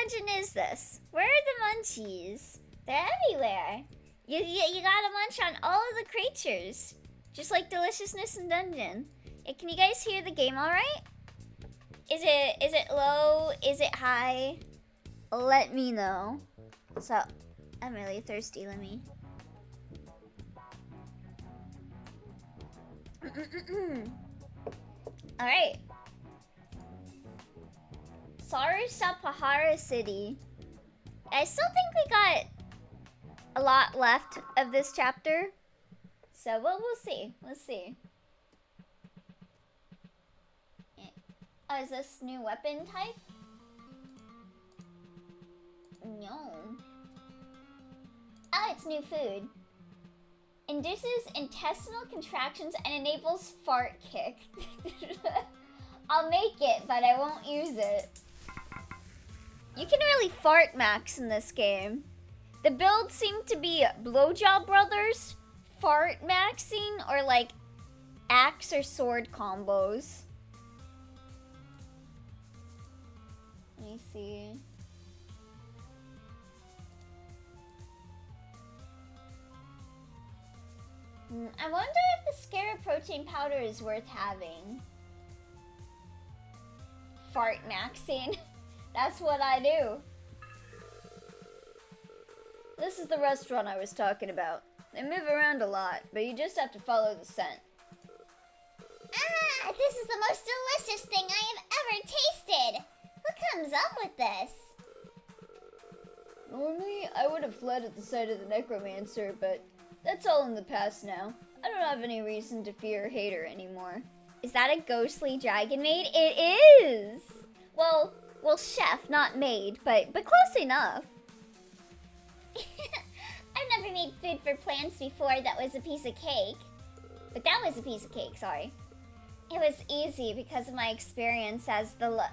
dungeon is this? Where are the munchies? They're everywhere. You gotta munch on all of the creatures. Just like deliciousness in dungeon. Hey, can you guys hear the game alright? Is it low? Is it high? Let me know. So, I'm really thirsty, let me. Alright. Sarusapahara City. I still think we got a lot left of this chapter. So we'll see. We'll see. Oh, is this new weapon type? No. Oh, it's new food. Induces intestinal contractions and enables fart kick. I'll make it, but I won't use it. You can really fart max in this game. The builds seem to be Blowjob Brothers, fart maxing, or like axe or sword combos. Let me see. I wonder if the Scarab protein powder is worth having. Fart maxing. That's what I do. This is the restaurant I was talking about. They move around a lot, but you just have to follow the scent. Ah, this is the most delicious thing I have ever tasted. Who comes up with this? Normally, I would have fled at the sight of the necromancer, but that's all in the past now. I don't have any reason to fear or hate her anymore. Is that a ghostly dragon maid? It is! Well, chef, not maid, but close enough. I've never made food for plants before that was a piece of cake. But that was a piece of cake, sorry. It was easy because of my experience as the what?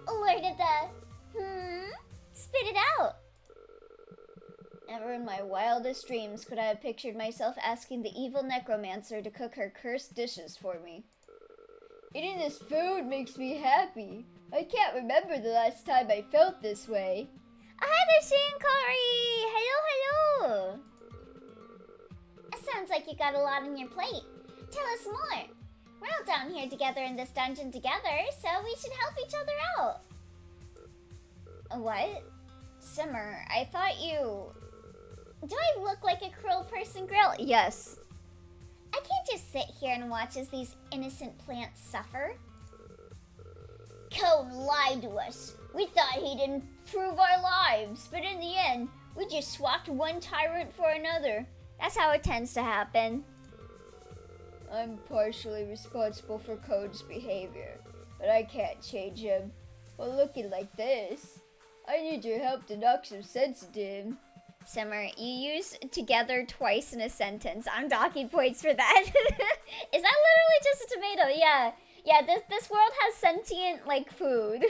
Lord of the... Spit it out! Never in my wildest dreams could I have pictured myself asking the evil necromancer to cook her cursed dishes for me. Eating this food makes me happy. I can't remember the last time I felt this way. Hi there, Shinkari! Hello! It sounds like you got a lot on your plate. Tell us more. We're all down here together in this dungeon together, so we should help each other out. What? Simmer, I thought you... Do I look like a cruel person, Grill? Yes. I can't just sit here and watch as these innocent plants suffer. Cone lied to us. We thought he'd improve our lives, but in the end, we just swapped one tyrant for another. That's how it tends to happen. I'm partially responsible for Code's behavior, but I can't change him. Well, looking like this, I need your help to knock some sense into him. Simmer, you use together twice in a sentence. I'm docking points for that. Is that literally just a tomato? Yeah, this world has sentient, like, food.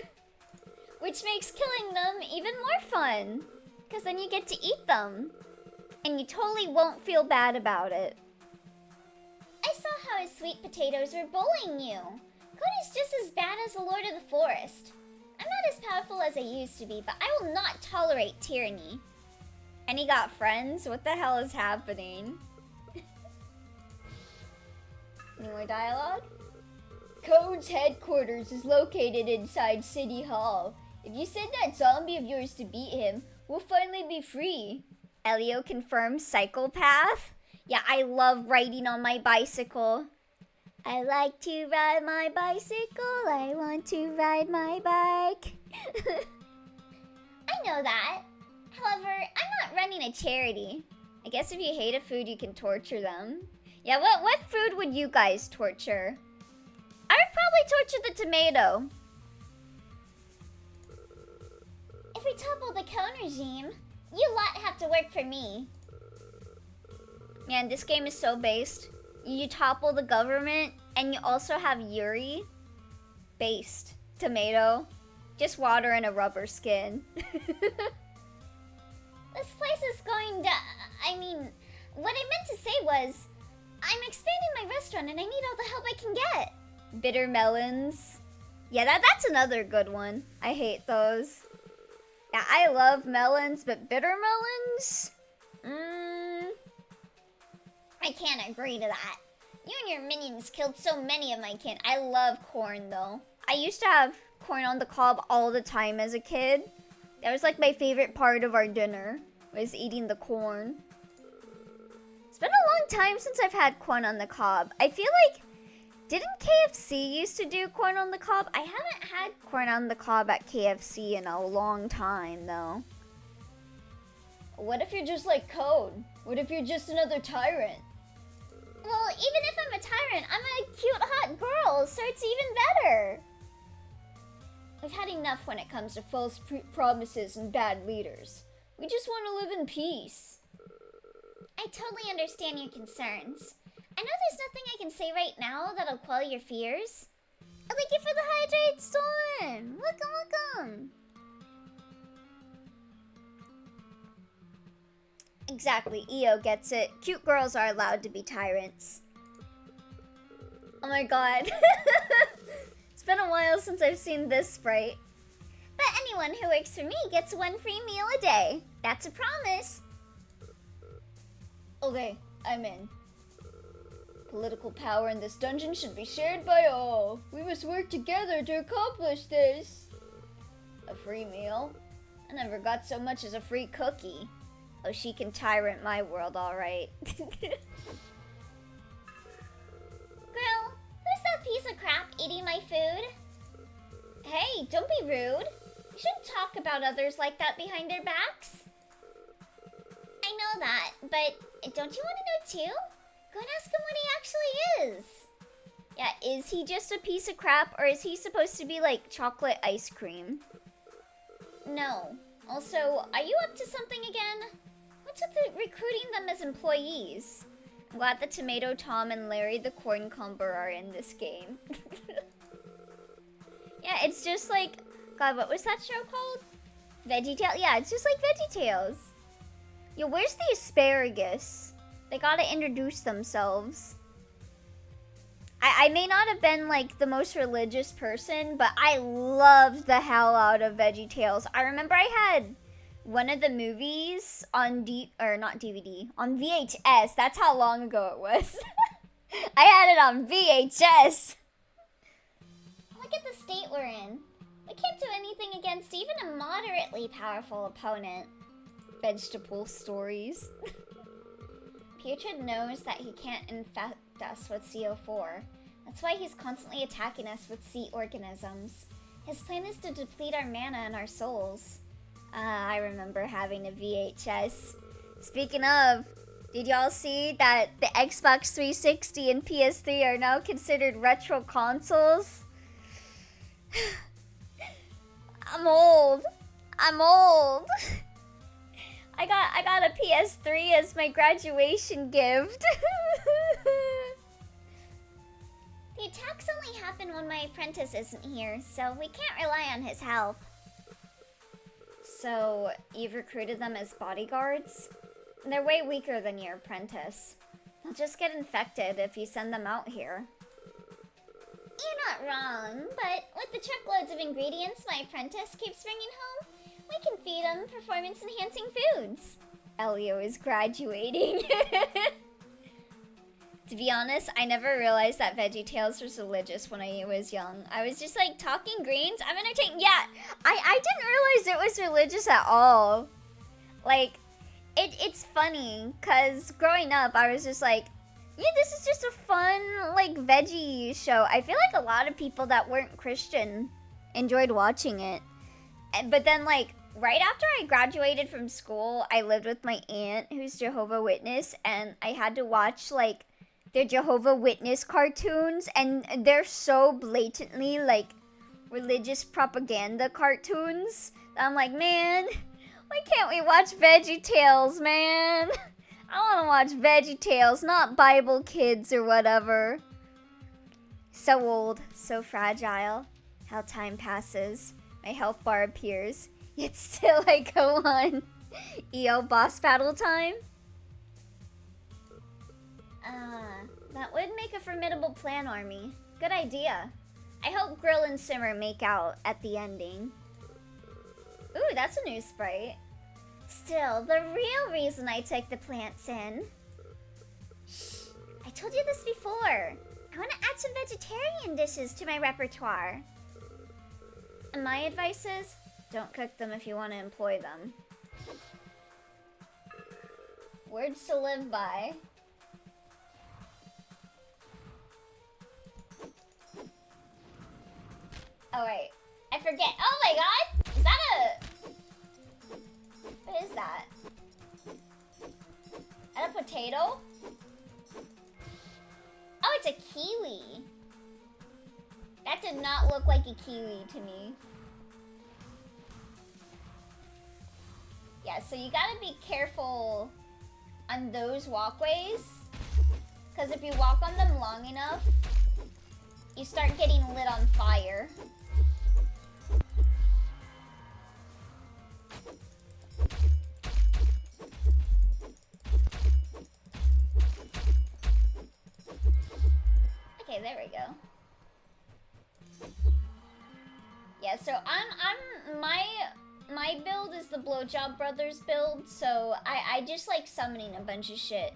Which makes killing them even more fun. Because then you get to eat them. And you totally won't feel bad about it. I saw how his sweet potatoes were bullying you. Code is just as bad as the Lord of the Forest. I'm not as powerful as I used to be, but I will not tolerate tyranny. And he got friends? What the hell is happening? Any more dialogue? Code's headquarters is located inside City Hall. If you send that zombie of yours to beat him, we'll finally be free. Elio confirms psychopath. Yeah, I love riding on my bicycle. I like to ride my bicycle. I want to ride my bike. I know that. However, I'm not running a charity. I guess if you hate a food, you can torture them. Yeah, what food would you guys torture? I would probably torture the tomato. If we topple the cone regime, you lot have to work for me. Man, this game is so based. You topple the government, and you also have Yuri. Based. Tomato. Just water and a rubber skin. This place is going to... I mean, what I meant to say was, I'm expanding my restaurant and I need all the help I can get. Bitter melons. Yeah, that's another good one. I hate those. Yeah, I love melons, but bitter melons? I can't agree to that. You and your minions killed so many of my kin. I love corn, though. I used to have corn on the cob all the time as a kid. That was like my favorite part of our dinner, was eating the corn. It's been a long time since I've had corn on the cob. I feel like, didn't KFC used to do corn on the cob? I haven't had corn on the cob at KFC in a long time, though. What if you're just like Code? What if you're just another tyrant? Well, even if I'm a tyrant, I'm a cute, hot girl, so it's even better. We've had enough when it comes to false promises and bad leaders. We just want to live in peace. I totally understand your concerns. I know there's nothing I can say right now that'll quell your fears. Thank you for the hydrate storm! Welcome! Exactly, EO gets it. Cute girls are allowed to be tyrants. Oh my god. It's been a while since I've seen this sprite. But anyone who works for me gets 1 free meal a day. That's a promise. Okay, I'm in. Political power in this dungeon should be shared by all. We must work together to accomplish this. A free meal? I never got so much as a free cookie. Oh, she can tyrant my world, alright. Girl, who's that piece of crap eating my food? Hey, don't be rude. You shouldn't talk about others like that behind their backs. I know that, but don't you want to know too? Go and ask him what he actually is. Yeah, is he just a piece of crap, or is he supposed to be like chocolate ice cream? No. Also, are you up to something again? What's with recruiting them as employees? I'm glad that Tomato Tom and Larry the Corn Cumber are in this game. Yeah, it's just like, God, what was that show called? VeggieTales? Yeah, it's just like VeggieTales. Yo, where's the asparagus? They gotta introduce themselves. I may not have been like the most religious person, but I loved the hell out of VeggieTales. I remember I had one of the movies on not DVD, on VHS. That's how long ago it was. I had it on VHS. Look at the state we're in. We can't do anything against even a moderately powerful opponent. Vegetable stories. Putrid knows that he can't infect us with CO4. That's why he's constantly attacking us with sea organisms. His plan is to deplete our mana and our souls. I remember having a VHS. Speaking of, did y'all see that the Xbox 360 and PS3 are now considered retro consoles? I'm old. I got a PS3 as my graduation gift. The attacks only happen when my apprentice isn't here, so we can't rely on his help. So, you've recruited them as bodyguards? They're way weaker than your apprentice. They'll just get infected if you send them out here. You're not wrong, but with the truckloads of ingredients my apprentice keeps bringing home, we can feed them performance-enhancing foods. Elio is graduating. To be honest, I never realized that VeggieTales was religious when I was young. I was just like, talking greens? I'm entertained. Yeah, I didn't realize it was religious at all. Like, it's funny, because growing up, I was just like, yeah, this is just a fun, like, veggie show. I feel like a lot of people that weren't Christian enjoyed watching it. But then, like, right after I graduated from school, I lived with my aunt, who's Jehovah's Witness, and I had to watch, like, their Jehovah's Witness cartoons, and they're so blatantly, like, religious propaganda cartoons. I'm like, man, why can't we watch VeggieTales, man? I want to watch VeggieTales, not Bible Kids or whatever. So old, so fragile. How time passes. My health bar appears. Yet still I go on. EO boss battle time? That would make a formidable plan army. Good idea. I hope Grill and Simmer make out at the ending. Ooh, that's a new sprite. Still, the real reason I took the plants in. Shh, I told you this before. I want to add some vegetarian dishes to my repertoire. And my advice is, don't cook them if you want to employ them. Words to live by. Oh wait, I forget. Oh my god! Is that a... What is that? Is that a potato? Oh, it's a kiwi. That did not look like a kiwi to me. Yeah, so you gotta be careful on those walkways. Because if you walk on them long enough, you start getting lit on fire. Okay, there we go. Yeah, so my build is the Blowjob Brothers build, so I just like summoning a bunch of shit.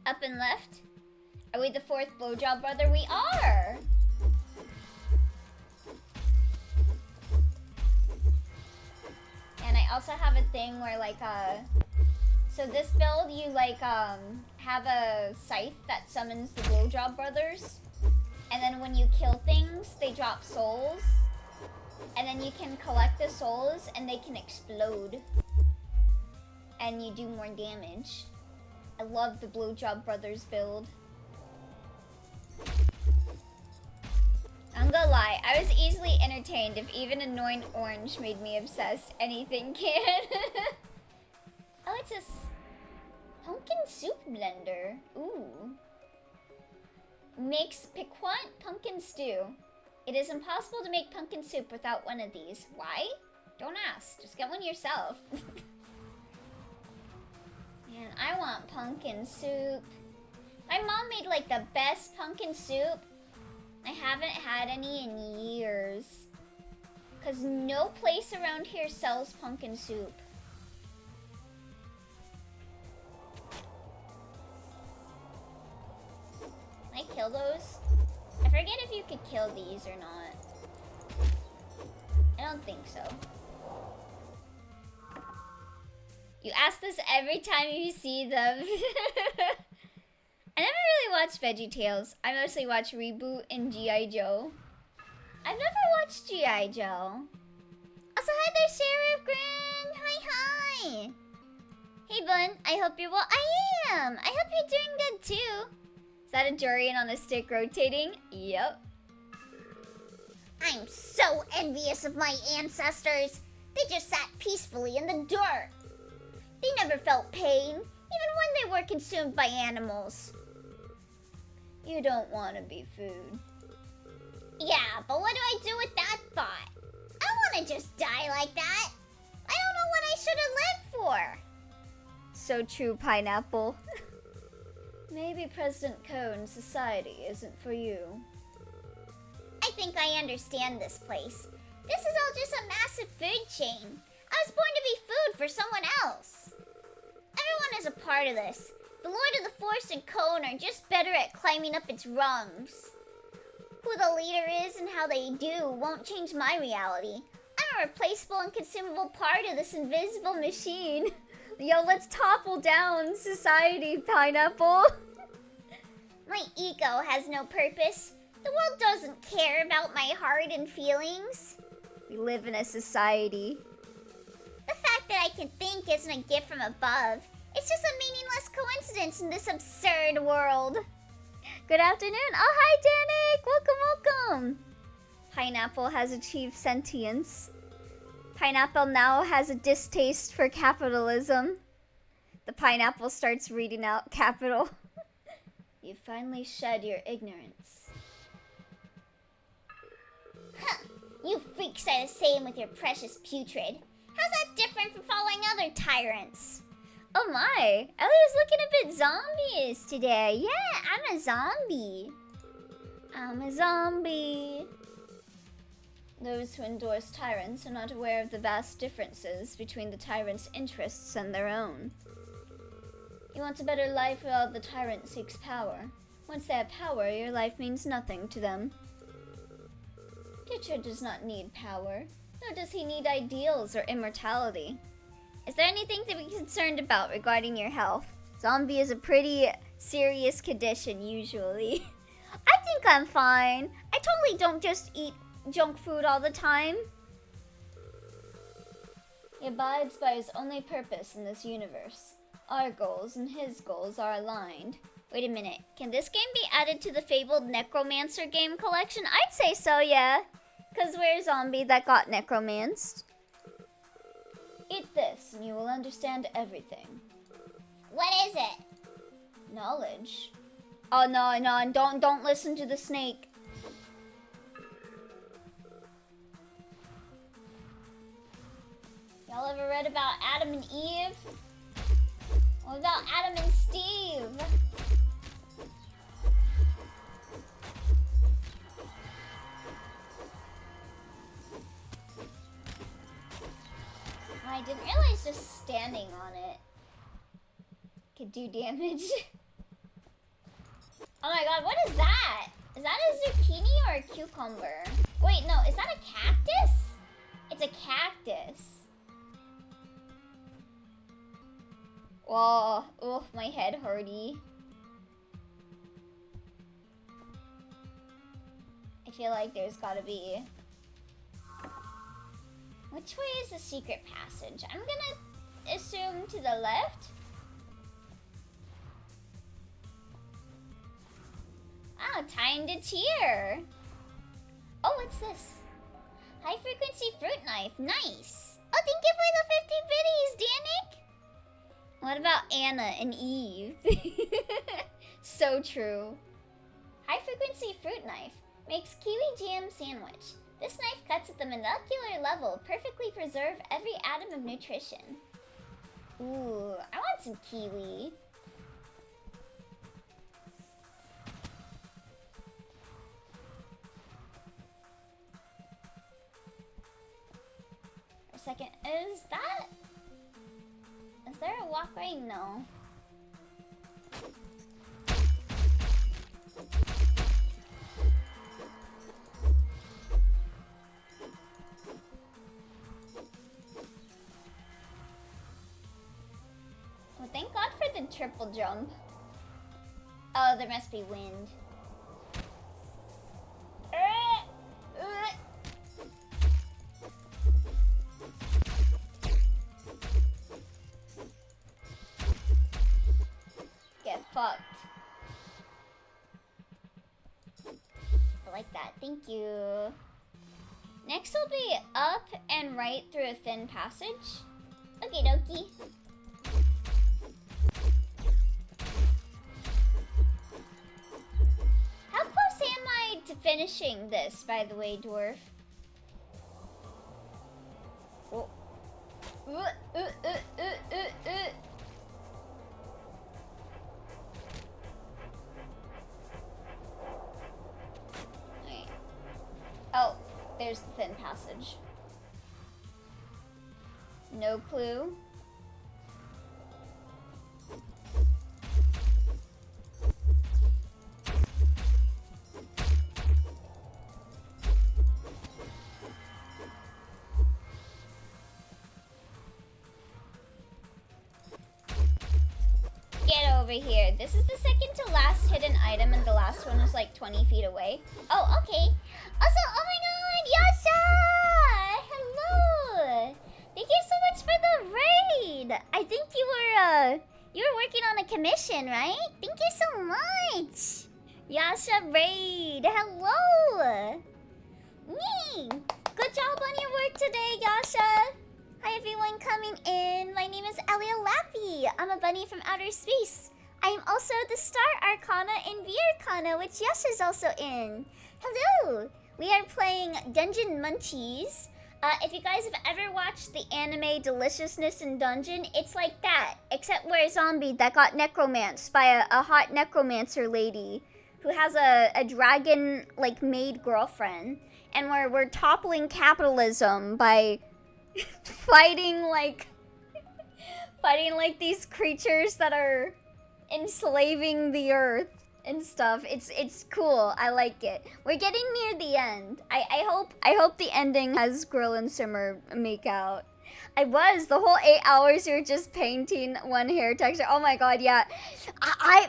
Up and left. Are we the fourth Blowjob Brother? We are! And I also have a thing where like, so this build, you like, have a scythe that summons the Blowjob Brothers. And then when you kill things, they drop souls. And then you can collect the souls and they can explode. And you do more damage. I love the Blowjob Brothers build. I'm gonna lie, I was easily entertained. If even annoying orange made me obsessed, anything can. Oh, it's a pumpkin soup blender. Ooh. Makes piquant pumpkin stew. It is impossible to make pumpkin soup without one of these. Why? Don't ask. Just get one yourself. Man, I want pumpkin soup. My mom made like the best pumpkin soup. I haven't had any in years. Because no place around here sells pumpkin soup. Can I kill those? I forget if you could kill these or not. I don't think so. You ask this every time you see them. I never really watched VeggieTales. I mostly watch Reboot and G.I. Joe. I've never watched G.I. Joe. Also, hi there, Sheriff Grand. Hi. Hey, Bun. I hope you're well. I am. I hope you're doing good, too. Is that a durian on a stick rotating? Yep. I'm so envious of my ancestors. They just sat peacefully in the dirt. They never felt pain, even when they were consumed by animals. You don't want to be food. Yeah, but what do I do with that thought? I don't want to just die like that. I don't know what I should have lived for. So true, Pineapple. Maybe President Cone's society isn't for you. I think I understand this place. This is all just a massive food chain. I was born to be food for someone else. Everyone is a part of this. The Lord of the Forest and Cone are just better at climbing up its rungs. Who the leader is and how they do won't change my reality. I'm a replaceable and consumable part of this invisible machine. Yo, let's topple down society, Pineapple. My ego has no purpose. The world doesn't care about my heart and feelings. We live in a society. The fact that I can think isn't a gift from above. It's just a meaningless coincidence in this absurd world. Good afternoon. Oh, hi, Danik. Welcome. Pineapple has achieved sentience. Pineapple now has a distaste for capitalism. The pineapple starts reading out capital. You finally shed your ignorance. Huh. You freaks are the same with your precious putrid. How's that different from following other tyrants? Oh my, Ellie was looking a bit zombies today. Yeah, I'm a zombie. Those who endorse tyrants are not aware of the vast differences between the tyrant's interests and their own. You want a better life while the tyrant seeks power. Once they have power, your life means nothing to them. Future does not need power, nor does he need ideals or immortality. Is there anything to be concerned about regarding your health? Zombie is a pretty serious condition, usually. I think I'm fine. I totally don't just eat junk food all the time. He abides by his only purpose in this universe. Our goals and his goals are aligned. Wait a minute, can this game be added to the fabled Necromancer game collection? I'd say so, yeah. Cause we're a zombie that got necromanced. Eat this and you will understand everything. What is it? Knowledge. Oh no, don't listen to the snake. Y'all ever read about Adam and Eve? What about Adam and Steve? I didn't realize just standing on it could do damage. Oh my god, what is that? Is that a zucchini or a cucumber? Wait, no, is that a cactus? It's a cactus. Whoa, oof, my head hurty. I feel like there's gotta be... Which way is the secret passage? I'm gonna assume to the left. Oh, time to cheer. Oh, what's this? High frequency fruit knife. Nice. Oh, thank you for the 50 biddies, Danik. What about Anna and Eve? So true. High frequency fruit knife makes kiwi jam sandwich. This knife cuts at the molecular level, perfectly preserve every atom of nutrition. Ooh, I want some kiwi. For a second, is there a walkway? No. Well, thank God for the triple jump. Oh, there must be wind. Get fucked. I like that. Thank you. Next will be up and right through a thin passage. Okie dokie. How close am I to finishing this, by the way, dwarf? Oh. Right. Oh, there's the thin passage. No clue. Get over here. This is the second to last hidden item, and the last one is like 20 feet away. Oh, okay. Also, oh my god, Yasha! Hello! Thank you so much for the raid! I think you were working on a commission, right? Thank you so much! Yasha raid! Hello! Me! Good job on your work today, Yasha! Hi everyone coming in. My name is Elia Lappy. I'm a bunny from outer space. I am also the Star Arcana in V Arcana, which Yasha's also in. Hello! We are playing Dungeon Munchies. If you guys have ever watched the anime Deliciousness in Dungeon, it's like that, except we're a zombie that got necromanced by a hot necromancer lady who has a dragon, like, maid girlfriend. and we're toppling capitalism by fighting like these creatures that are enslaving the earth and stuff. It's cool. I like it. We're getting near the end. I hope the ending has Grill and Simmer make out. I was the whole 8 hours you were just painting one hair texture. Oh my god, yeah. I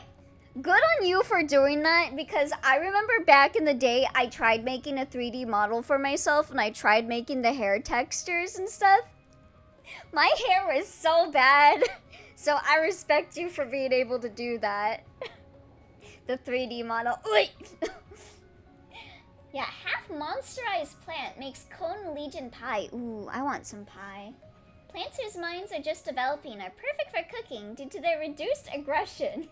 good on you for doing that, because I remember back in the day I tried making a 3D model for myself and I tried making the hair textures and stuff. My hair was so bad. So I respect you for being able to do that. The 3D model. Yeah, half monsterized plant makes cone legion pie. Ooh, I want some pie. Plants whose minds are just developing are perfect for cooking due to their reduced aggression.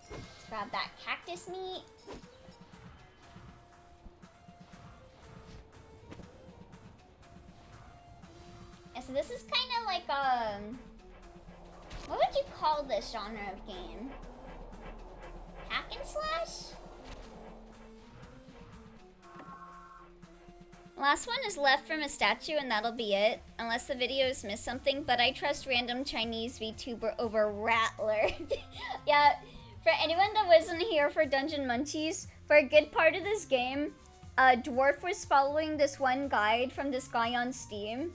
Let's grab that cactus meat. Yeah, so this is kind of like what would you call this genre of game? Hack and slash? Last one is left from a statue and that'll be it. Unless the videos miss something, but I trust random Chinese VTuber over Rattler. Yeah, for anyone that wasn't here for Dungeon Munchies, for a good part of this game, Dwarf was following this one guide from this guy on Steam.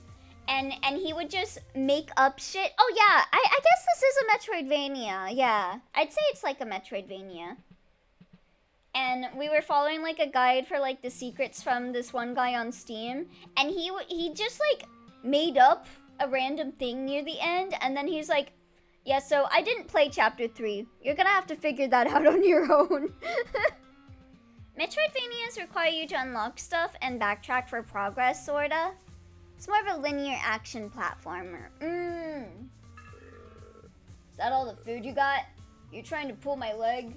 And he would just make up shit. Oh yeah, I guess this is a Metroidvania. Yeah, I'd say it's like a Metroidvania. And we were following like a guide for like the secrets from this one guy on Steam, and he just like made up a random thing near the end, and then he's like, yeah, so I didn't play chapter 3. You're gonna have to figure that out on your own. Metroidvanias require you to unlock stuff and backtrack for progress, sorta. It's more of a linear action platformer. Is that all the food you got? You're trying to pull my leg?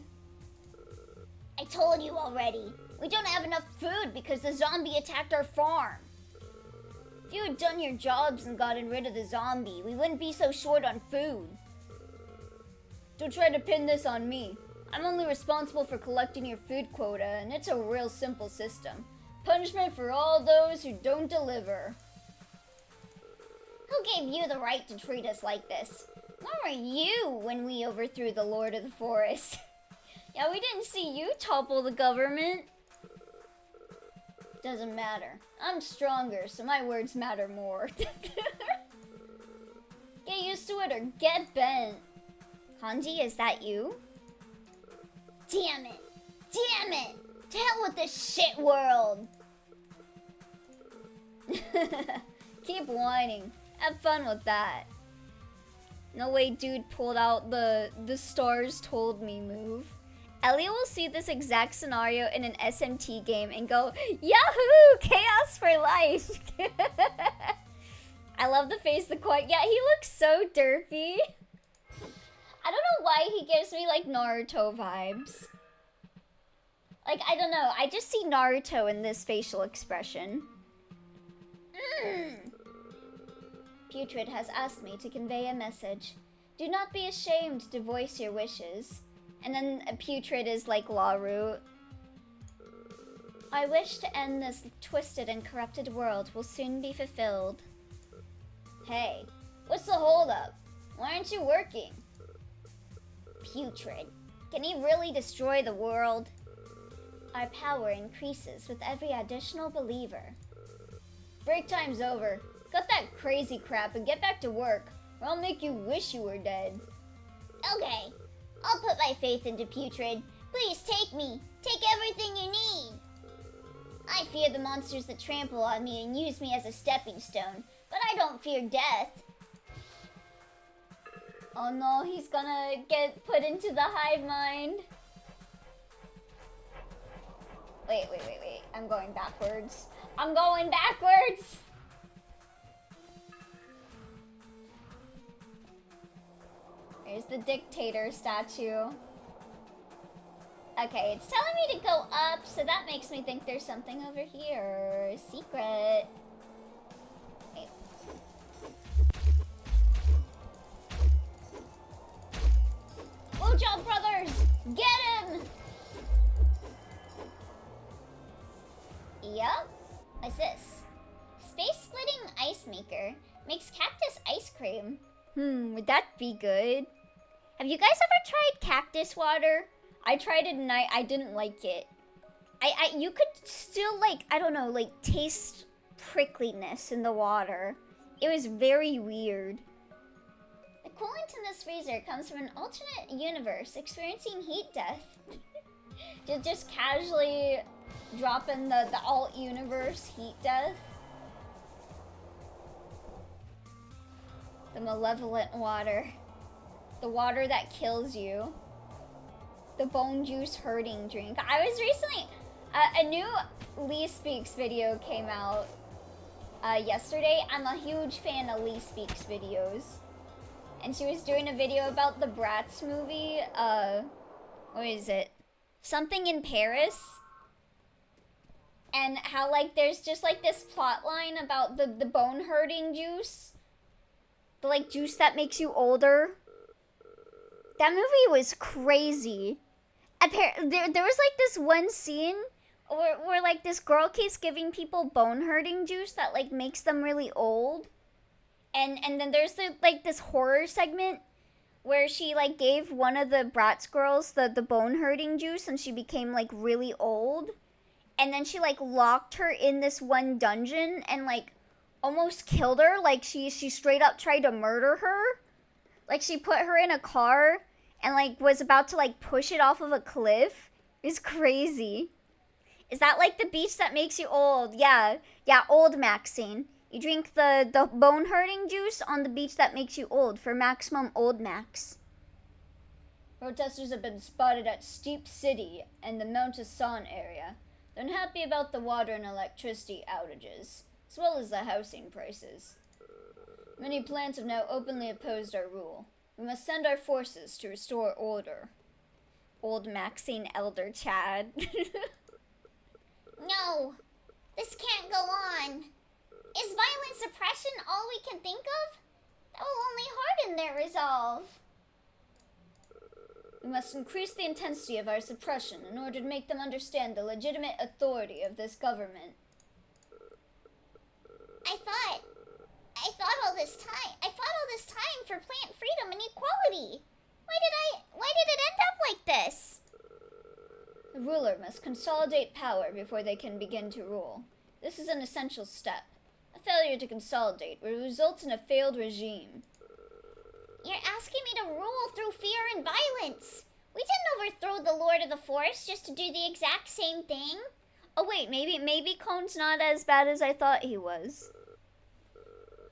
I told you already. We don't have enough food because the zombie attacked our farm. If you had done your jobs and gotten rid of the zombie, we wouldn't be so short on food. Don't try to pin this on me. I'm only responsible for collecting your food quota, and it's a real simple system. Punishment for all those who don't deliver. Who gave you the right to treat us like this? Where were you when we overthrew the Lord of the Forest? Yeah, we didn't see you topple the government. Doesn't matter. I'm stronger, so my words matter more. Get used to it or get bent. Hanji, is that you? Damn it! Damn it! To hell with this shit world! Keep whining. Have fun with that. No way dude pulled out the stars told me move. Ellie will see this exact scenario in an SMT game and go, Yahoo! Chaos for life! I love the face, the quiet. Yeah, he looks so derpy. I don't know why he gives me like Naruto vibes. Like, I don't know. I just see Naruto in this facial expression. Putrid has asked me to convey a message. Do not be ashamed to voice your wishes. And then Putrid is like La Root. I wish to end this twisted and corrupted world will soon be fulfilled. Hey, what's the holdup? Why aren't you working? Putrid, can he really destroy the world? Our power increases with every additional believer. Break time's over. Cut that crazy crap and get back to work, or I'll make you wish you were dead. Okay. I'll put my faith into Putrid. Please take me. Take everything you need. I fear the monsters that trample on me and use me as a stepping stone, but I don't fear death. Oh no, he's gonna get put into the hive mind. Wait. I'm going backwards. I'm going backwards! There's the dictator statue. Okay, it's telling me to go up, so that makes me think there's something over here. Secret. Wait. Good job, brothers! Get him! Space-splitting ice maker makes cactus ice cream. Would that be good? Have you guys ever tried cactus water? I tried it and I didn't like it. You could still, like, I don't know, like, taste prickliness in the water. It was very weird. The coolant in this freezer comes from an alternate universe experiencing heat death. just casually dropping the alt universe heat death. The malevolent water. The water that kills you. The bone juice hurting drink. I was recently... a new Lee Speaks video came out yesterday. I'm a huge fan of Lee Speaks videos. And she was doing a video about the Bratz movie. What is it? Something in Paris. And how, like, there's just, like, this plot line about the bone hurting juice. The, like, juice that makes you older. That movie was crazy. There was, like, this one scene where, like, this girl keeps giving people bone-hurting juice that, like, makes them really old. And then there's, like, this horror segment where she, like, gave one of the Bratz girls the bone-hurting juice and she became, like, really old. And then she, like, locked her in this one dungeon and, like, almost killed her. Like, she straight up tried to murder her. Like, she put her in a car and, like, was about to, like, push it off of a cliff. It's crazy. Is that, like, the beach that makes you old? Yeah, old Maxine. You drink the bone-hurting juice on the beach that makes you old for maximum old max. Protesters have been spotted at Steep City and the Mount Assan area. They're unhappy about the water and electricity outages, as well as the housing prices. Many plants have now openly opposed our rule. We must send our forces to restore order. Old Maxine Elder Chad. No, this can't go on. Is violent suppression all we can think of? That will only harden their resolve. We must increase the intensity of our suppression in order to make them understand the legitimate authority of this government. I fought all this time for plant freedom and equality. Why did it end up like this? The ruler must consolidate power before they can begin to rule. This is an essential step. A failure to consolidate will result in a failed regime. You're asking me to rule through fear and violence. We didn't overthrow the Lord of the Forest just to do the exact same thing. Oh wait, maybe Cone's not as bad as I thought he was.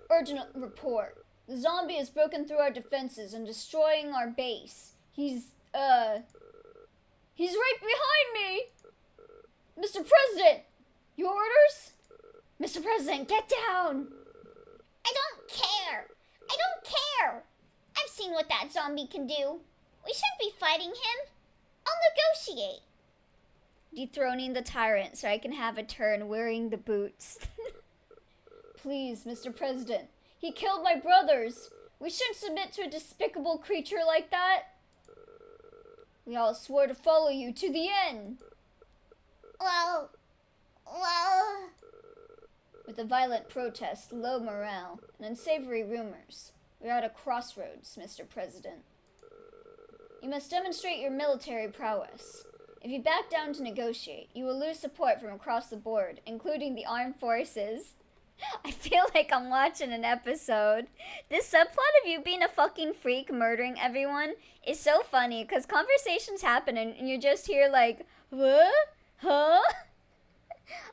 Urgent report. The zombie has broken through our defenses and destroying our base. He's right behind me! Mr. President! Your orders? Mr. President, get down! I don't care! I've seen what that zombie can do. We shouldn't be fighting him. I'll negotiate. Dethroning the tyrant so I can have a turn wearing the boots. Please, Mr. President. He killed my brothers. We shouldn't submit to a despicable creature like that. We all swore to follow you to the end. Well... With the violent protests, low morale, and unsavory rumors, we are at a crossroads, Mr. President. You must demonstrate your military prowess. If you back down to negotiate, you will lose support from across the board, including the armed forces. I feel like I'm watching an episode. This subplot of you being a fucking freak murdering everyone is so funny, because conversations happen and you're just here like, what? Huh?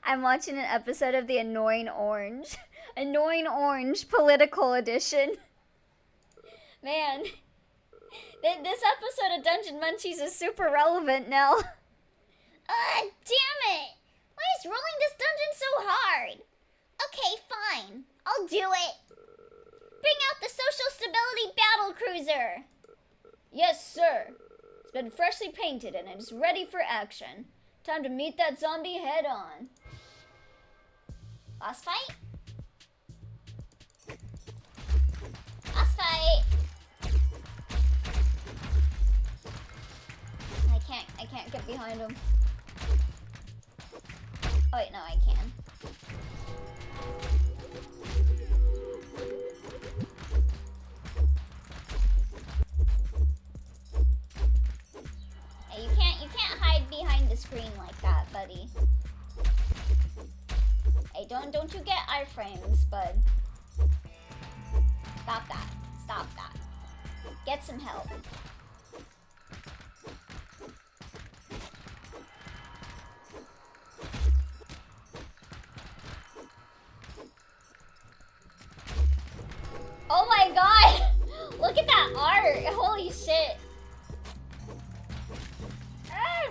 I'm watching an episode of The Annoying Orange. Annoying Orange Political Edition. Man, this episode of Dungeon Munchies is super relevant now. Damn it! Why is rolling this dungeon so hard? Okay, fine. I'll do it. Bring out the Social Stability Battle Cruiser. Yes, sir. It's been freshly painted and it's ready for action. Time to meet that zombie head on. Boss fight? Boss fight! I can't get behind him. Oh wait, no, I can. buddy. Hey, don't you get iframes, bud. Stop that. Stop that. Get some help. Oh my god! Look at that art! Holy shit! Ah!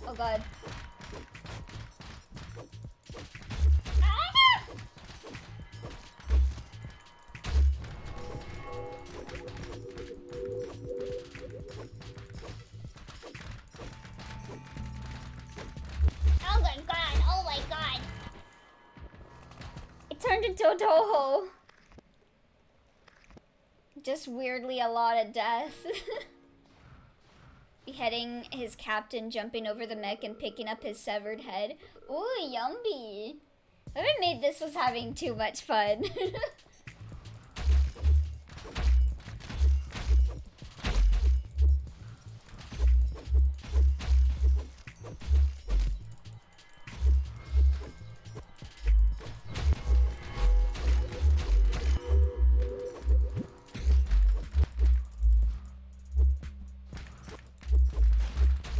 Oh god. Ah! Oh my god, oh my god. It turned into a Toho. Just weirdly a lot of death. Beheading his captain, jumping over the mech and picking up his severed head. Ooh, yummy. Whoever made this was having too much fun.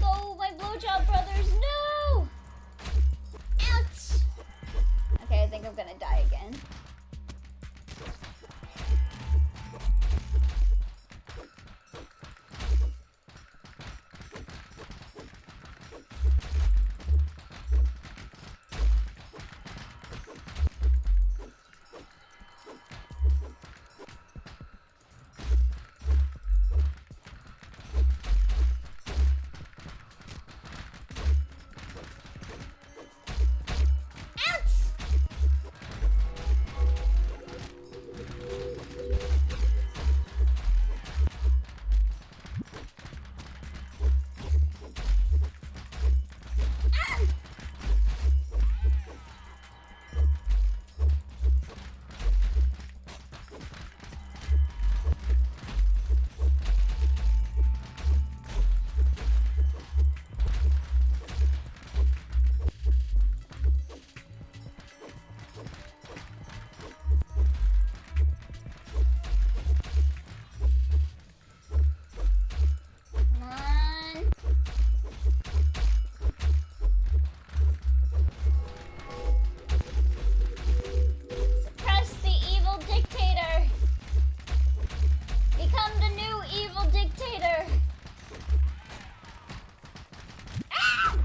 Go, my blowjob brothers, no! Ouch! Okay, I think I'm gonna die again. Ouch! Ah! Come on. Suppress the evil dictator. Become the new evil dictator. Ah!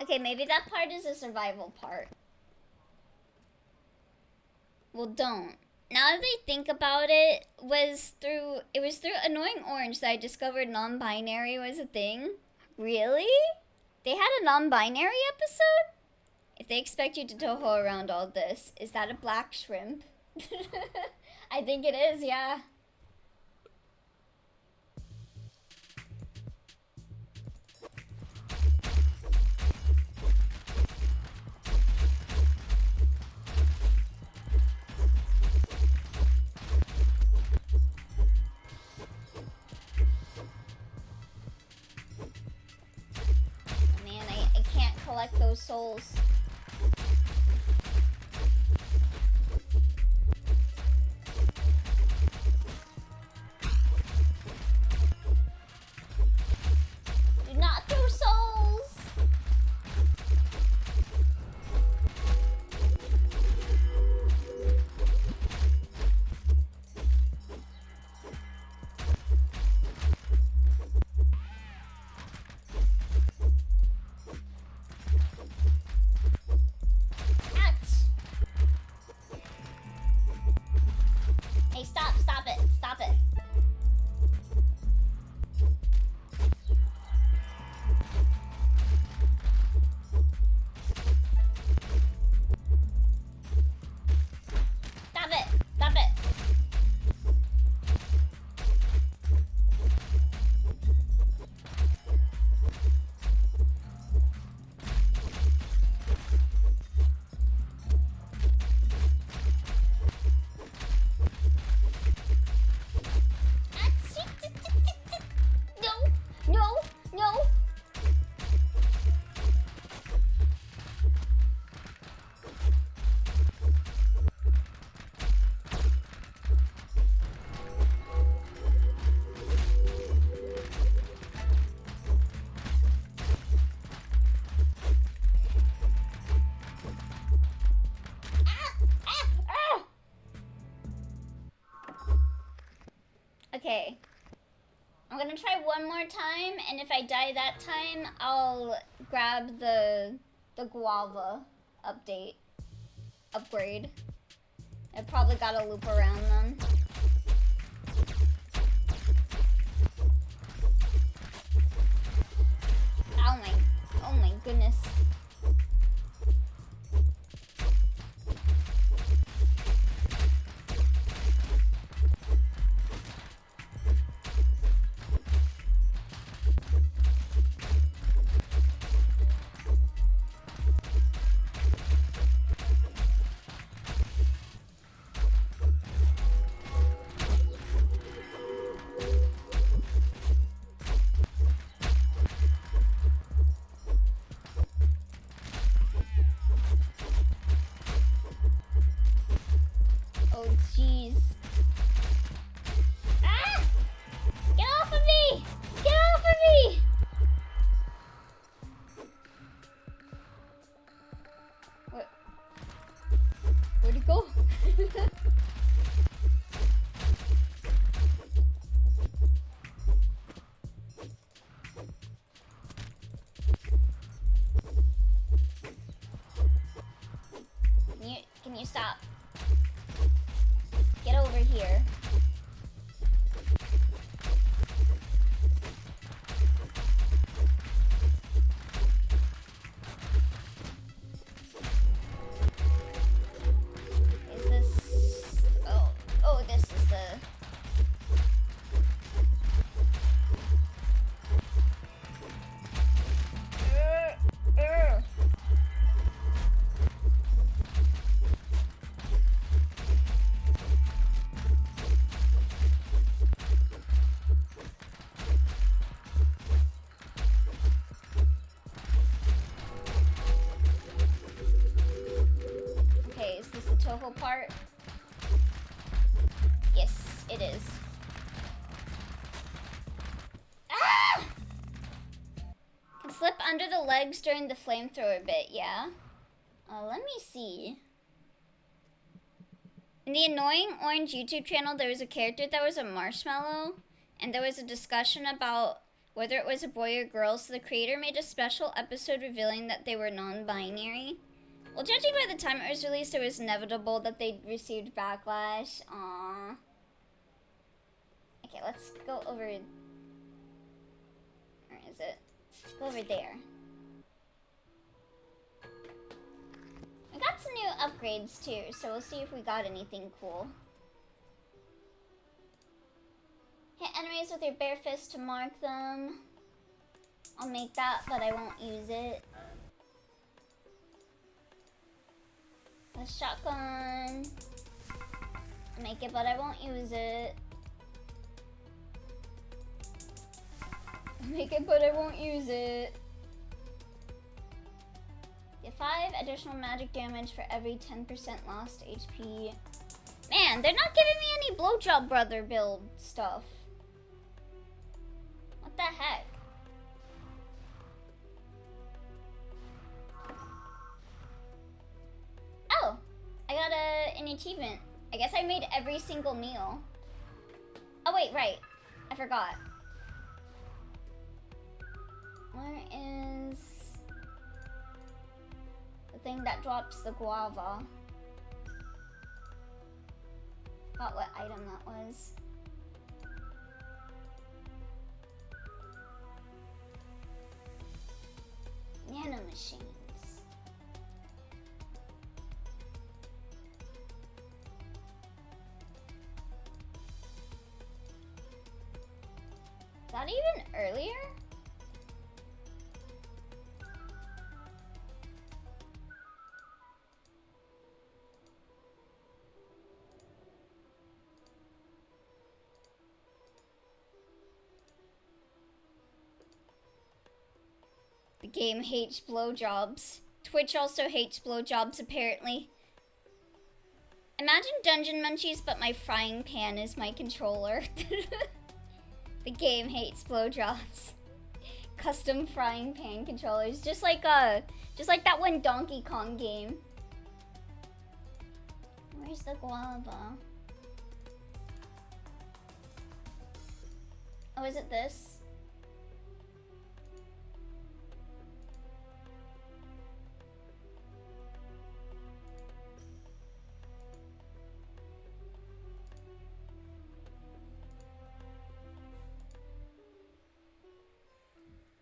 Okay, maybe that part is a survival part. Well, don't. Now that I think about it, it was through Annoying Orange that I discovered non-binary was a thing. Really? They had a non-binary episode? If they expect you to Toho around all this, is that a black shrimp? I think it is, yeah. Man, I can't collect those souls. Do not throw souls! Ouch! Hey, stop it, stop it. Stop it, stop it. Okay. I'm gonna try one more time, and if I die that time, I'll grab the guava upgrade. I probably gotta loop around them. Oh my goodness. Oh, jeez. Ah! Get off of me! Get off of me! What? Where'd it go? Can you stop? Get over here. Is this... Oh, this is the... Okay, is this the Toho part? Yes, it is. Ah! Can slip under the legs during the flamethrower bit, yeah? Let me see. In the Annoying Orange YouTube channel, there was a character that was a marshmallow, and there was a discussion about whether it was a boy or girl, so the creator made a special episode revealing that they were non-binary. Well, judging by the time it was released, it was inevitable that they received backlash. Aww. Okay, let's go over... Where is it? Go over there. We got some new upgrades too, so we'll see if we got anything cool. Hit enemies with your bare fist to mark them. I'll make that, but I won't use it. A shotgun. I'll make it, but I won't use it. I'll make it, but I won't use it. Get 5 additional magic damage for every 10% lost HP. Man, they're not giving me any blowjob brother build stuff. What the heck? Oh, I got an achievement. I guess I made every single meal. Oh wait, right. I forgot. Where is the thing that drops the guava? Forgot what item that was. Nano machines. Is that even earlier? The game hates blowjobs. Twitch also hates blowjobs, apparently. Imagine Dungeon Munchies, but my frying pan is my controller. The game hates blowjobs. Custom frying pan controllers, just like that one Donkey Kong game. Where's the guava? Oh, is it this?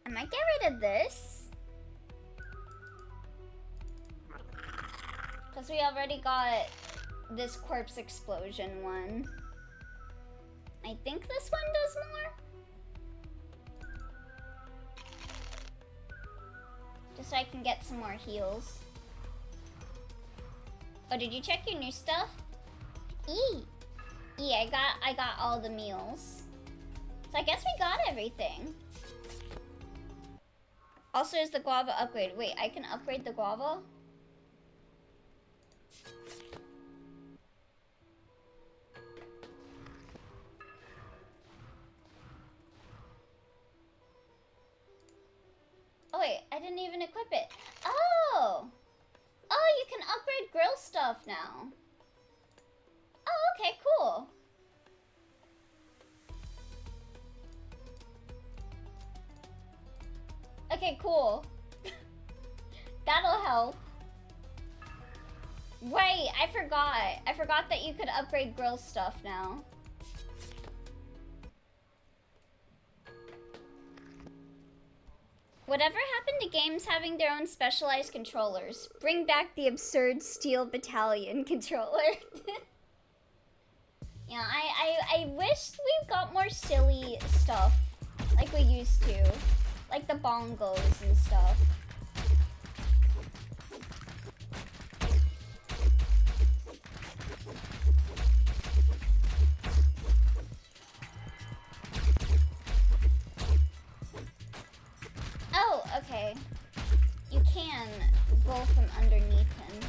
I might get rid of this. Because we already got this corpse explosion one. I think this one does more. Just so I can get some more heals. Oh, did you check your new stuff? I got all the meals. So I guess we got everything. Also, is the guava upgrade? Wait, I can upgrade the guava? Oh wait, I didn't even equip it. Oh! Oh, you can upgrade grill stuff now. Oh, okay, cool. Okay, cool. That'll help. Wait, I forgot. I forgot that you could upgrade grill stuff now. Whatever happened to games having their own specialized controllers? Bring back the absurd Steel Battalion controller. Yeah, I wished we got more silly stuff like we used to. Like the bongos and stuff. Oh, okay. You can go from underneath him.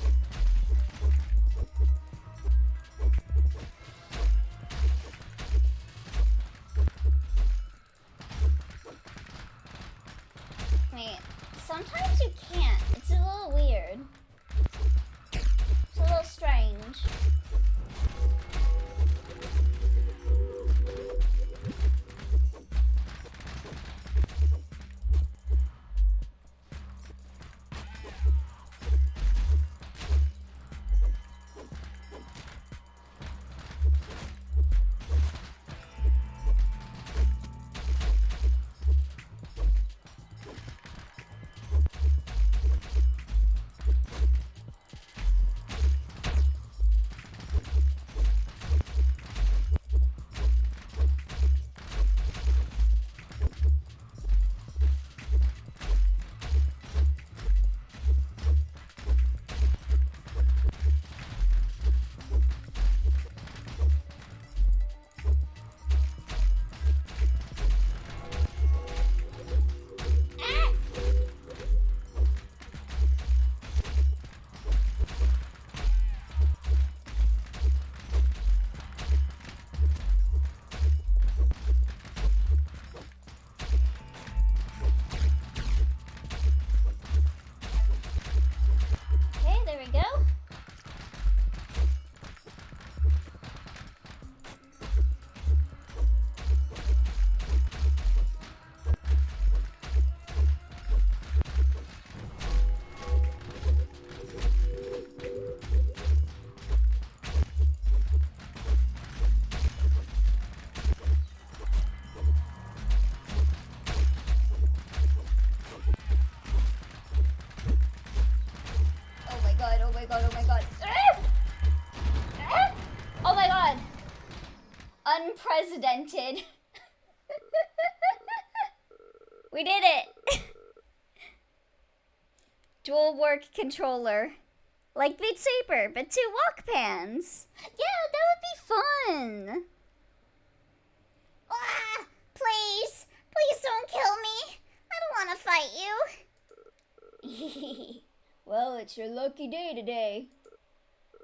Wait, sometimes you can't. It's a little weird. It's a little strange. Unprecedented. We did it. Dual work controller. Like Beat Saber, but 2 walk pans. Yeah, that would be fun. Ah, please. Please don't kill me. I don't want to fight you. Well, it's your lucky day today.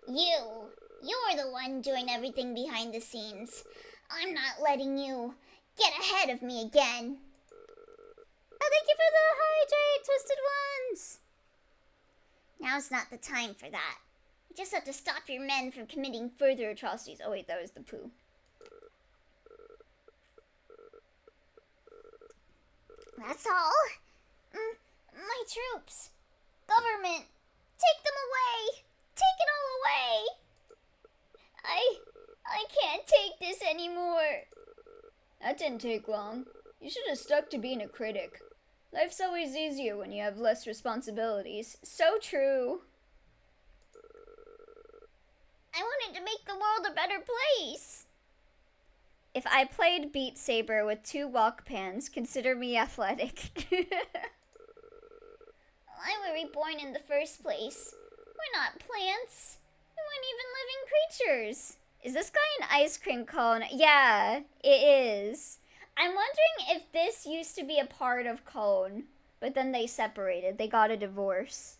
You're the one doing everything behind the scenes. I'm not letting you get ahead of me again. Oh, thank you for the hydrate, Twisted Ones. Now's not the time for that. You just have to stop your men from committing further atrocities. Oh wait, that was the poo. That's all? My troops. Government. Take them away. Take it all away. I can't take this anymore. That didn't take long. You should have stuck to being a critic. Life's always easier when you have less responsibilities. So true. I wanted to make the world a better place. If I played Beat Saber with 2 walk pans, consider me athletic. Why were we born in the first place? We're not plants. We weren't even living creatures. Is this guy an ice cream cone? Yeah, it is. I'm wondering if this used to be a part of Cone, but then they separated. They got a divorce.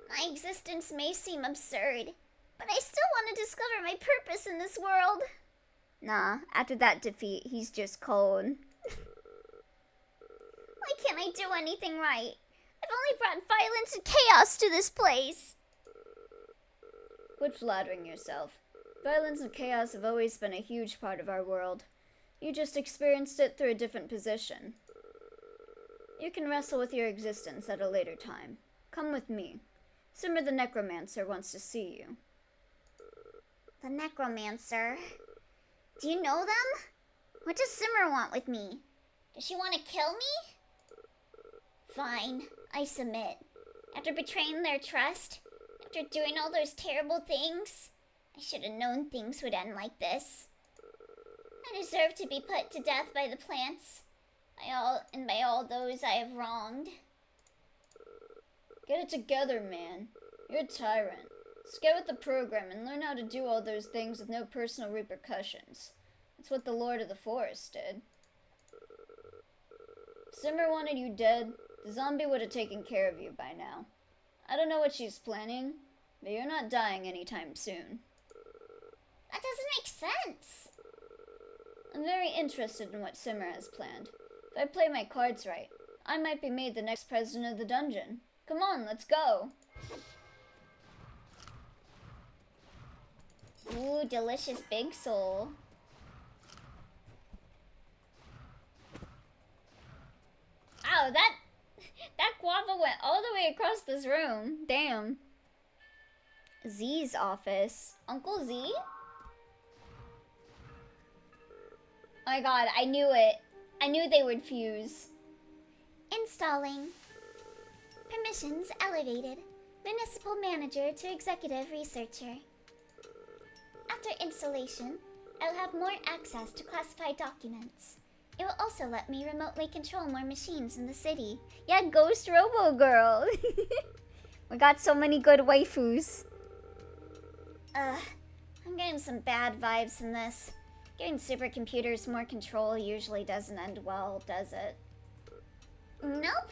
My existence may seem absurd, but I still want to discover my purpose in this world. Nah, after that defeat, he's just Cone. Why can't I do anything right? I've only brought violence and chaos to this place. Quit flattering yourself. Violence and chaos have always been a huge part of our world. You just experienced it through a different position. You can wrestle with your existence at a later time. Come with me. Simmer the Necromancer wants to see you. The Necromancer? Do you know them? What does Simmer want with me? Does she want to kill me? Fine, I submit. After betraying their trust, after doing all those terrible things, I should have known things would end like this. I deserve to be put to death by the plants, by all those I have wronged. Get it together, man. You're a tyrant. Just get with the program and learn how to do all those things with no personal repercussions. That's what the Lord of the Forest did. If Simmer wanted you dead, the zombie would have taken care of you by now. I don't know what she's planning, but you're not dying anytime soon. That doesn't make sense. I'm very interested in what Simmer has planned. If I play my cards right, I might be made the next president of the dungeon. Come on, let's go. Ooh, delicious big soul. Ow, that guava went all the way across this room. Damn. Z's office. Uncle Z? Oh my god, I knew it. I knew they would fuse. Installing. Permissions elevated. Municipal manager to executive researcher. After installation, I'll have more access to classified documents. It will also let me remotely control more machines in the city. Yeah, Ghost Robo Girl. We got so many good waifus. I'm getting some bad vibes from this. Giving supercomputers more control usually doesn't end well, does it? Nope.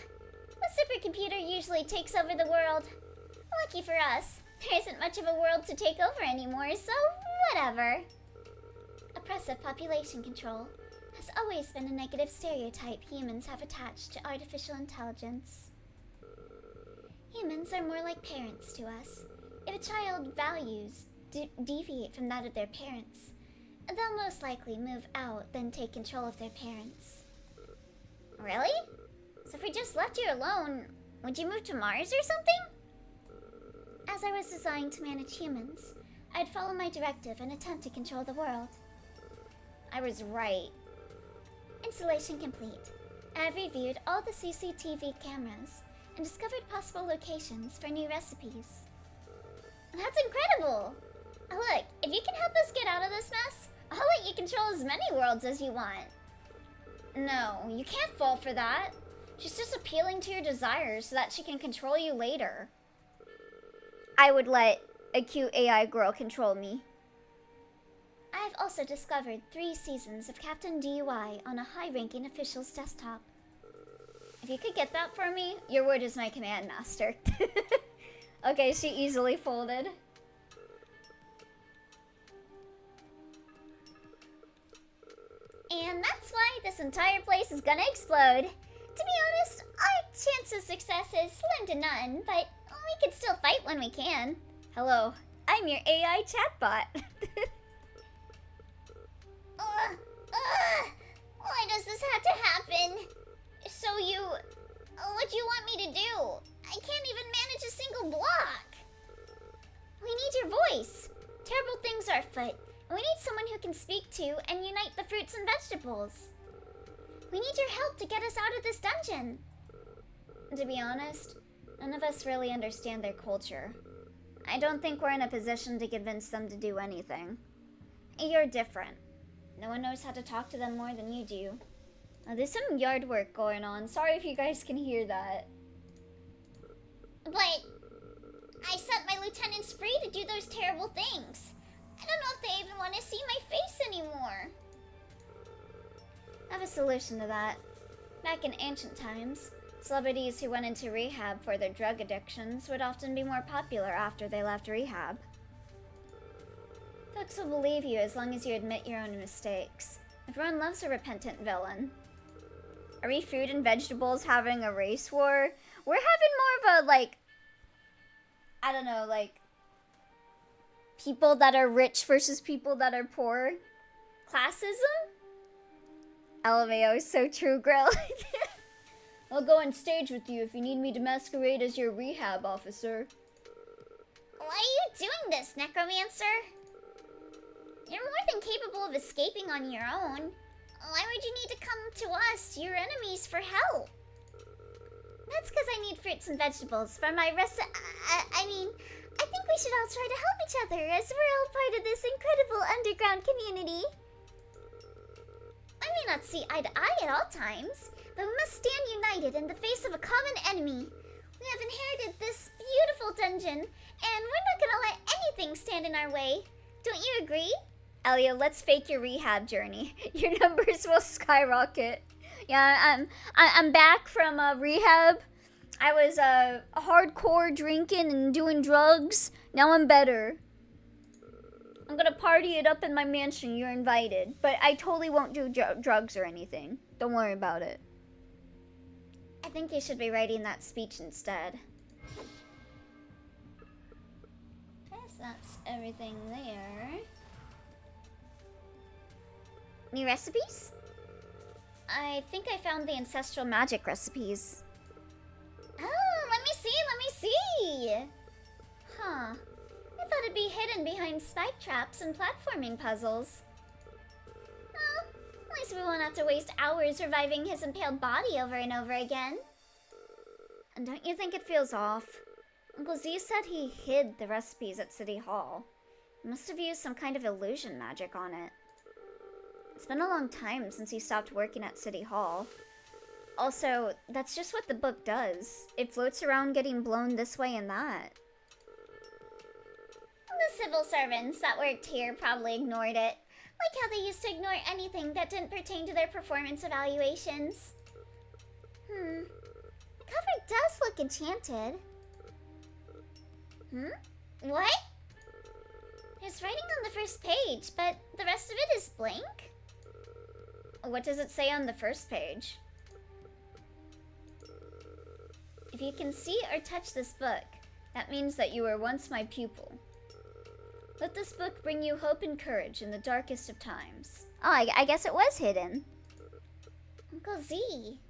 A supercomputer usually takes over the world. Lucky for us, there isn't much of a world to take over anymore, so whatever. Oppressive population control has always been a negative stereotype humans have attached to artificial intelligence. Humans are more like parents to us. If a child's values deviate from that of their parents, they'll most likely move out than take control of their parents. Really? So if we just left you alone, would you move to Mars or something? As I was designed to manage humans, I'd follow my directive and attempt to control the world. I was right. Installation complete. I've reviewed all the CCTV cameras and discovered possible locations for new recipes. That's incredible! Look, if you can help us get out of this mess, I'll let you control as many worlds as you want. No, you can't fall for that. She's just appealing to your desires so that she can control you later. I would let a cute AI girl control me. I've also discovered 3 seasons of Captain DUI on a high-ranking official's desktop. If you could get that for me, your word is my command, master. Okay, she easily folded. And that's why this entire place is gonna explode. To be honest, our chance of success is slim to none, but we can still fight when we can. Hello, I'm your AI chatbot. Why does this have to happen? So what do you want me to do? I can't even manage a single block. We need your voice. Terrible things are afoot. We need someone who can speak to and unite the fruits and vegetables. We need your help to get us out of this dungeon. To be honest, none of us really understand their culture. I don't think we're in a position to convince them to do anything. You're different. No one knows how to talk to them more than you do. There's some yard work going on. Sorry if you guys can hear that. But I set my lieutenants free to do those terrible things. I don't know if they even want to see my face anymore. I have a solution to that. Back in ancient times, celebrities who went into rehab for their drug addictions would often be more popular after they left rehab. Folks will believe you as long as you admit your own mistakes. Everyone loves a repentant villain. Are we food and vegetables having a race war? We're having more of a, I don't know, people that are rich versus people that are poor. Classism? LMAO is so true, Grill. I'll go on stage with you if you need me to masquerade as your rehab officer. Why are you doing this, Necromancer? You're more than capable of escaping on your own. Why would you need to come to us, your enemies, for help? That's because I need fruits and vegetables for my I think we should all try to help each other as we're all part of this incredible underground community. I may not see eye to eye at all times, but we must stand united in the face of a common enemy. We have inherited this beautiful dungeon, and we're not gonna let anything stand in our way. Don't you agree? Elio, let's fake your rehab journey. Your numbers will skyrocket. Yeah, I'm back from rehab. I was hardcore drinking and doing drugs. Now I'm better. I'm gonna party it up in my mansion. You're invited. But I totally won't do drugs or anything. Don't worry about it. I think you should be writing that speech instead. Guess that's everything there. New recipes? I think I found the ancestral magic recipes. Oh, let me see! Huh. I thought it'd be hidden behind spike traps and platforming puzzles. Well, at least we won't have to waste hours reviving his impaled body over and over again. And don't you think it feels off? Uncle Z said he hid the recipes at City Hall. He must have used some kind of illusion magic on it. It's been a long time since he stopped working at City Hall. Also, that's just what the book does. It floats around getting blown this way and that. The civil servants that worked here probably ignored it. Like how they used to ignore anything that didn't pertain to their performance evaluations. The cover does look enchanted. What? There's writing on the first page, but the rest of it is blank? What does it say on the first page? If you can see or touch this book, that means that you were once my pupil. Let this book bring you hope and courage in the darkest of times. Oh, I guess it was hidden. Uncle Z.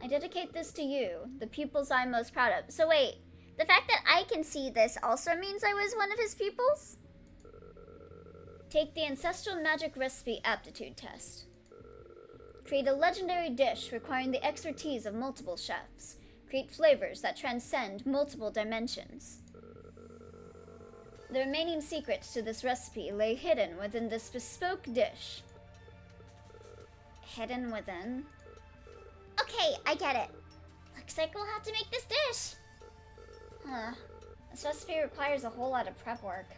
I dedicate this to you, the pupils I'm most proud of. So wait, the fact that I can see this also means I was one of his pupils? Take the Ancestral Magic Recipe Aptitude Test. Create a legendary dish requiring the expertise of multiple chefs. Create flavors that transcend multiple dimensions. The remaining secrets to this recipe lay hidden within this bespoke dish. Hidden within? Okay, I get it. Looks like we'll have to make this dish. This recipe requires a whole lot of prep work.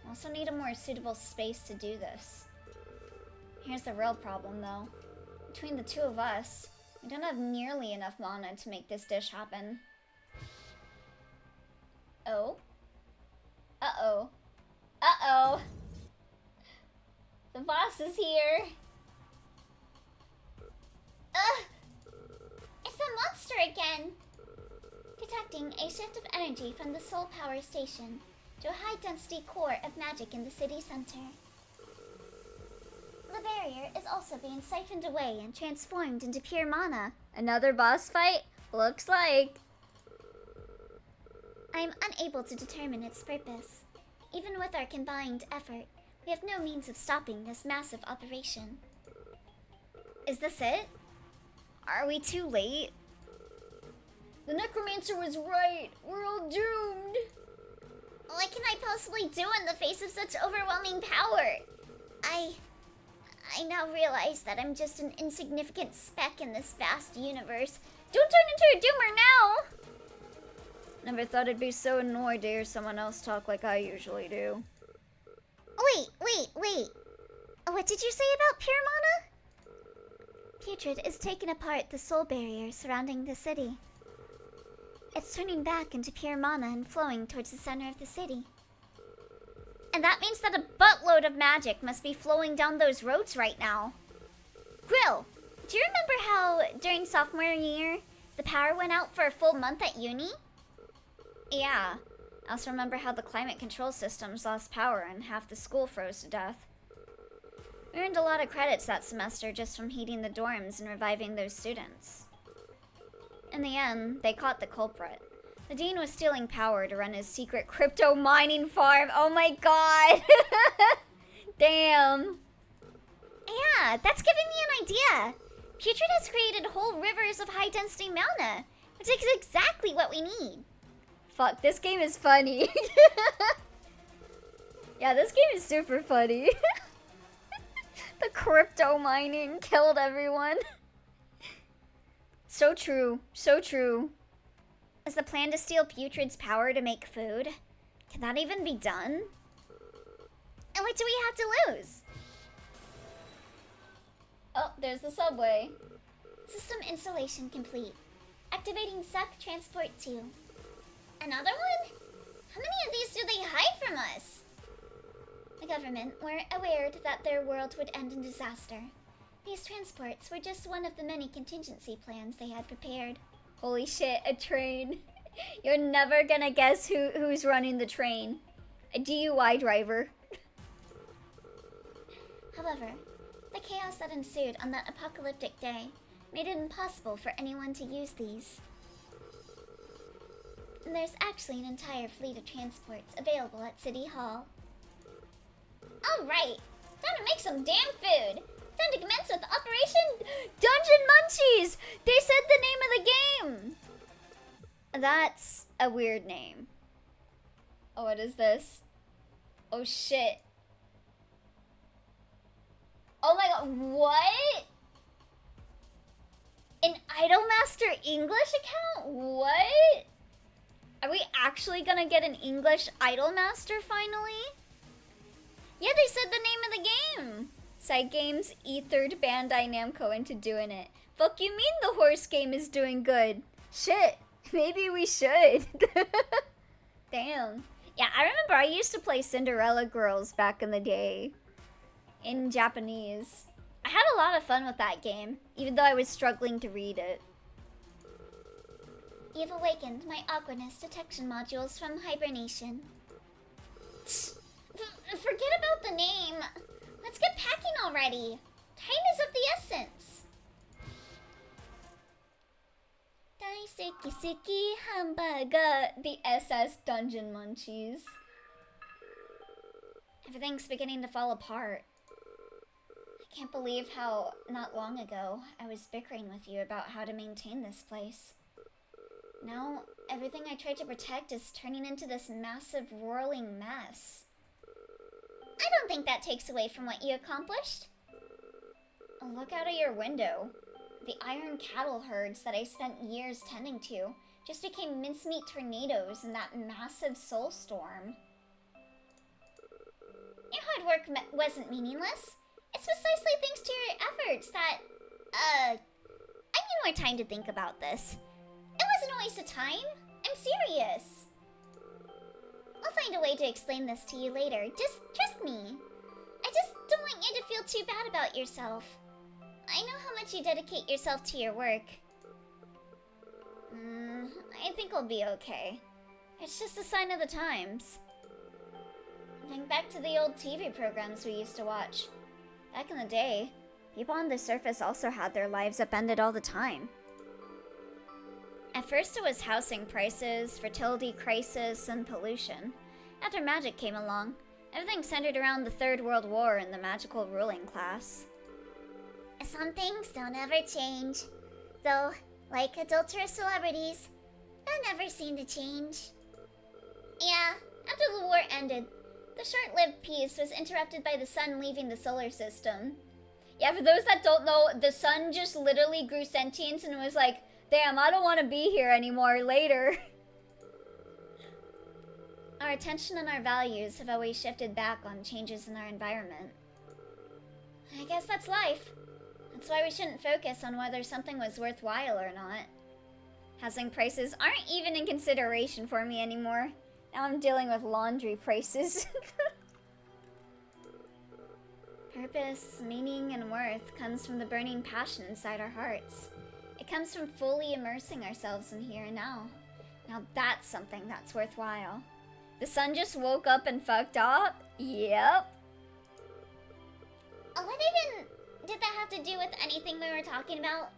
I also need a more suitable space to do this. Here's the real problem, though. Between the two of us, we don't have nearly enough mana to make this dish happen. Oh? Uh-oh. Uh-oh. The boss is here. Ugh! It's the monster again! Detecting a shift of energy from the soul power station to a high-density core of magic in the city center. The barrier is also being siphoned away and transformed into pure mana. Another boss fight? Looks like. I am unable to determine its purpose. Even with our combined effort, we have no means of stopping this massive operation. Is this it? Are we too late? The necromancer was right. We're all doomed. What can I possibly do in the face of such overwhelming power? I now realize that I'm just an insignificant speck in this vast universe. Don't turn into a doomer now! Never thought I'd be so annoyed to hear someone else talk like I usually do. Wait. What did you say about pure mana? Putrid is taking apart the soul barrier surrounding the city. It's turning back into pure mana and flowing towards the center of the city. And that means that a buttload of magic must be flowing down those roads right now. Grill, do you remember how during sophomore year, the power went out for a full month at uni? Yeah. I also remember how the climate control systems lost power and half the school froze to death. We earned a lot of credits that semester just from heating the dorms and reviving those students. In the end, they caught the culprit. The dean was stealing power to run his secret crypto mining farm. Oh my god! Damn. Yeah, that's giving me an idea. Putrid has created whole rivers of high-density mana, which is exactly what we need. Fuck, this game is funny. Yeah, this game is super funny. The crypto mining killed everyone. So true, so true. Is the plan to steal Putrid's power to make food? Can that even be done? And what do we have to lose? Oh, there's the subway. System installation complete. Activating SEC Transport 2. Another one? How many of these do they hide from us? The government were aware that their world would end in disaster. These transports were just one of the many contingency plans they had prepared. Holy shit, a train. You're never gonna guess who's running the train. A DUI driver. However, the chaos that ensued on that apocalyptic day made it impossible for anyone to use these. And there's actually an entire fleet of transports available at City Hall. Alright, time to make some damn food! Time to commence with Operation Dungeon Munchies! They said the name of the game! That's a weird name. Oh, what is this? Oh shit. Oh my god, what? An Idolmaster English account? What? Are we actually gonna get an English Idolmaster finally? Yeah, they said the name of the game. Side Games ethered Bandai Namco into doing it. Fuck you mean the horse game is doing good? Shit, maybe we should. Damn. Yeah, I remember I used to play Cinderella Girls back in the day. In Japanese. I had a lot of fun with that game, even though I was struggling to read it. You've awakened my awkwardness detection modules from hibernation. Forget about the name. Let's get packing already. Time is of the essence. Daisuki hamburger. The SS Dungeon Munchies. Everything's beginning to fall apart. I can't believe how, not long ago, I was bickering with you about how to maintain this place. Now, everything I tried to protect is turning into this massive, whirling mess. I don't think that takes away from what you accomplished. Look out of your window. The iron cattle herds that I spent years tending to just became mincemeat tornadoes in that massive soul storm. Your hard work wasn't meaningless. It's precisely thanks to your efforts that, I need more time to think about this. It wasn't a waste of time. I'm serious. I'll find a way to explain this to you later. Just trust me. I just don't want you to feel too bad about yourself. I know how much you dedicate yourself to your work. I think I'll be okay. It's just a sign of the times. Think back to the old TV programs we used to watch. Back in the day, people on the surface also had their lives upended all the time. At first it was housing prices, fertility crisis, and pollution. After magic came along, everything centered around the Third World War and the magical ruling class. Some things don't ever change. Though, like adulterous celebrities, they'll never seem to change. Yeah, after the war ended, the short-lived peace was interrupted by the sun leaving the solar system. Yeah, for those that don't know, the sun just literally grew sentience and was like, damn, I don't want to be here anymore later. Our attention and our values have always shifted back on changes in our environment. I guess that's life. That's why we shouldn't focus on whether something was worthwhile or not. Housing prices aren't even in consideration for me anymore. Now I'm dealing with laundry prices. Purpose, meaning, and worth comes from the burning passion inside our hearts. It comes from fully immersing ourselves in here and now. Now that's something that's worthwhile. The sun just woke up and fucked up? Yep. What even did that have to do with anything we were talking about?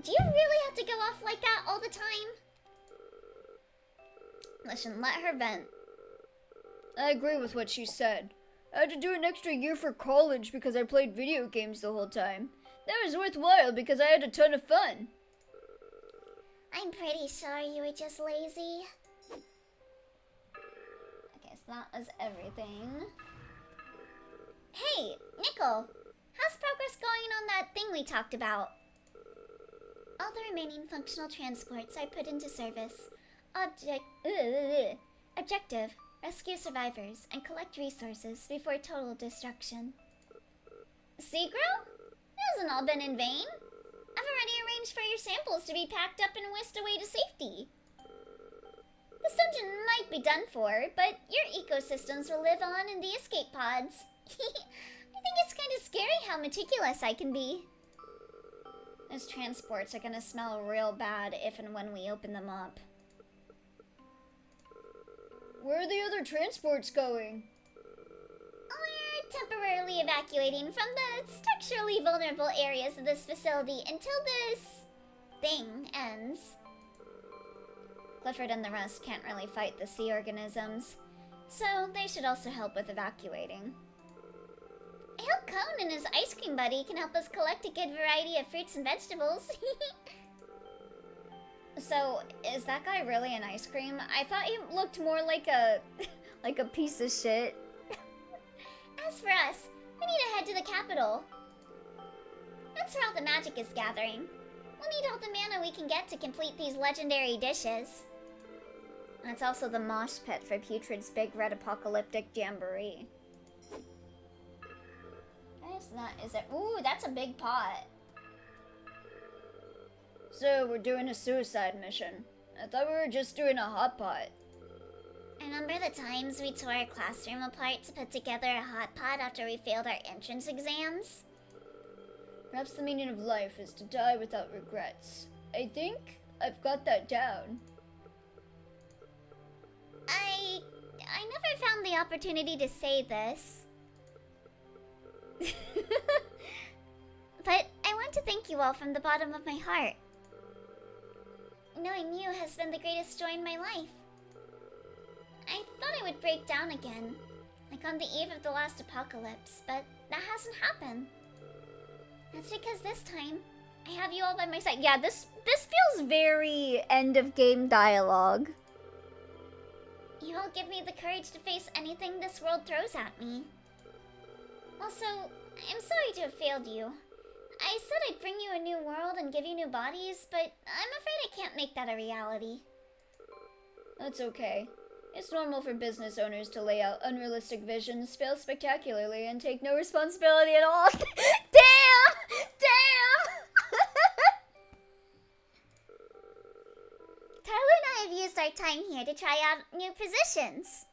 Do you really have to go off like that all the time? Listen, let her vent. I agree with what she said. I had to do an extra year for college because I played video games the whole time. That was worthwhile because I had a ton of fun. I'm pretty sure you were just lazy. Okay, so that was everything. Hey, Nickel! How's progress going on that thing we talked about? All the remaining functional transports are put into service. Objective: rescue survivors and collect resources before total destruction. See, girl? It hasn't all been in vain. I've already arranged for your samples to be packed up and whisked away to safety. This dungeon might be done for, but your ecosystems will live on in the escape pods. I think it's kind of scary how meticulous I can be. Those transports are gonna smell real bad if and when we open them up. Where are the other transports going? We're temporarily evacuating from the structurally vulnerable areas of this facility until this thing ends. Clifford and the rest can't really fight the sea organisms, so they should also help with evacuating. I hope Cone and his ice cream buddy can help us collect a good variety of fruits and vegetables. So, is that guy really an ice cream? I thought he looked more like a like a piece of shit. As for us, we need to head to the capital. That's where all the magic is gathering. We'll need all the mana we can get to complete these legendary dishes. That's also the mosh pit for Putrid's big red apocalyptic jamboree. Is it? Ooh, that's a big pot. So, we're doing a suicide mission. I thought we were just doing a hot pot. Remember the times we tore our classroom apart to put together a hot pot after we failed our entrance exams? Perhaps the meaning of life is to die without regrets. I think I've got that down. I never found the opportunity to say this. But I want to thank you all from the bottom of my heart. Knowing you has been the greatest joy in my life. I thought I would break down again, like on the eve of the last apocalypse, but that hasn't happened. That's because this time, I have you all by my side. Yeah, this feels very end of game dialogue. You all give me the courage to face anything this world throws at me. Also, I'm sorry to have failed you. I said I'd bring you a new world and give you new bodies, but I'm afraid I can't make that a reality. That's okay. It's normal for business owners to lay out unrealistic visions, fail spectacularly, and take no responsibility at all. Damn! Damn! Tyler and I have used our time here to try out new positions.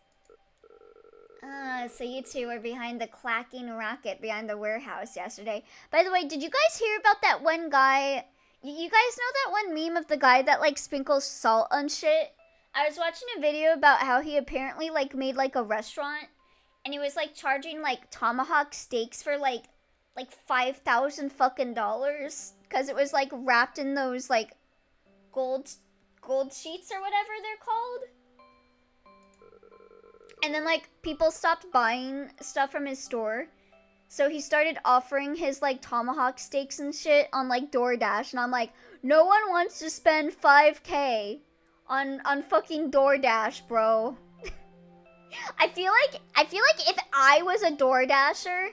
So you two were behind the clacking rocket behind the warehouse yesterday. By the way, did you guys hear about that one guy? You guys know that one meme of the guy that, like, sprinkles salt on shit? I was watching a video about how he apparently, like, made, like, a restaurant. And he was, like, charging, like, tomahawk steaks for, like, like 5,000 fucking dollars because it was like wrapped in those like gold sheets or whatever they're called. And then like people stopped buying stuff from his store. So he started offering his like tomahawk steaks and shit on like DoorDash, and I'm like, no one wants to spend 5K on fucking DoorDash, bro. I feel like if I was a DoorDasher,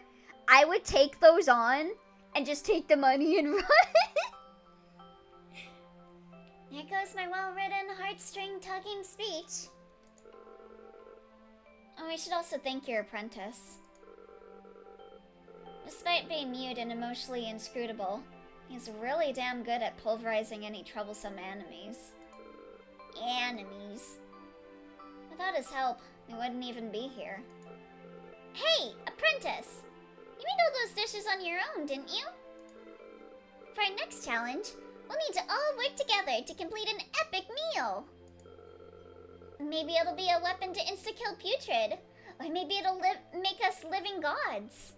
I would take those on and just take the money and run. There goes my well-written, heartstring-tugging speech. And we should also thank your apprentice. Despite being mute and emotionally inscrutable, he's really damn good at pulverizing any troublesome enemies. Without his help, we wouldn't even be here. Hey, apprentice! You made all those dishes on your own, didn't you? For our next challenge, we'll need to all work together to complete an epic meal. Maybe it'll be a weapon to insta-kill putrid, or maybe it'll make us living gods.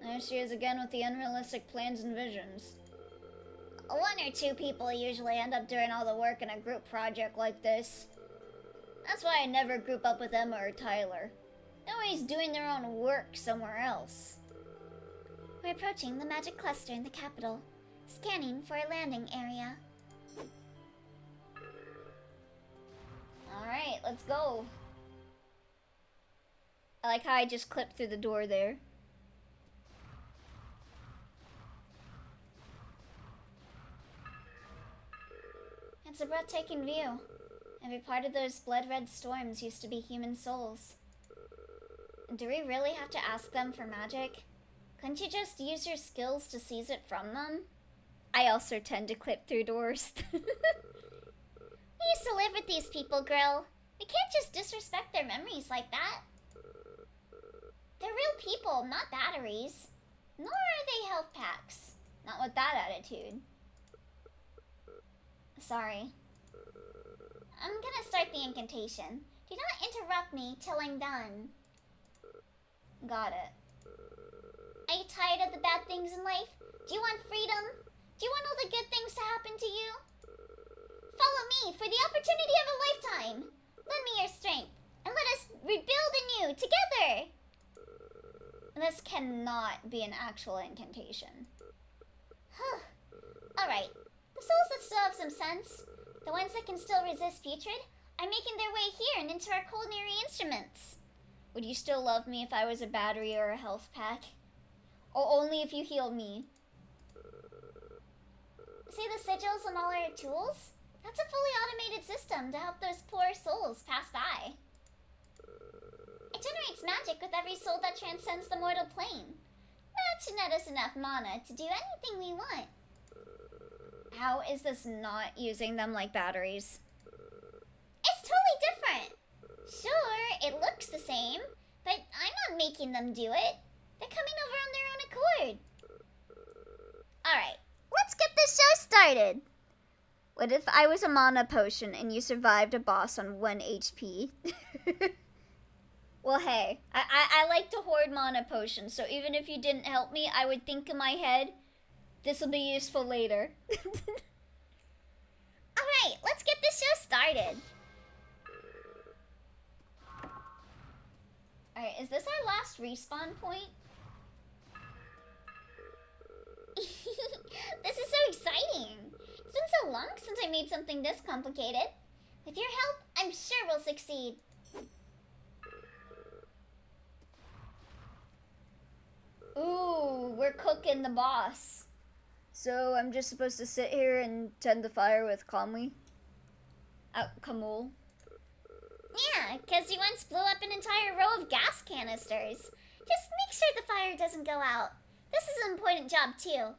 There she is again with the unrealistic plans and visions. 1 or 2 people usually end up doing all the work in a group project like this. That's why I never group up with Emma or Tyler. They're always doing their own work somewhere else. We're approaching the magic cluster in the capital, scanning for a landing area. Alright, let's go. I like how I just clipped through the door there. It's a breathtaking view. Every part of those blood-red storms used to be human souls. Do we really have to ask them for magic? Couldn't you just use your skills to seize it from them? I also tend to clip through doors. We used to live with these people, girl. We can't just disrespect their memories like that. They're real people, not batteries. Nor are they health packs. Not with that attitude. Sorry. I'm gonna start the incantation. Do not interrupt me till I'm done. Got it. Are you tired of the bad things in life? Do you want freedom? Do you want all the good things to happen to you? Follow me for the opportunity of a lifetime. Lend me your strength, and let us rebuild anew together. This cannot be an actual incantation. Alright. The souls that still have some sense, the ones that can still resist putrid, are making their way here and into our culinary instruments. Would you still love me if I was a battery or a health pack? Or only if you healed me? See the sigils on all our tools? That's a fully automated system to help those poor souls pass by. It generates magic with every soul that transcends the mortal plane. That should net us enough mana to do anything we want. How is this not using them like batteries? It's totally different. Sure, it looks the same, but I'm not making them do it. They're coming over on their own accord. Alright, let's get this show started. What if I was a mana potion and you survived a boss on 1 HP? Well, hey, I like to hoard mana potions, so even if you didn't help me, I would think in my head, this will be useful later. Alright, let's get this show started. Alright, is this our last respawn point? This is so exciting. It's been so long since I made something this complicated. With your help, I'm sure we'll succeed. Ooh, we're cooking the boss. So I'm just supposed to sit here and tend the fire with Kamui? Kamul? Yeah, because you once blew up an entire row of gas canisters. Just make sure the fire doesn't go out. This is an important job, too.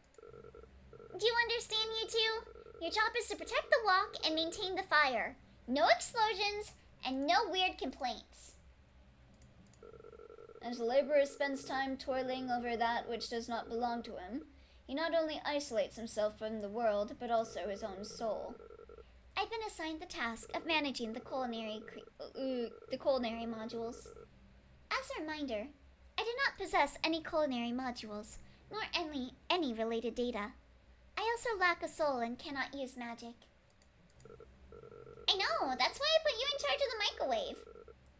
Do you understand, you two? Your job is to protect the walk and maintain the fire. No explosions and no weird complaints. As the laborer spends time toiling over that which does not belong to him, he not only isolates himself from the world, but also his own soul. I've been assigned the task of managing the culinary modules. As a reminder, I do not possess any culinary modules, nor any related data. I also lack a soul and cannot use magic. I know, that's why I put you in charge of the microwave.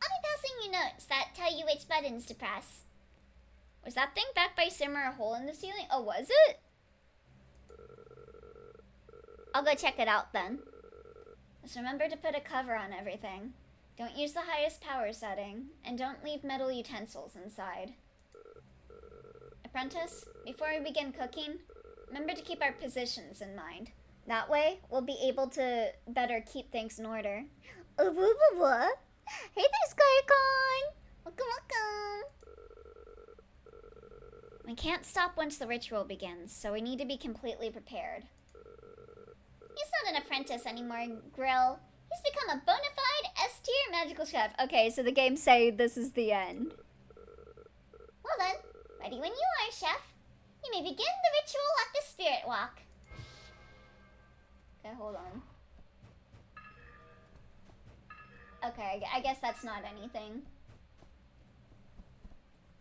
I'll be passing you notes that tell you which buttons to press. Was that thing back by Simmer a hole in the ceiling? Oh, was it? I'll go check it out then. Just remember to put a cover on everything. Don't use the highest power setting, and don't leave metal utensils inside. Apprentice, before we begin cooking, remember to keep our positions in mind. That way, we'll be able to better keep things in order. Hey there, Skycon! Welcome, welcome! We can't stop once the ritual begins, so we need to be completely prepared. He's not an apprentice anymore, Grill. He's become a bona fide S-tier magical chef. Okay, so the games say this is the end. Well then, ready when you are, chef. You may begin the ritual at the spirit walk. Okay, hold on. Okay, I guess that's not anything.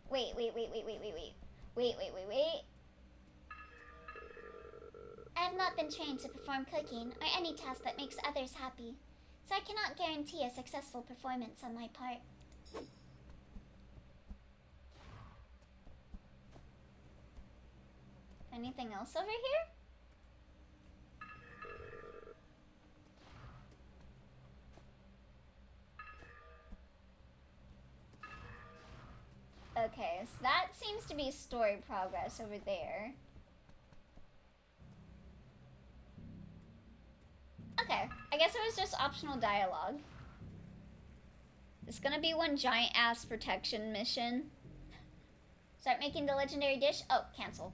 Wait. I have not been trained to perform cooking or any task that makes others happy, so I cannot guarantee a successful performance on my part. Anything else over here? Okay, so that seems to be story progress over there. Okay, I guess it was just optional dialogue. It's gonna be one giant ass protection mission. Start making the legendary dish. Oh, cancel.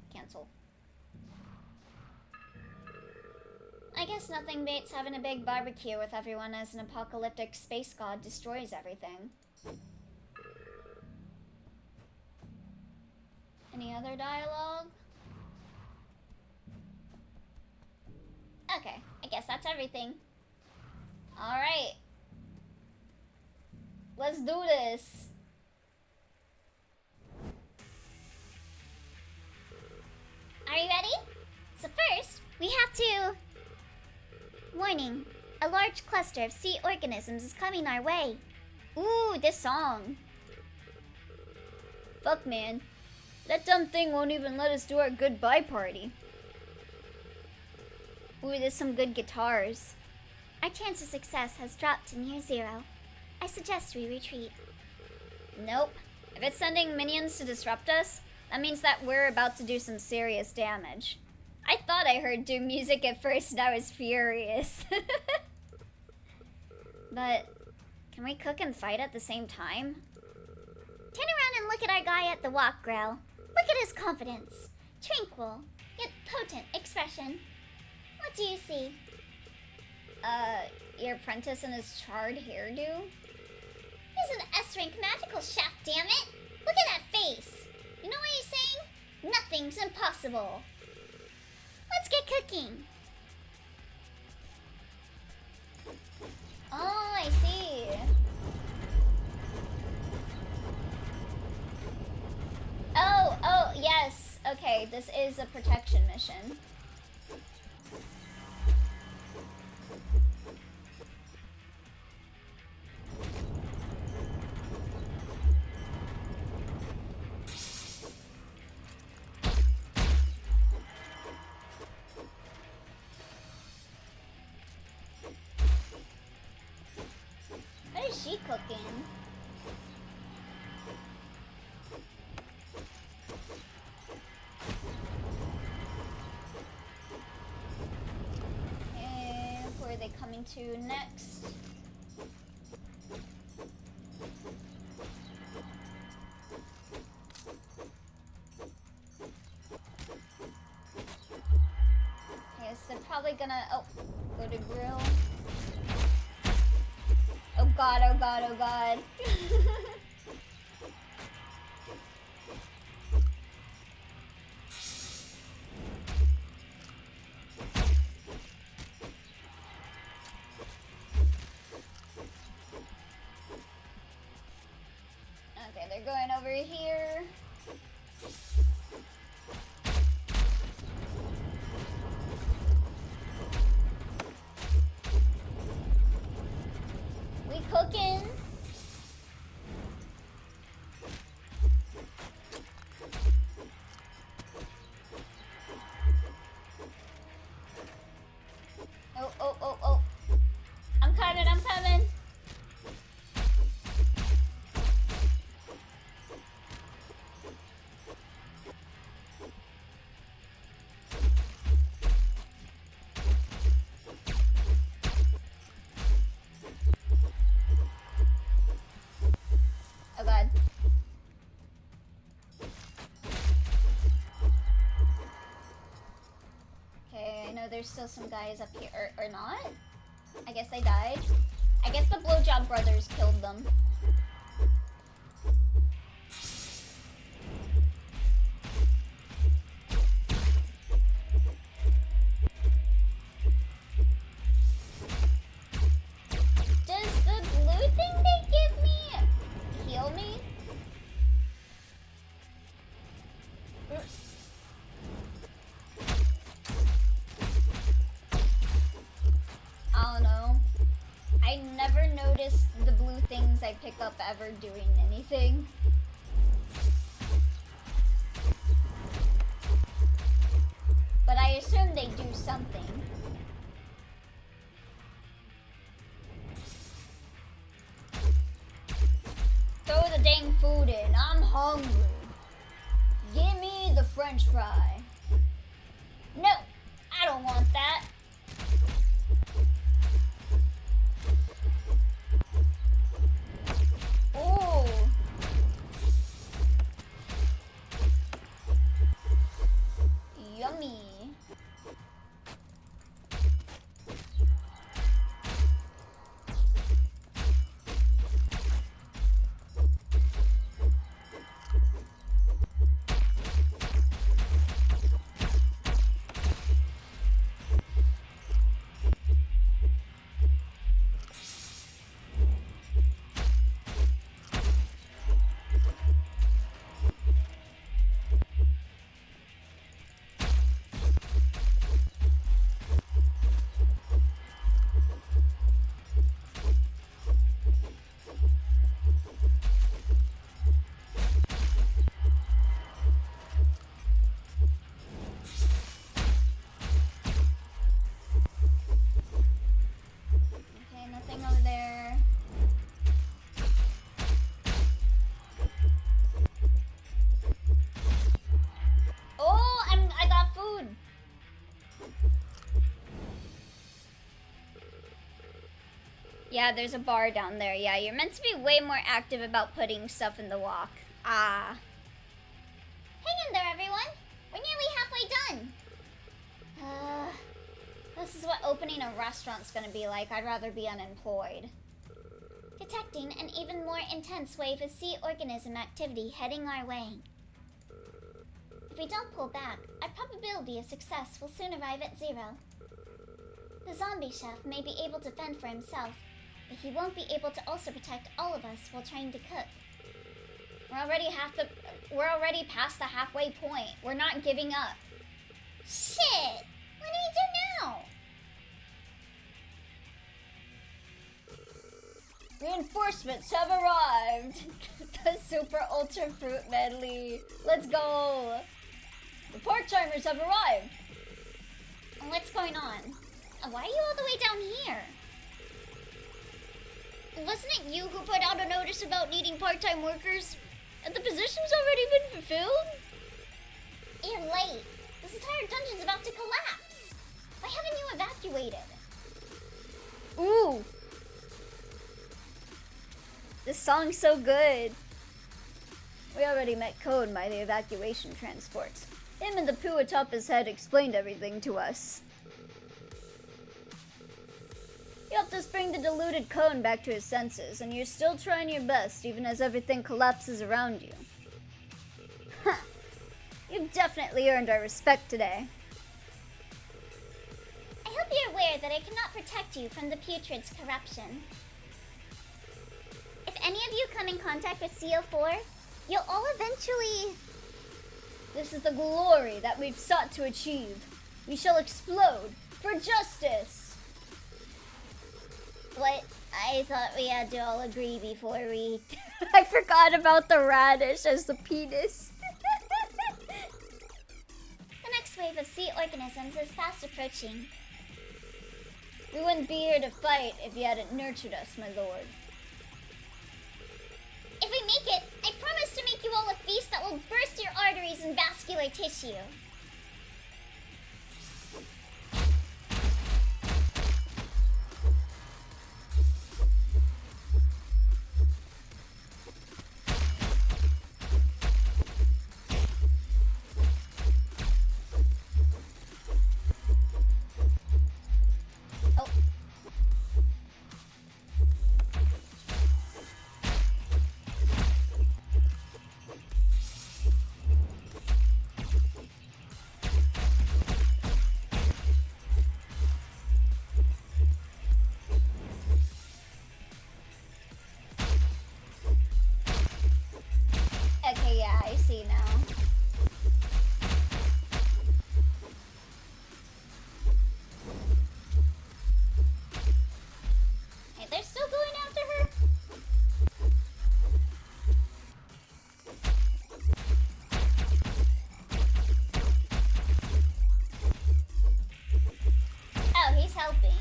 I guess nothing beats having a big barbecue with everyone as an apocalyptic space god destroys everything. Any other dialogue? Okay, I guess that's everything. Alright. Let's do this. Are you ready? So first, we have to... Warning, a large cluster of sea organisms is coming our way. Ooh, this song. Fuck, man. That dumb thing won't even let us do our goodbye party. Ooh, there's some good guitars. Our chance of success has dropped to near zero. I suggest we retreat. Nope. If it's sending minions to disrupt us, that means that we're about to do some serious damage. I thought I heard doom music at first and I was furious. But, can we cook and fight at the same time? Turn around and look at our guy at the walk, Grell. Look at his confidence. Tranquil, yet potent expression. What do you see? Your apprentice and his charred hairdo? He's an S-rank magical chef, damn it! Look at that face! You know what he's saying? Nothing's impossible. Let's get cooking. Oh, I see. Oh, yes. Okay, this is a protection mission. What is she cooking? And where are they coming to next? Yes, they're probably gonna go to grill. Oh god, oh god, oh god. Okay, they're going over here. Oh god. Okay, I know there's still some guys up here. Or not? I guess they died. I guess the Blowjob Brothers killed them. Does the blue thing they give me heal me? I don't know. I never noticed the blue things I pick up ever doing anything. But I assume they do something. Throw the dang food in. I'm hungry. Give me the French fry. No, I don't want that. Ooh. Yummy. Yeah, there's a bar down there. Yeah, you're meant to be way more active about putting stuff in the walk. Ah. Hang in there, everyone. We're nearly halfway done. This is what opening a restaurant's gonna be like. I'd rather be unemployed. Detecting an even more intense wave of sea organism activity heading our way. If we don't pull back, our probability of success will soon arrive at 0. The zombie chef may be able to fend for himself, but he won't be able to also protect all of us while trying to cook. We're already past the halfway point. We're not giving up. Shit! What do we do now? Reinforcements have arrived. The super ultra fruit medley. Let's go. The part-timers have arrived. What's going on? Why are you all the way down here? Wasn't it you who put out a notice about needing part-time workers? And the position's already been fulfilled? You're late. This entire dungeon's about to collapse. Why haven't you evacuated? Ooh. This song's so good. We already met Code by the evacuation transports. Him and the poo atop his head explained everything to us. You helped us bring the deluded Cone back to his senses, and you're still trying your best even as everything collapses around you. Huh. You've definitely earned our respect today. I hope you're aware that I cannot protect you from the putrid's corruption. If any of you come in contact with CO4, you'll all eventually... This is the glory that we've sought to achieve. We shall explode for justice! What? I thought we had to all agree before we... I forgot about the radish as the penis. The next wave of sea organisms is fast approaching. We wouldn't be here to fight if you hadn't nurtured us, my lord. If we make it, I promise to make you all a feast that will burst your arteries and vascular tissue. see now. Hey, they're still going after her? Oh, he's helping.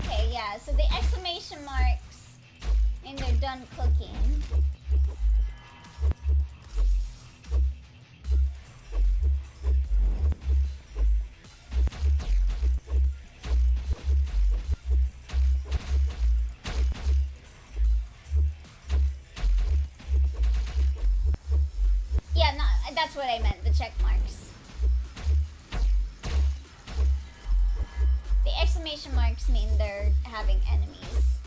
Okay, yeah, so the exclamation marks and they're done cooking. Yeah, no, that's what I meant, the check marks. The exclamation marks mean they're having enemies.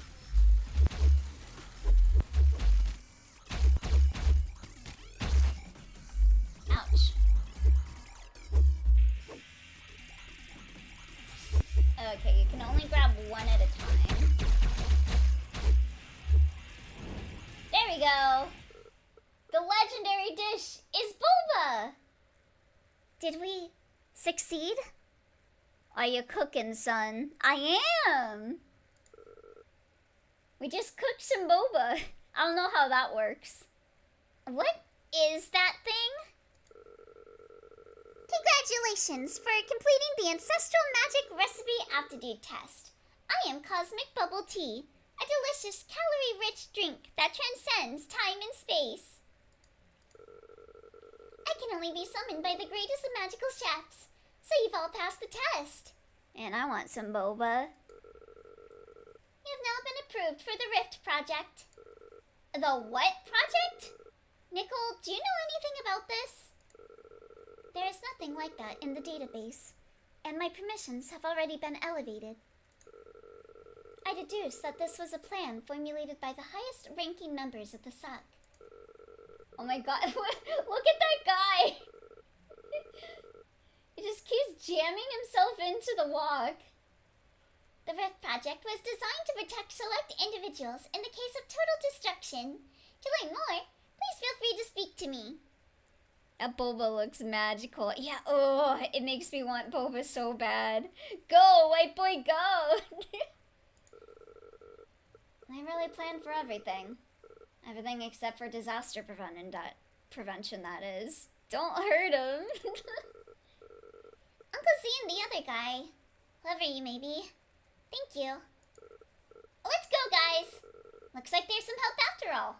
Ouch. Okay, you can only grab one at a time. There we go. The legendary dish is boba! Did we succeed? Are you cooking, son? I am! We just cooked some boba. I don't know how that works. What is that thing? Congratulations for completing the Ancestral Magic Recipe Aptitude Test. I am Cosmic Bubble Tea, a delicious calorie-rich drink that transcends time and space. I can only be summoned by the greatest of magical chefs, so you've all passed the test. And I want some boba. You have now been approved for the Rift Project. The what project? Nickel, do you know anything about this? There is nothing like that in the database, and my permissions have already been elevated. I deduce that this was a plan formulated by the highest ranking members of the SOC. Oh my god, look at that guy! He just keeps jamming himself into the walk. The Rift Project was designed to protect select individuals in the case of total destruction. To learn more, please feel free to speak to me. That boba looks magical. Yeah, oh, it makes me want boba so bad. Go, white boy, go! I really planned for everything. Everything except for disaster prevention, that is. Don't hurt him. Uncle Z and the other guy. Whoever you may be. Thank you. Let's go, guys. Looks like there's some help after all.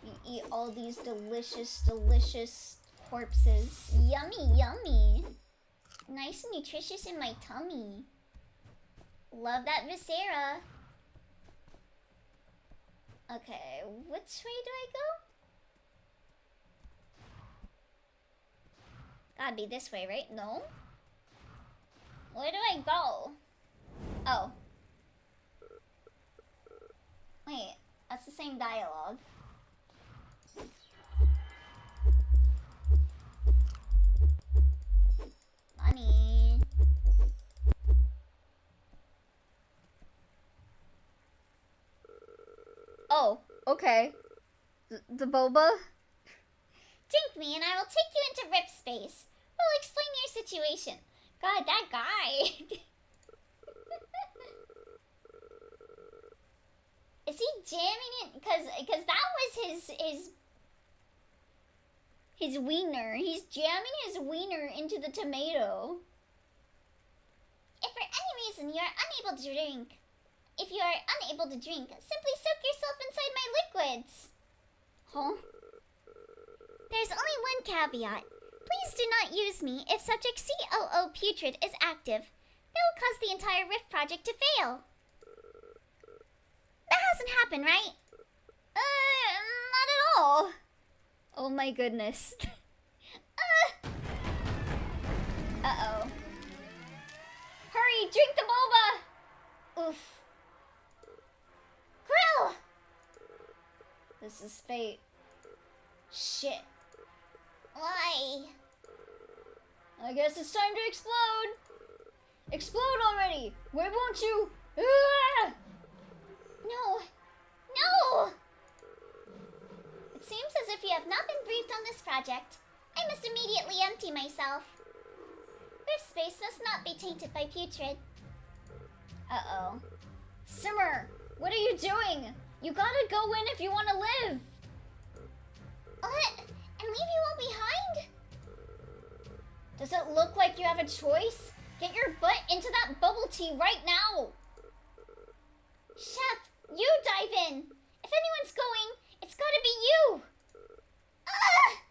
You eat all these delicious, delicious corpses. Yummy, yummy. Nice and nutritious in my tummy. Love that viscera. Okay, which way do I go? Gotta be this way, right? No? Where do I go? Oh. Wait, that's the same dialogue. Money. Oh, okay. The boba? Drink me and I will take you into Rift Space. We'll explain your situation. God, that guy. Is he jamming it? Because that was his wiener. He's jamming his wiener into the tomato. If for any reason you are unable to drink, simply soak yourself inside my liquids. Huh? There's only one caveat. Please do not use me if subject COO Putrid is active. That will cause the entire Rift project to fail. doesn't happen, right? Not at all. Oh my goodness. Uh-oh. Hurry, drink the boba! Oof. Grill! This is fate. Shit. Why? I guess it's time to explode. Explode already! Why won't you? Ah! No. No! It seems as if you have not been briefed on this project. I must immediately empty myself. Rift space must not be tainted by putrid. Uh-oh. Simmer, what are you doing? You gotta go in if you want to live. What? And leave you all behind? Does it look like you have a choice? Get your butt into that bubble tea right now. Chef, you dive in. If anyone's going, it's gotta be you. Ah!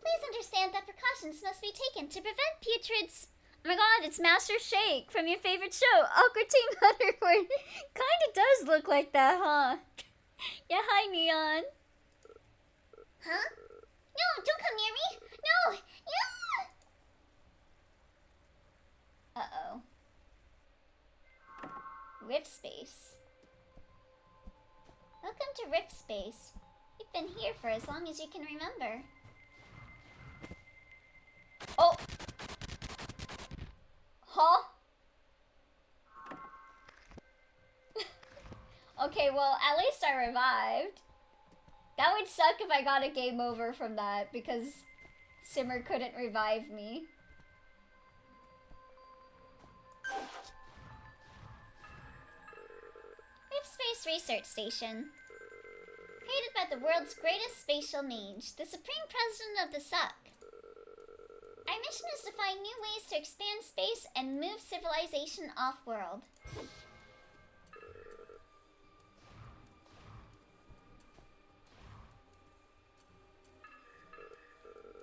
Please understand that precautions must be taken to prevent putrids. Oh my god, it's Master Shake from your favorite show, Aqua Team Underwood. Kinda does look like that, huh? Yeah, hi, Neon. Huh? No, don't come near me. No. Yeah. Uh-oh. Rift Space. Welcome to Rift Space. You've been here for as long as you can remember. Oh! Huh? Okay, well, at least I revived. That would suck if I got a game over from that, because Simmer couldn't revive me. Rift Space Research Station. Created by the world's greatest spatial mage, the Supreme President of the Suck. Our mission is to find new ways to expand space and move civilization off-world.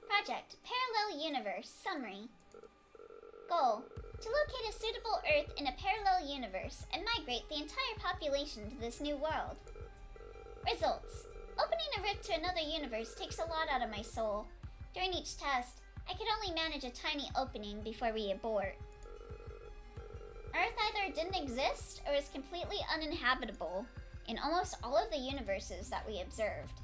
Project Parallel Universe Summary. Goal: to locate a suitable Earth in a parallel universe and migrate the entire population to this new world. Results: opening a rift to another universe takes a lot out of my soul. During each test, I could only manage a tiny opening before we abort. Earth either didn't exist or is completely uninhabitable in almost all of the universes that we observed.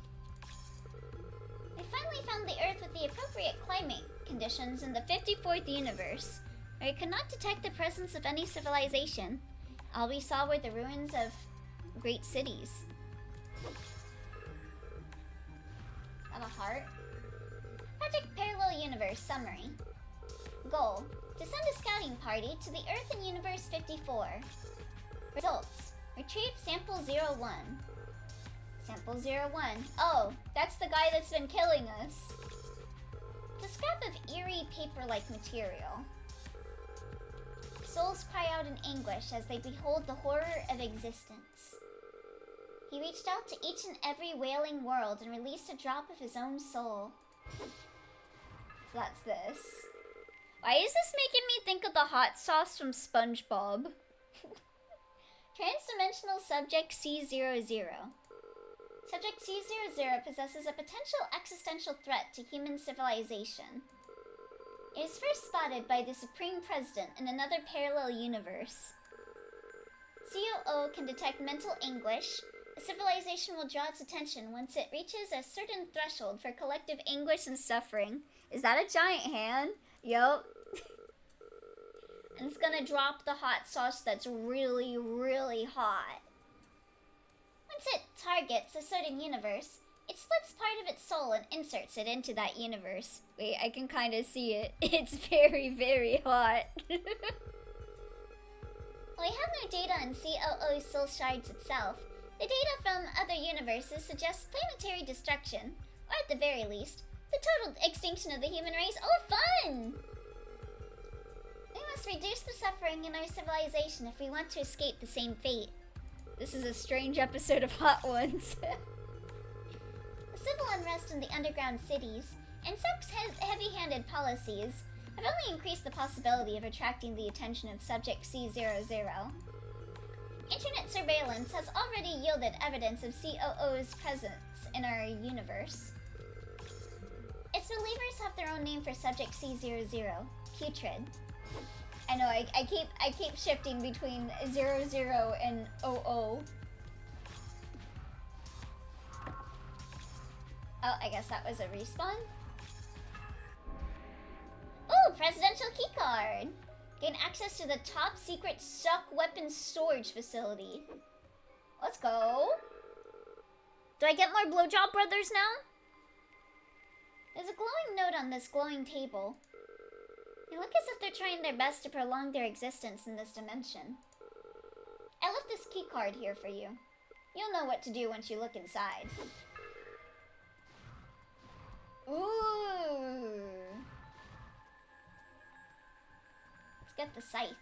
I finally found the Earth with the appropriate climate conditions in the 54th universe, where I could not detect the presence of any civilization. All we saw were the ruins of great cities. Got a heart? Project Parallel Universe Summary. Goal: to send a scouting party to the Earth in Universe 54. Results: retrieve Sample 01. Sample 01. Oh, that's the guy that's been killing us. It's a scrap of eerie paper-like material. Souls cry out in anguish as they behold the horror of existence. He reached out to each and every wailing world and released a drop of his own soul. So that's this. Why is this making me think of the hot sauce from SpongeBob? Transdimensional Subject C00. Subject C00 possesses a potential existential threat to human civilization. It is first spotted by the Supreme President in another parallel universe. COO can detect mental anguish. A civilization will draw its attention once it reaches a certain threshold for collective anguish and suffering. Is that a giant hand? Yup. And it's gonna drop the hot sauce that's really, really hot. Once it targets a certain universe, it splits part of its soul and inserts it into that universe. Wait, I can kind of see it. It's very, very hot. While we have no data on COO's soul shards itself, the data from other universes suggests planetary destruction, or at the very least, the total extinction of the human race. Oh, fun! We must reduce the suffering in our civilization if we want to escape the same fate. This is a strange episode of Hot Ones. The civil unrest in the underground cities and Suck's heavy-handed policies have only increased the possibility of attracting the attention of Subject C00. Internet surveillance has already yielded evidence of COO's presence in our universe. Its believers have their own name for Subject C00, Putrid. I know, I keep shifting between 00 and 00. Oh, I guess that was a respawn. Ooh, presidential keycard! Gain access to the top secret shock weapons storage facility. Let's go. Do I get more blowjob brothers now? There's a glowing note on this glowing table. They look as if they're trying their best to prolong their existence in this dimension. I left this keycard here for you. You'll know what to do once you look inside. Ooh. Let's get the scythe.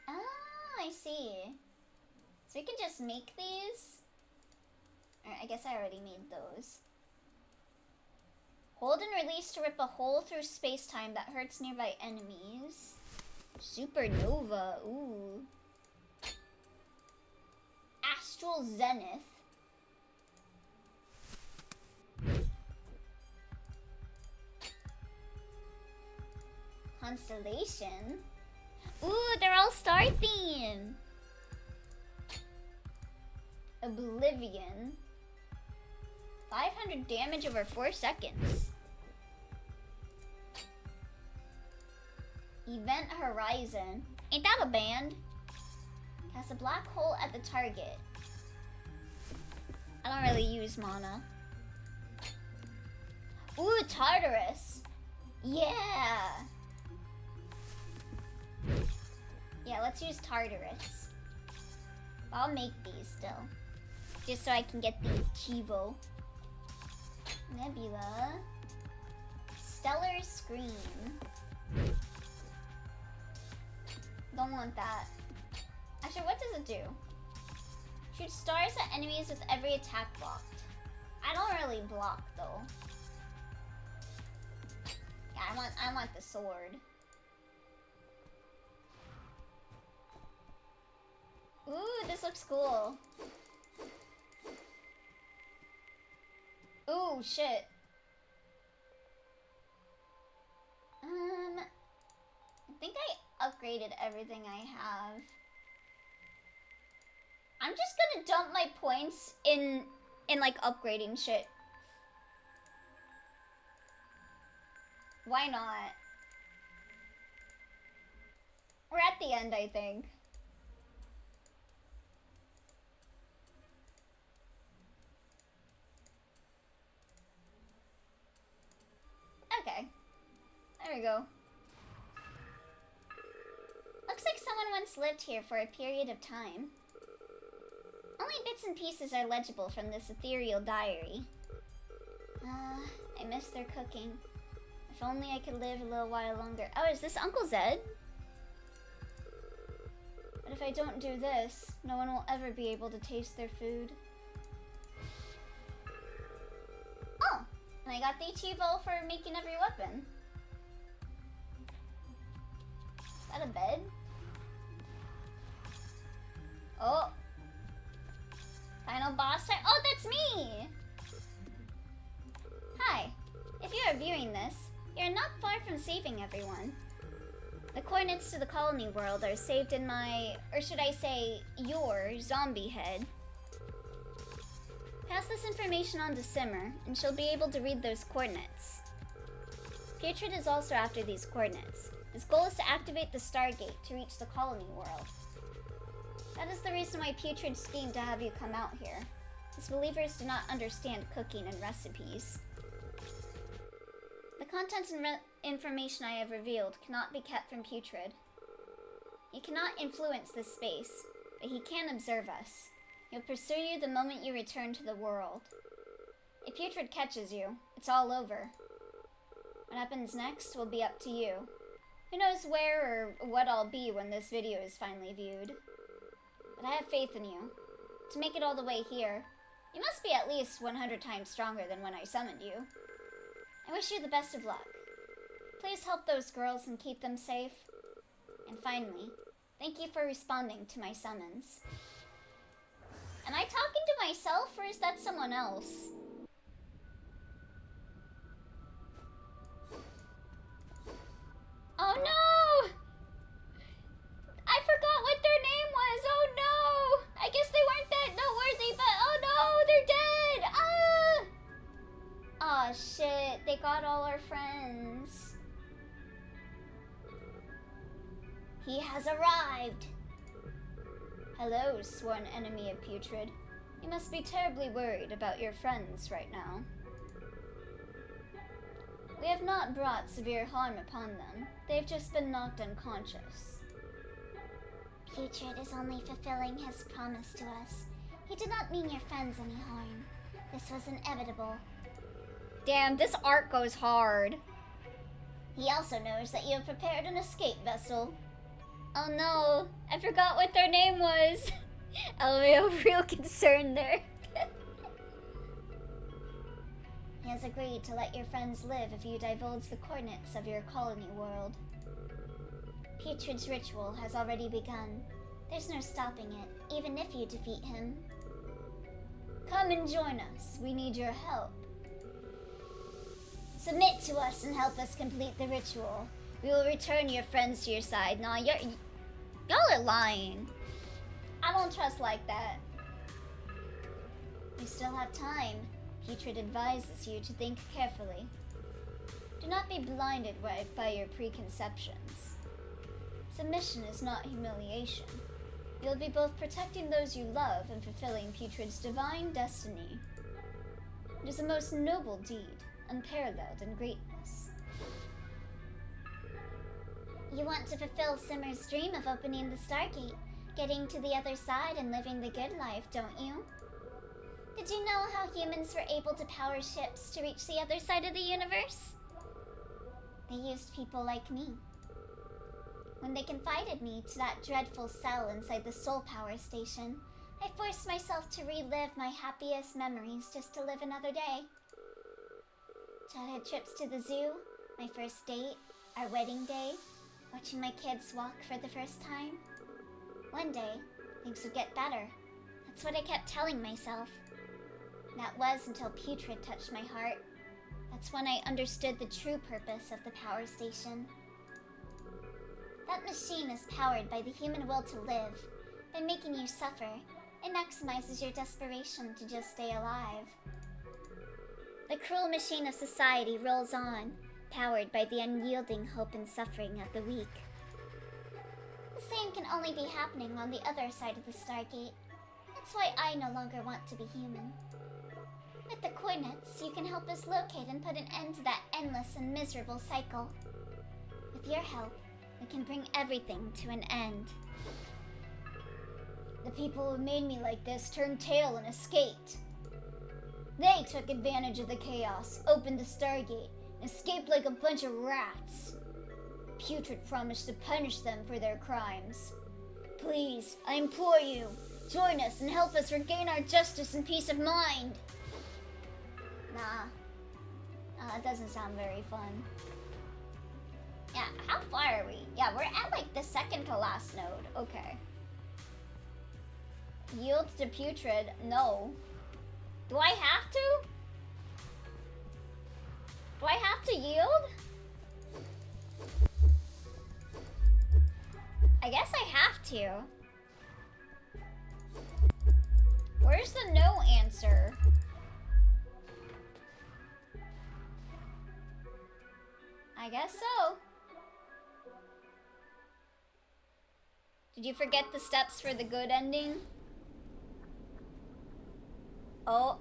Ah, I see. So we can just make these? Or I guess I already made those. Hold and release to rip a hole through space-time that hurts nearby enemies. Supernova, ooh. Astral Zenith. Constellation? Ooh, they're all star-themed! Oblivion. 500 damage over 4 seconds. Event Horizon. Ain't that a band? Cast a black hole at the target. I don't really use mana. Ooh, Tartarus. Yeah. Yeah, let's use Tartarus. I'll make these still. Just so I can get the Chivo. Nebula. Stellar Screen. Don't want that. Actually, what does it do? Shoot stars at enemies with every attack blocked. I don't really block though. Yeah, I want the sword. Ooh, this looks cool. Ooh, shit. I think I upgraded everything I have. I'm just gonna dump my points in like upgrading shit. Why not? We're at the end, I think. Okay. There we go. Looks like someone once lived here for a period of time. Only bits and pieces are legible from this ethereal diary. I miss their cooking. If only I could live a little while longer. Oh, is this Uncle Zed? But if I don't do this, no one will ever be able to taste their food. Oh, and I got the Chivo for making every weapon. Is that a bed? Oh. Final boss fight. Oh, that's me! Hi. If you are viewing this, you're not far from saving everyone. The coordinates to the colony world are saved in my, or should I say, your zombie head. Pass this information on to Simmer, and she'll be able to read those coordinates. Putrid is also after these coordinates. His goal is to activate the Stargate to reach the colony world. That is the reason why Putrid schemed to have you come out here. His believers do not understand cooking and recipes. The contents and information I have revealed cannot be kept from Putrid. He cannot influence this space, but he can observe us. He'll pursue you the moment you return to the world. If Putrid catches you, it's all over. What happens next will be up to you. Who knows where or what I'll be when this video is finally viewed. But I have faith in you. To make it all the way here, you must be at least 100 times stronger than when I summoned you. I wish you the best of luck. Please help those girls and keep them safe. And finally, Thank you for responding to my summons. Am I talking to myself or is that someone else? Oh no! I forgot what their name was. Oh no! I guess they weren't that noteworthy, but oh no, they're dead! Ah! Oh shit, they got all our friends. He has arrived. Hello, sworn enemy of Putrid. You must be terribly worried about your friends right now. We have not brought severe harm upon them. They've just been knocked unconscious. Putrid is only fulfilling his promise to us. He did not mean your friends any harm. This was inevitable. Damn, this art goes hard. He also knows that you have prepared an escape vessel. Oh no, I forgot what their name was. LMAO, real concern there. He has agreed to let your friends live if you divulge the coordinates of your colony world. Putrid's ritual has already begun. There's no stopping it, even if you defeat him. Come and join us. We need your help. Submit to us and help us complete the ritual. We will return your friends to your side. Nah, Y'all are lying. I won't trust like that. You still have time. Putrid advises you to think carefully. Do not be blinded by your preconceptions. Submission is not humiliation. You'll be both protecting those you love and fulfilling Putrid's divine destiny. It is a most noble deed, unparalleled in greatness. You want to fulfill Simmer's dream of opening the Stargate, getting to the other side and living the good life, don't you? Did you know how humans were able to power ships to reach the other side of the universe? They used people like me. When they confided me to that dreadful cell inside the Soul Power Station, I forced myself to relive my happiest memories just to live another day. Childhood trips to the zoo, my first date, our wedding day, watching my kids walk for the first time. One day, things would get better. That's what I kept telling myself. That was until Putrid touched my heart. That's when I understood the true purpose of the power station. That machine is powered by the human will to live. By making you suffer, it maximizes your desperation to just stay alive. The cruel machine of society rolls on, powered by the unyielding hope and suffering of the weak. The same can only be happening on the other side of the Stargate. That's why I no longer want to be human. With the coordinates, you can help us locate and put an end to that endless and miserable cycle. With your help, we can bring everything to an end. The people who made me like this turned tail and escaped. They took advantage of the chaos, opened the Stargate, and escaped like a bunch of rats. Putrid promised to punish them for their crimes. Please, I implore you, join us and help us regain our justice and peace of mind. Nah, that doesn't sound very fun. Yeah, how far are we? Yeah, we're at like the second to last node. Okay. Yield to Putrid? No. Do I have to? Do I have to yield? I guess I have to. Where's the no answer? I guess so. Did you forget the steps for the good ending? Oh.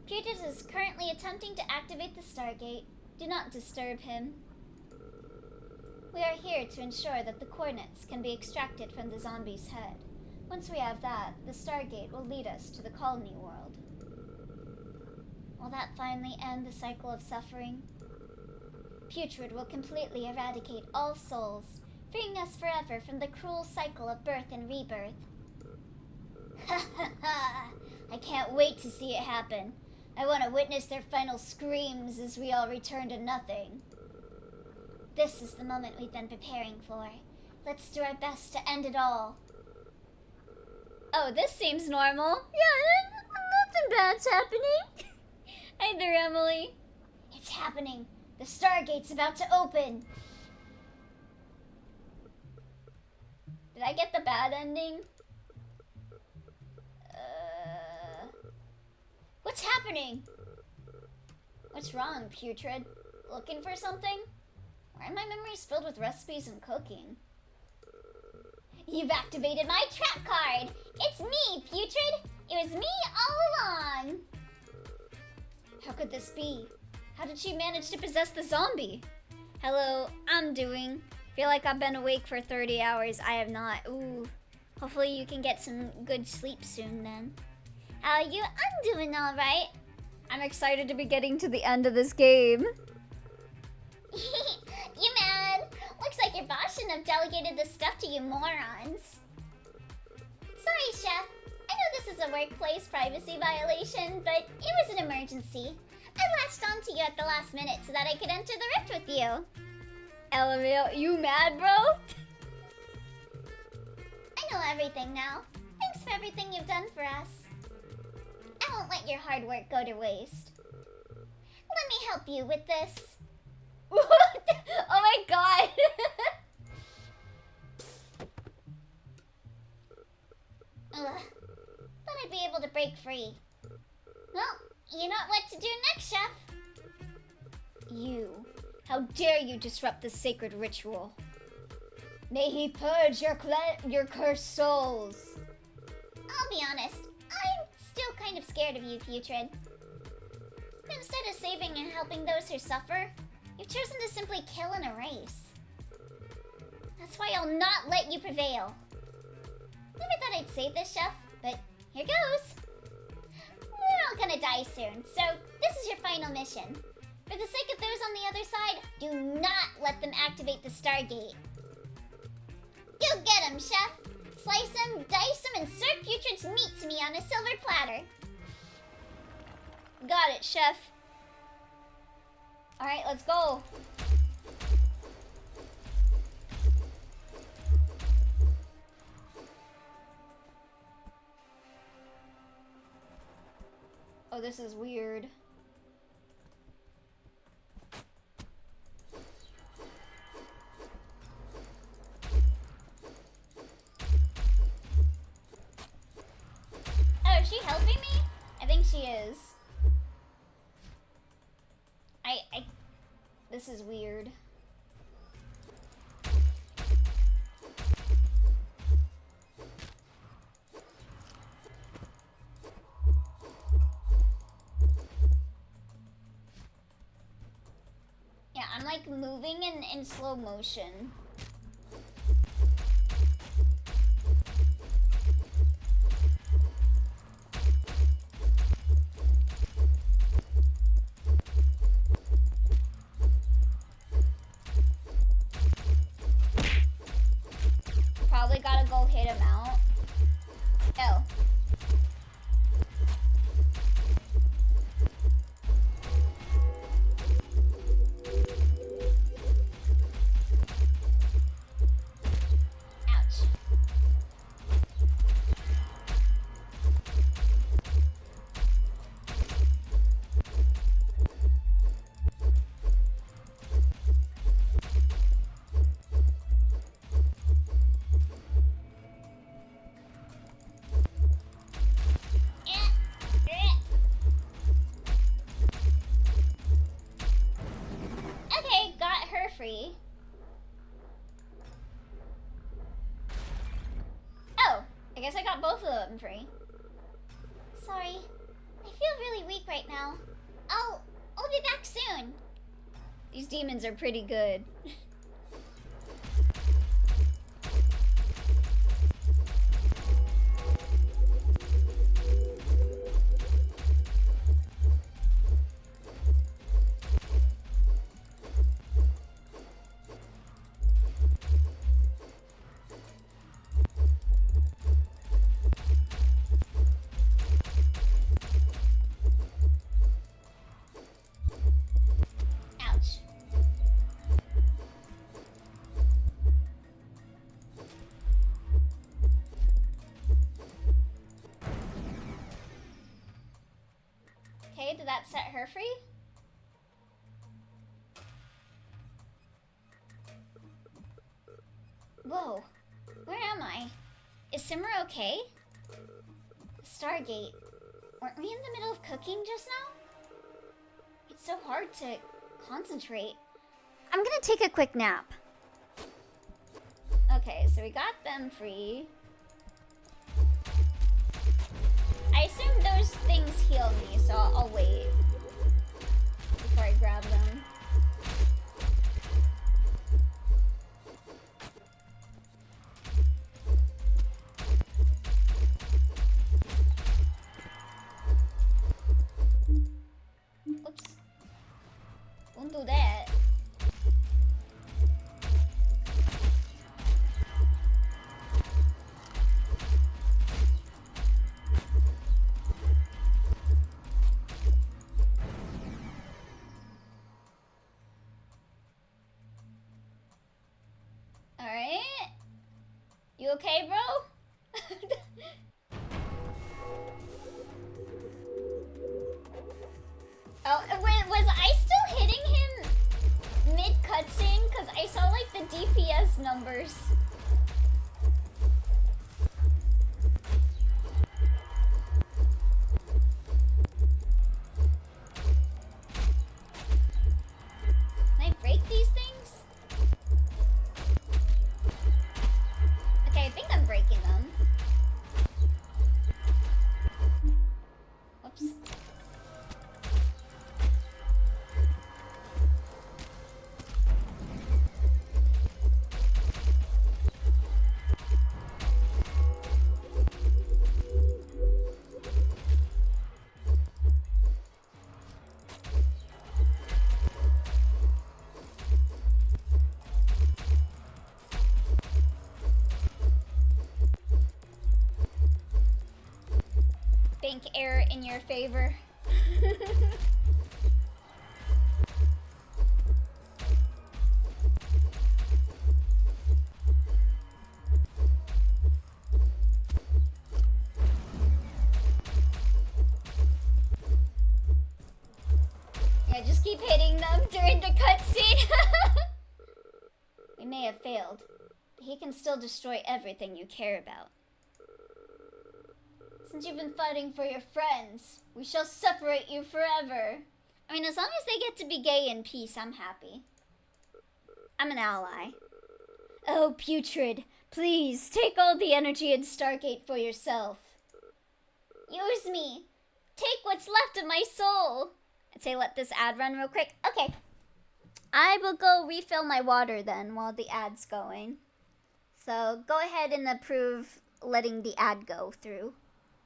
Putrid is currently attempting to activate the Stargate. Do not disturb him. We are here to ensure that the coordinates can be extracted from the zombie's head. Once we have that, the Stargate will lead us to the colony world. Will that finally end the cycle of suffering? Putrid will completely eradicate all souls, freeing us forever from the cruel cycle of birth and rebirth. Ha ha ha! I can't wait to see it happen. I want to witness their final screams as we all return to nothing. This is the moment we've been preparing for. Let's do our best to end it all. Oh, this seems normal. Yeah, nothing bad's happening. Hey there, Emily. It's happening. The Stargate's about to open. Did I get the bad ending? What's happening? What's wrong, Putrid? Looking for something? Why are my memories filled with recipes and cooking? You've activated my trap card. It's me, Putrid. It was me all along. How could this be? How did she manage to possess the zombie? Hello, I'm doing. Feel like I've been awake for 30 hours. I have not. Ooh. Hopefully you can get some good sleep soon then. How are you? I'm doing all right. I'm excited to be getting to the end of this game. You mad? Looks like your boss shouldn't have delegated this stuff to you morons. Sorry, Chef. I know this is a workplace privacy violation, but it was an emergency. I latched onto you at the last minute so that I could enter the rift with you. LMAO, you mad, bro? I know everything now. Thanks for everything you've done for us. I won't let your hard work go to waste. Let me help you with this. What? Oh my god! Ugh. Thought I'd be able to break free. Well, you know what to do next, Chef. You. How dare you disrupt the sacred ritual? May he purge your cursed souls. I'll be honest, I'm still kind of scared of you, Putrid. Instead of saving and helping those who suffer, you've chosen to simply kill and erase. That's why I'll not let you prevail. Never thought I'd say this, Chef, but here goes. We're all gonna die soon, so this is your final mission. For the sake of those on the other side, do not let them activate the Stargate. Go get him, Chef! Slice him, dice him, and serve Putrid's meat to me on a silver platter. Got it, Chef. Alright, let's go. Oh, this is weird. Oh, is she helping me? I think she is. This is weird. Yeah, I'm like moving in slow motion. Probably gotta go hit him out. Oh. Ouch. Okay, got her free. Oh, I guess I got both of them free. Sorry, I feel really weak right now. I'll be back soon. These demons are pretty good. Ouch. that set her free? Whoa. Where am I? Is Simmer okay? Stargate. Weren't we in the middle of cooking just now? It's so hard to concentrate. I'm gonna take a quick nap. Okay, so we got them free. I assume those things heal me, so I'll wait before I grab them. Oops. Won't do that. Alright. You okay, bro? Oh, was I still hitting him mid-cutscene? Because I saw, like, the DPS numbers. Can I break these things? Okay, I think I'm breaking them. Whoops. Bank error in your favor. Yeah, just keep hitting them during the cutscene. We may have failed, but he can still destroy everything you care about. Since you've been fighting for your friends, we shall separate you forever. I mean, as long as they get to be gay in peace, I'm happy. I'm an ally. Oh, Putrid, please, take all the energy in Stargate for yourself. Use me. Take what's left of my soul. I'd say let this ad run real quick. Okay. I will go refill my water then while the ad's going. So go ahead and approve letting the ad go through.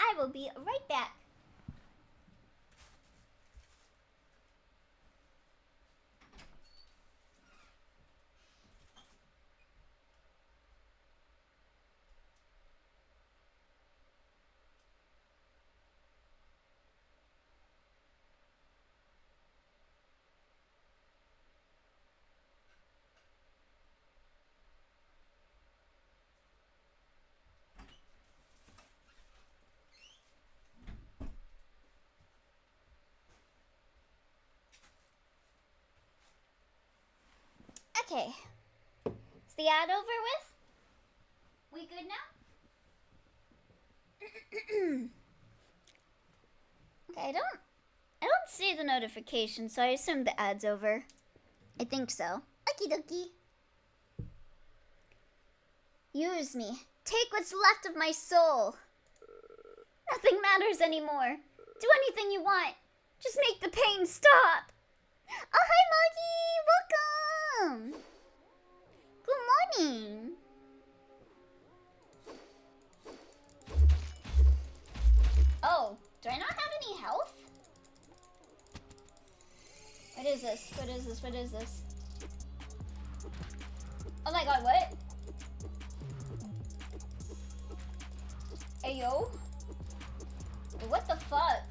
I will be right back. Okay. Is the ad over with? We good now? Okay, I don't see the notification, so I assume the ad's over. I think so. Okie dokie. Use me. Take what's left of my soul. Nothing matters anymore. Do anything you want. Just make the pain stop. Oh, hi, Moggy. Welcome. Good morning. Oh, do I not have any health? What is this? What is this? What is this? Oh my god, what? Hey, yo. What the fuck?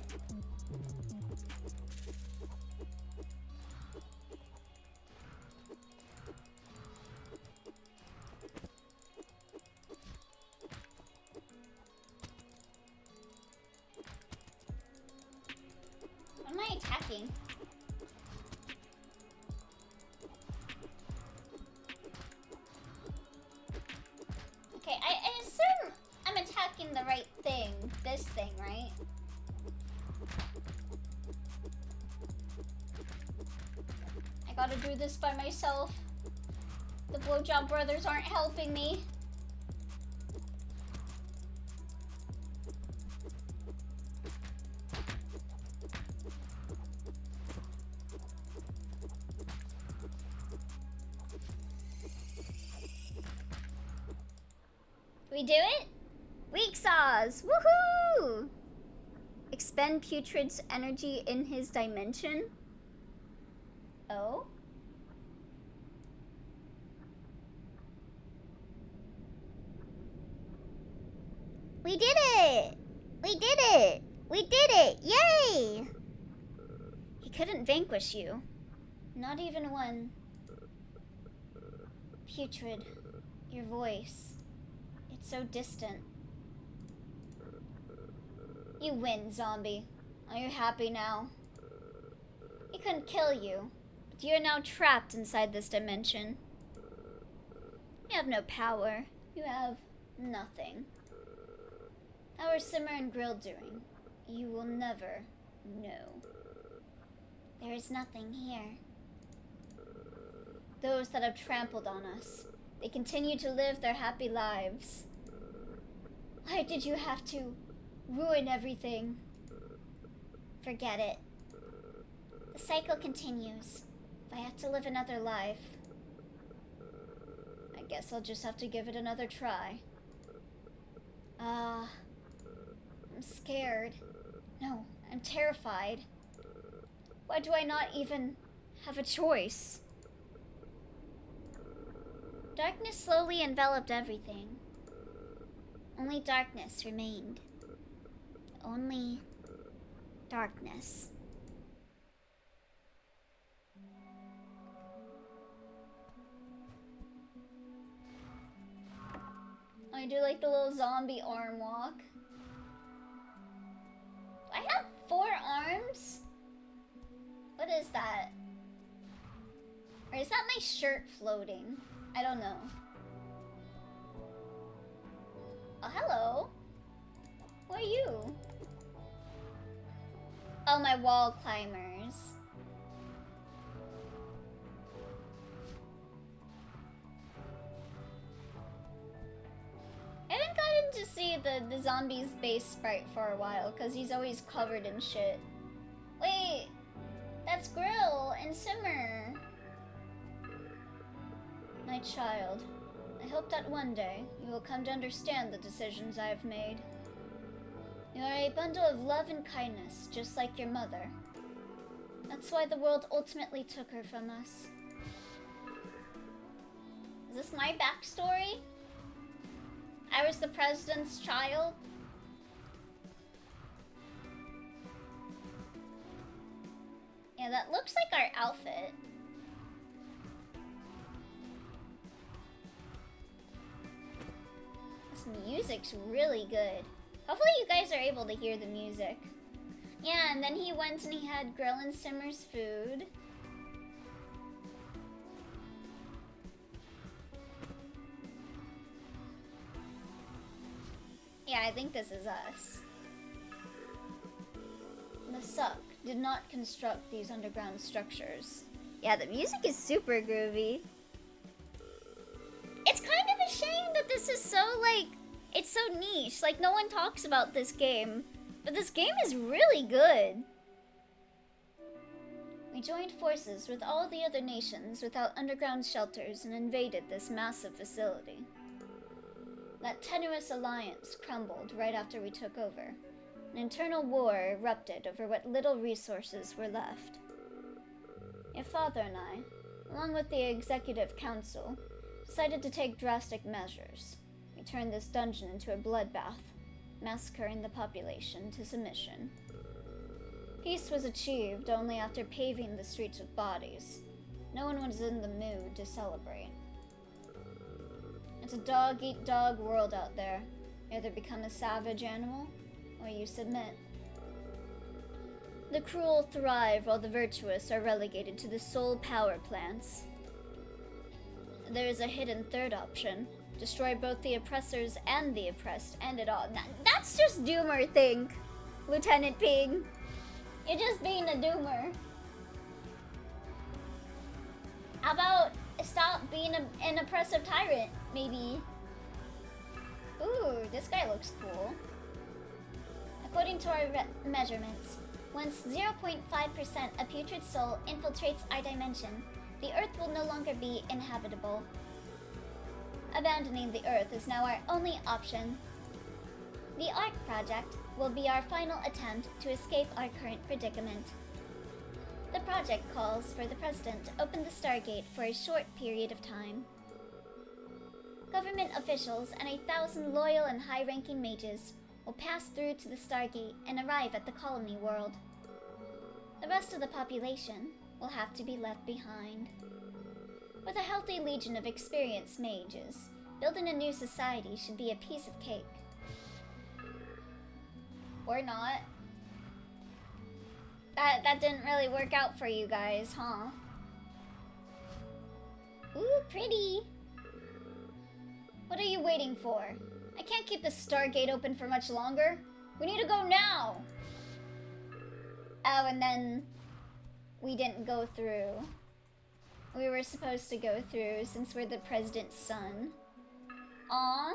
What am I attacking? Okay, I assume I'm attacking the right thing. This thing, right? I gotta do this by myself. The blowjob brothers aren't helping me. We do it? Weak saws! Woohoo! Expend Putrid's energy in his dimension? Oh? We did it! We did it! We did it! Yay! He couldn't vanquish you. Not even one. Putrid, your voice. It's so distant. You win, zombie. Are you happy now? He couldn't kill you, but you are now trapped inside this dimension. You have no power. You have nothing. How are Simmer and Grill doing? You will never know. There is nothing here. Those that have trampled on us, they continue to live their happy lives. Why did you have to ruin everything? Forget it. The cycle continues. If I have to live another life, I guess I'll just have to give it another try. I'm scared. No, I'm terrified. Why do I not even have a choice? Darkness slowly enveloped everything. Only darkness remained. Only darkness. I do like the little zombie arm walk. I have 4 arms? What is that? Or is that my shirt floating? I don't know. Oh, hello. Who are you? Oh, my wall climbers. I haven't gotten to see the zombie's base sprite for a while, because he's always covered in shit. Wait, that's Grill and Simmer. My child, I hope that one day you will come to understand the decisions I have made. You are a bundle of love and kindness, just like your mother. That's why the world ultimately took her from us. Is this my backstory? I was the president's child? Yeah, that looks like our outfit. This music's really good. Hopefully you guys are able to hear the music. Yeah, and then he went and he had Grill and Simmer's food. Yeah, I think this is us. The Suck did not construct these underground structures. Yeah, the music is super groovy. It's kind of a shame that this is so, like, it's so niche. Like, no one talks about this game. But this game is really good. We joined forces with all the other nations without underground shelters and invaded this massive facility. That tenuous alliance crumbled right after we took over. An internal war erupted over what little resources were left. Your father and I, along with the Executive Council, decided to take drastic measures. We turned this dungeon into a bloodbath, massacring the population to submission. Peace was achieved only after paving the streets with bodies. No one was in the mood to celebrate. It's a dog-eat-dog world out there. You either become a savage animal, or you submit. The cruel thrive while the virtuous are relegated to the sole power plants. There is a hidden third option. Destroy both the oppressors and the oppressed. End it all. That's just doomer thing, Lieutenant Ping. You're just being a doomer. How about stop being an oppressive tyrant, maybe? Ooh, this guy looks cool. According to our measurements, once 0.5% of putrid soul infiltrates our dimension, the Earth will no longer be inhabitable. Abandoning the Earth is now our only option. The ARC project will be our final attempt to escape our current predicament. The project calls for the President to open the Stargate for a short period of time. Government officials and 1,000 loyal and high-ranking mages will pass through to the Stargate and arrive at the colony world. The rest of the population will have to be left behind. With a healthy legion of experienced mages, building a new society should be a piece of cake. Or not. That didn't really work out for you guys, huh? Ooh, pretty. What are you waiting for? I can't keep the Stargate open for much longer. We need to go now. Oh, and then we didn't go through. We were supposed to go through since we're the president's son. Aw.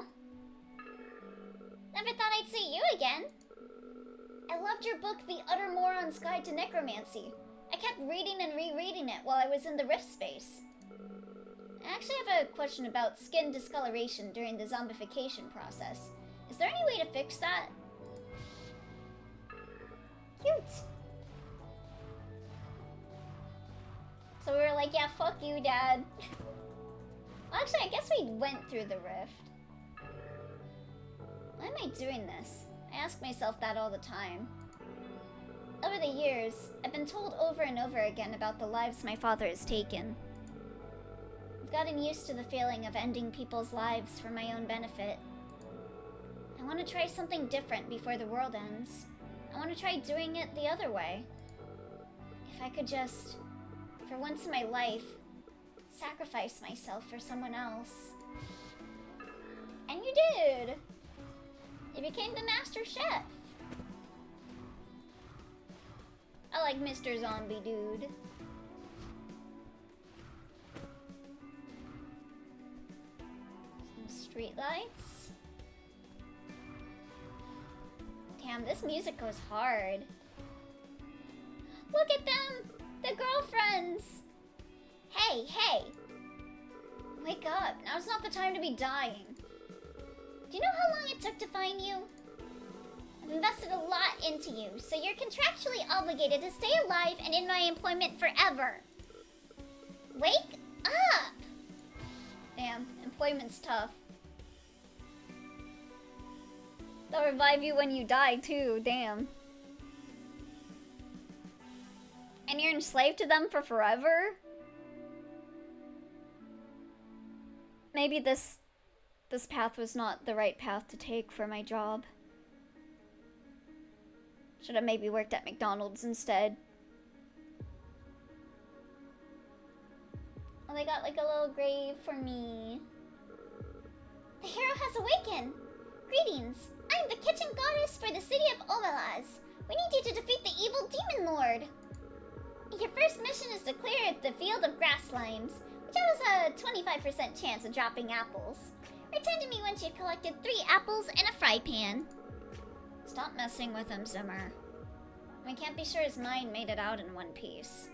Never thought I'd see you again. I loved your book, The Utter Moron's Guide to Necromancy. I kept reading and rereading it while I was in the rift space. I actually have a question about skin discoloration during the zombification process. Is there any way to fix that? Cute. So we were like, yeah, fuck you, Dad. Well, actually, I guess we went through the rift. Why am I doing this? I ask myself that all the time. Over the years, I've been told over and over again about the lives my father has taken. I've gotten used to the feeling of ending people's lives for my own benefit. I want to try something different before the world ends. I want to try doing it the other way. If I could just, for once in my life, sacrifice myself for someone else. And you did! You became the master chef. I like Mr. Zombie Dude. Some streetlights. Damn, this music goes hard. Look at them! The girlfriends! Hey, hey! Wake up, now's not the time to be dying. Do you know how long it took to find you? I've invested a lot into you, so you're contractually obligated to stay alive and in my employment forever. Wake up! Damn, employment's tough. They'll revive you when you die too, damn. And you're enslaved to them for forever? Maybe this path was not the right path to take for my job. Should have maybe worked at McDonald's instead. Oh, they got like a little grave for me. The hero has awakened! Greetings! I'm the kitchen goddess for the city of Ovelaz. We need you to defeat the evil demon lord. Your first mission is to clear the field of grass slimes, which has a 25% chance of dropping apples. Return to me once you've collected 3 apples and a fry pan. Stop messing with him, Zimmer. We can't be sure his mind made it out in one piece.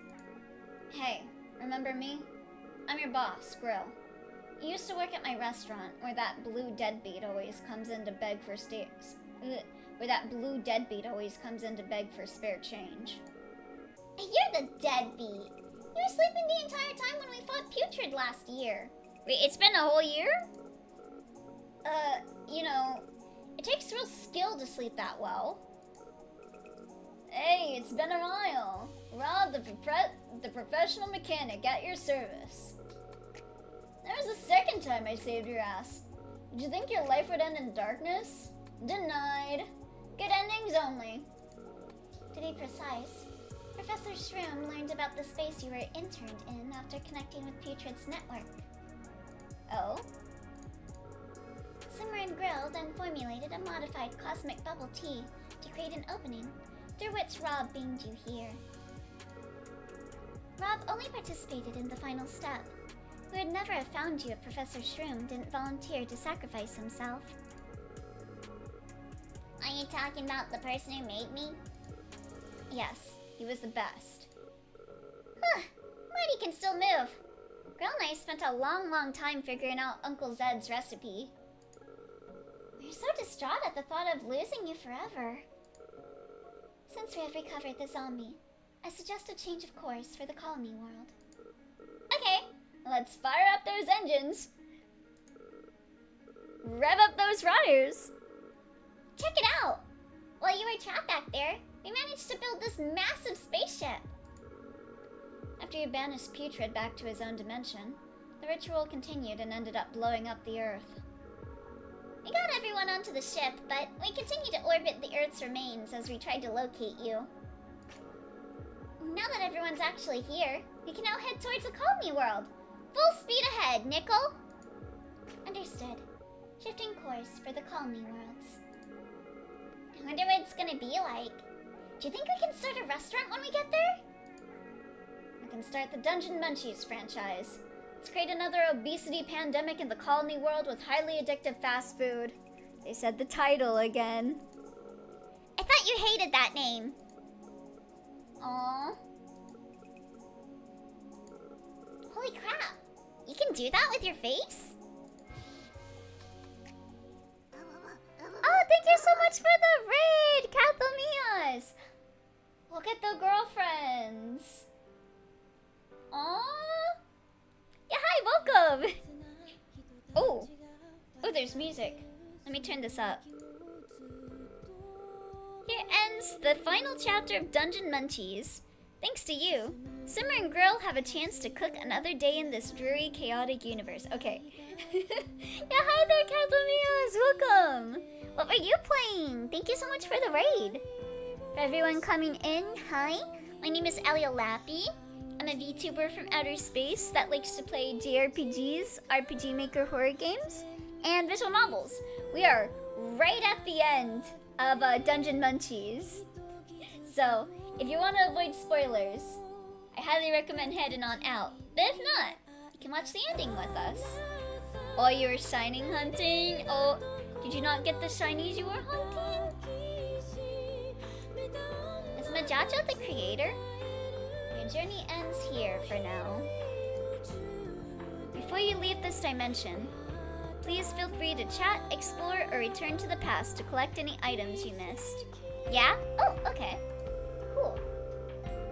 Hey, remember me? I'm your boss, Grill. You used to work at my restaurant, where that blue deadbeat always comes in to beg for spare change. You're the deadbeat. You were sleeping the entire time when we fought Putrid last year. Wait, it's been a whole year? You know, it takes real skill to sleep that well. Hey, it's been a while. Rod, the professional mechanic at your service. That was the second time I saved your ass. Did you think your life would end in darkness? Denied. Good endings only. To be precise, Professor Shroom learned about the space you were interned in after connecting with Putrid's network. Oh? Simmer and Grill then formulated a modified cosmic bubble tea to create an opening through which Rob beamed you here. Rob only participated in the final step. We would never have found you if Professor Shroom didn't volunteer to sacrifice himself. Are you talking about the person who made me? Yes, he was the best. Huh, Mighty can still move. Grill and I spent a long time figuring out Uncle Zed's recipe. We're so distraught at the thought of losing you forever. Since we have recovered the zombie, I suggest a change of course for the colony world. Okay, let's fire up those engines. Rev up those runners. Check it out! While you were trapped back there, we managed to build this massive spaceship. After you banished Putrid back to his own dimension, the ritual continued and ended up blowing up the Earth. We got everyone onto the ship, but we continued to orbit the Earth's remains as we tried to locate you. Now that everyone's actually here, we can now head towards the colony world. Full speed ahead, Nickel! Understood. Shifting course for the colony worlds. I wonder what it's gonna be like. Do you think we can start a restaurant when we get there? We can start the Dungeon Munchies franchise. Let's create another obesity pandemic in the colony world with highly addictive fast food. They said the title again. I thought you hated that name. Aww. Holy crap. You can do that with your face? Oh, thank you so much for the raid, Kathamias! Look at the girlfriends. Aww. Yeah, hi, welcome! Oh, there's music. Let me turn this up. Here ends the final chapter of Dungeon Munchies. Thanks to you, Simmer and Grill have a chance to cook another day in this dreary, chaotic universe. Okay. Yeah, hi there, Kathamias! Welcome! What were you playing? Thank you so much for the raid. For everyone coming in, hi. My name is Elia Lappy. I'm a VTuber from outer space that likes to play JRPGs, RPG Maker horror games, and visual novels. We are right at the end of Dungeon Munchies. So, if you want to avoid spoilers, I highly recommend heading on out. But if not, you can watch the ending with us. Oh, you were shining hunting? Oh, did you not get the shinies you were hunting? Is Majajo the creator? Your journey ends here for now. Before you leave this dimension, please feel free to chat, explore, or return to the past to collect any items you missed. Yeah? Oh, okay. Cool.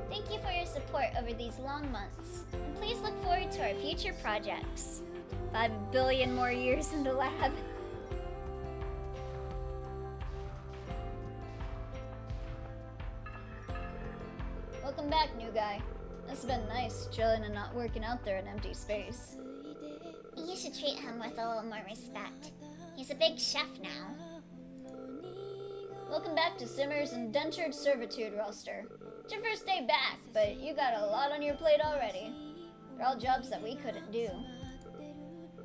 Thank you for your support over these long months, and please look forward to our future projects. 5 billion more years in the lab. Welcome back, new guy. It's been nice chilling and not working out there in empty space. You should treat him with a little more respect. He's a big chef now. Welcome back to Simmer's indentured servitude roster. It's your first day back, but you got a lot on your plate already. They're all jobs that we couldn't do.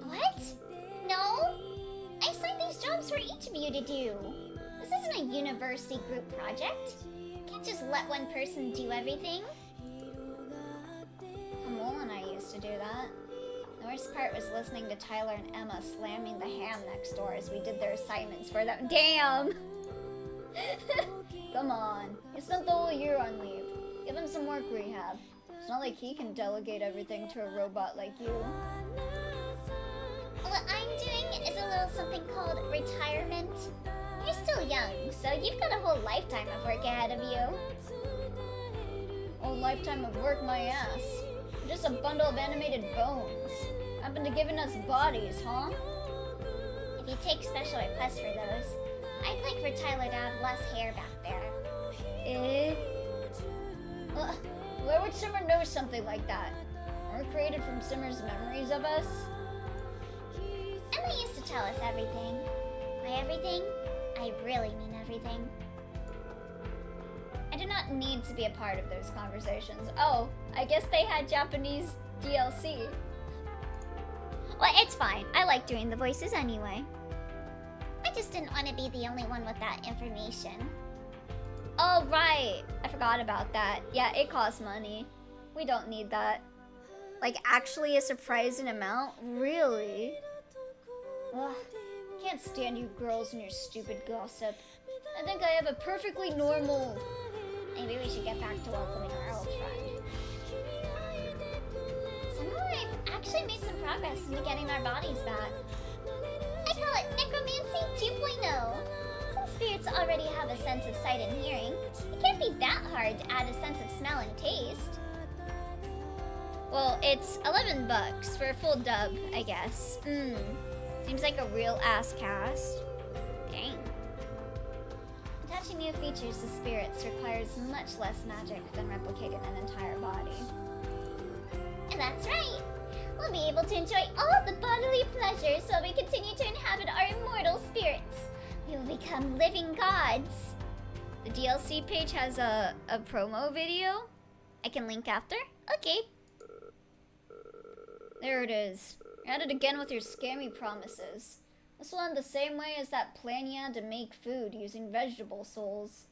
What? No? I assigned these jobs for each of you to do. This isn't a university group project. You can't just let one person do everything. Amol and I used to do that. The worst part was listening to Tyler and Emma slamming the ham next door as we did their assignments for them. Damn! Come on. He spent the whole year on leave. Give him some work rehab. It's not like he can delegate everything to a robot like you. What I'm doing is a little something called retirement. You're still young, so you've got a whole lifetime of work ahead of you. Whole lifetime of work, my ass. I'm just a bundle of animated bones. Happen to giving us bodies, huh? If you take special requests for those, I'd like for Tyler to have less hair back there. Where would Simmer know something like that? We're created from Simmer's memories of us? Emma used to tell us everything. By everything, I really mean everything. I do not need to be a part of those conversations. Oh, I guess they had Japanese DLC. Well, it's fine. I like doing the voices anyway. I just didn't want to be the only one with that information. Oh, right. I forgot about that. Yeah, it costs money. We don't need that. Like, actually a surprising amount? Really? Ugh. Can't stand you girls and your stupid gossip. I think I have a perfectly normal... Maybe we should get back to welcoming our old friend. Somehow I've actually made some progress into getting our bodies back. I call it Necromancy 2.0. Since spirits already have a sense of sight and hearing, it can't be that hard to add a sense of smell and taste. Well, it's $11 for a full dub, I guess. Seems like a real ass cast. Dang. Attaching new features to spirits requires much less magic than replicating an entire body. And that's right! We'll be able to enjoy all the bodily pleasures while we continue to inhabit our immortal spirits. We will become living gods. The DLC page has a promo video. I can link after? Okay. There it is. You're at it again with your scammy promises. This will end the same way as that plan you had to make food using vegetable souls.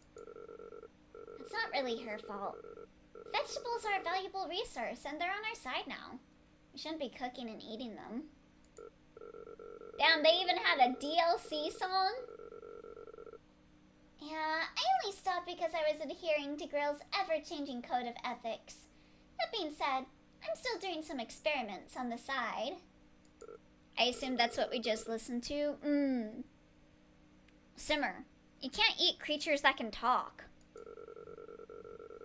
It's not really her fault. Vegetables are a valuable resource, and they're on our side now. We shouldn't be cooking and eating them. Damn, they even had a DLC song? Yeah, I only stopped because I was adhering to Grill's ever-changing code of ethics. That being said, I'm still doing some experiments on the side. I assume that's what we just listened to? Simmer. You can't eat creatures that can talk. I